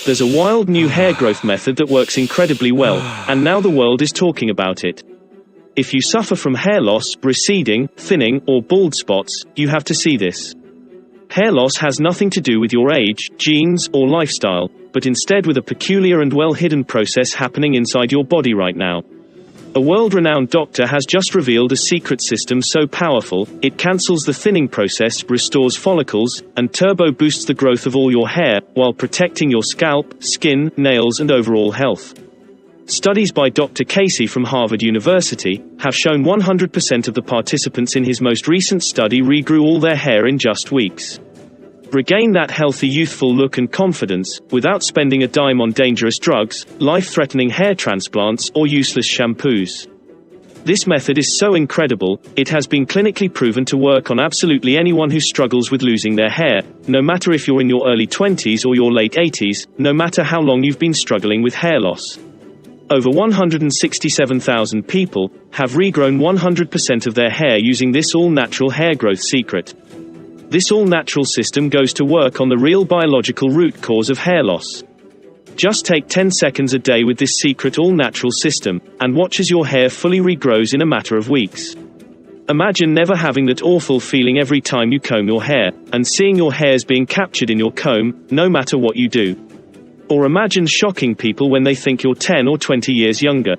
There's a wild new hair growth method that works incredibly well, and now the world is talking about it. If you suffer from hair loss, receding, thinning, or bald spots, you have to see this. Hair loss has nothing to do with your age, genes, or lifestyle, but instead with a peculiar and well-hidden process happening inside your body right now. A world-renowned doctor has just revealed a secret system so powerful, it cancels the thinning process, restores follicles, and turbo boosts the growth of all your hair, while protecting your scalp, skin, nails, and overall health. Studies by Dr. Casey from Harvard University have shown 100% of the participants in his most recent study regrew all their hair in just weeks. Regain that healthy, youthful look and confidence without spending a dime on dangerous drugs, life-threatening hair transplants, or useless shampoos. This method is so incredible, it has been clinically proven to work on absolutely anyone who struggles with losing their hair, no matter if you're in your early 20s or your late 80s, no matter how long you've been struggling with hair loss. Over 167,000 people have regrown 100% of their hair using this all-natural hair growth secret. This all-natural system goes to work on the real biological root cause of hair loss. Just take 10 seconds a day with this secret all-natural system, and watch as your hair fully regrows in a matter of weeks. Imagine never having that awful feeling every time you comb your hair, and seeing your hairs being captured in your comb, no matter what you do. Or imagine shocking people when they think you're 10 or 20 years younger.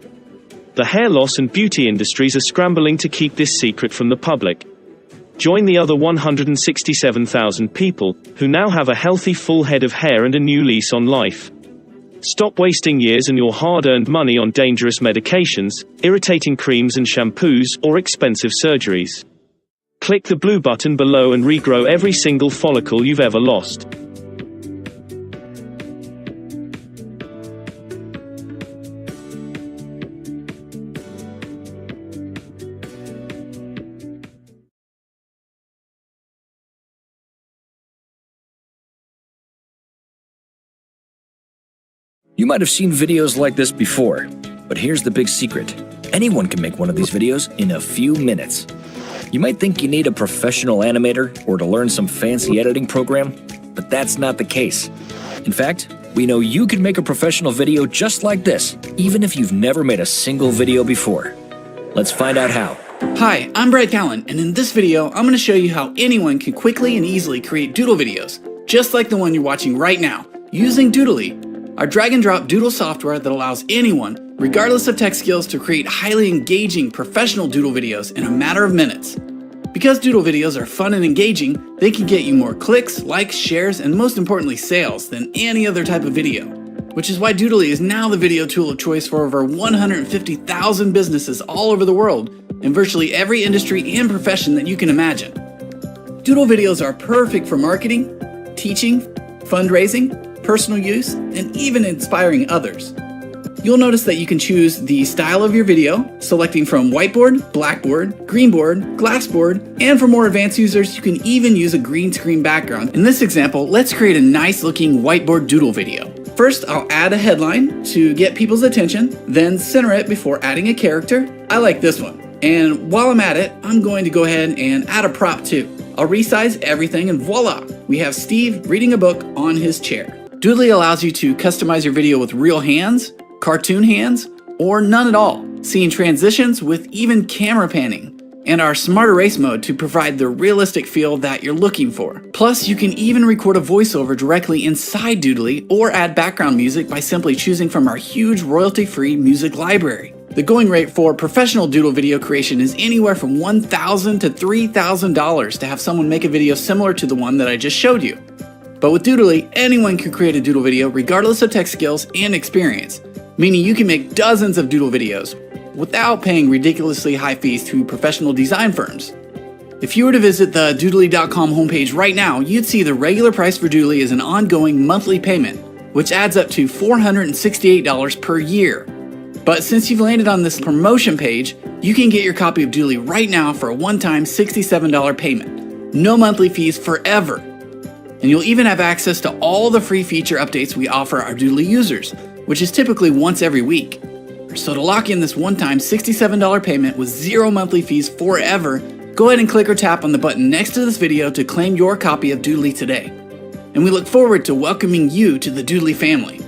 The hair loss and beauty industries are scrambling to keep this secret from the public. Join the other 167,000 people, who now have a healthy full head of hair and a new lease on life. Stop wasting years and your hard-earned money on dangerous medications, irritating creams and shampoos, or expensive surgeries. Click the blue button below and regrow every single follicle you've ever lost. You might have seen videos like this before, but here's the big secret. Anyone can make one of these videos in a few minutes. You might think you need a professional animator or to learn some fancy editing program, but that's not the case. In fact, we know you can make a professional video just like this, even if you've never made a single video before. Let's find out how. Hi, I'm Brett Callen, and in this video, I'm going to show you how anyone can quickly and easily create doodle videos, just like the one you're watching right now, using Doodly, our drag-and-drop doodle software that allows anyone, regardless of tech skills, to create highly engaging professional doodle videos in a matter of minutes. Because doodle videos are fun and engaging, they can get you more clicks, likes, shares, and most importantly sales than any other type of video. Which is why Doodly is now the video tool of choice for over 150,000 businesses all over the world, in virtually every industry and profession that you can imagine. Doodle videos are perfect for marketing, teaching, fundraising, personal use, and even inspiring others. You'll notice that you can choose the style of your video, selecting from whiteboard, blackboard, greenboard, glassboard, and for more advanced users, you can even use a green screen background. In this example, let's create a nice looking whiteboard doodle video. First, I'll add a headline to get people's attention, then center it before adding a character. I like this one. And while I'm at it, I'm going to go ahead and add a prop too. I'll resize everything and voila, we have Steve reading a book on his chair. Doodly allows you to customize your video with real hands, cartoon hands, or none at all, seeing transitions with even camera panning, and our Smart Erase mode to provide the realistic feel that you're looking for. Plus, you can even record a voiceover directly inside Doodly or add background music by simply choosing from our huge royalty-free music library. The going rate for professional doodle video creation is anywhere from $1,000 to $3,000 to have someone make a video similar to the one that I just showed you. But with Doodly, anyone can create a doodle video regardless of tech skills and experience, meaning you can make dozens of doodle videos without paying ridiculously high fees to professional design firms. If you were to visit the Doodly.com homepage right now, you'd see the regular price for Doodly is an ongoing monthly payment, which adds up to $468 per year. But since you've landed on this promotion page, you can get your copy of Doodly right now for a one-time $67 payment. No monthly fees forever. And you'll even have access to all the free feature updates we offer our Doodly users, which is typically once every week. So to lock in this one-time $67 payment with zero monthly fees forever, go ahead and click or tap on the button next to this video to claim your copy of Doodly today. And we look forward to welcoming you to the Doodly family.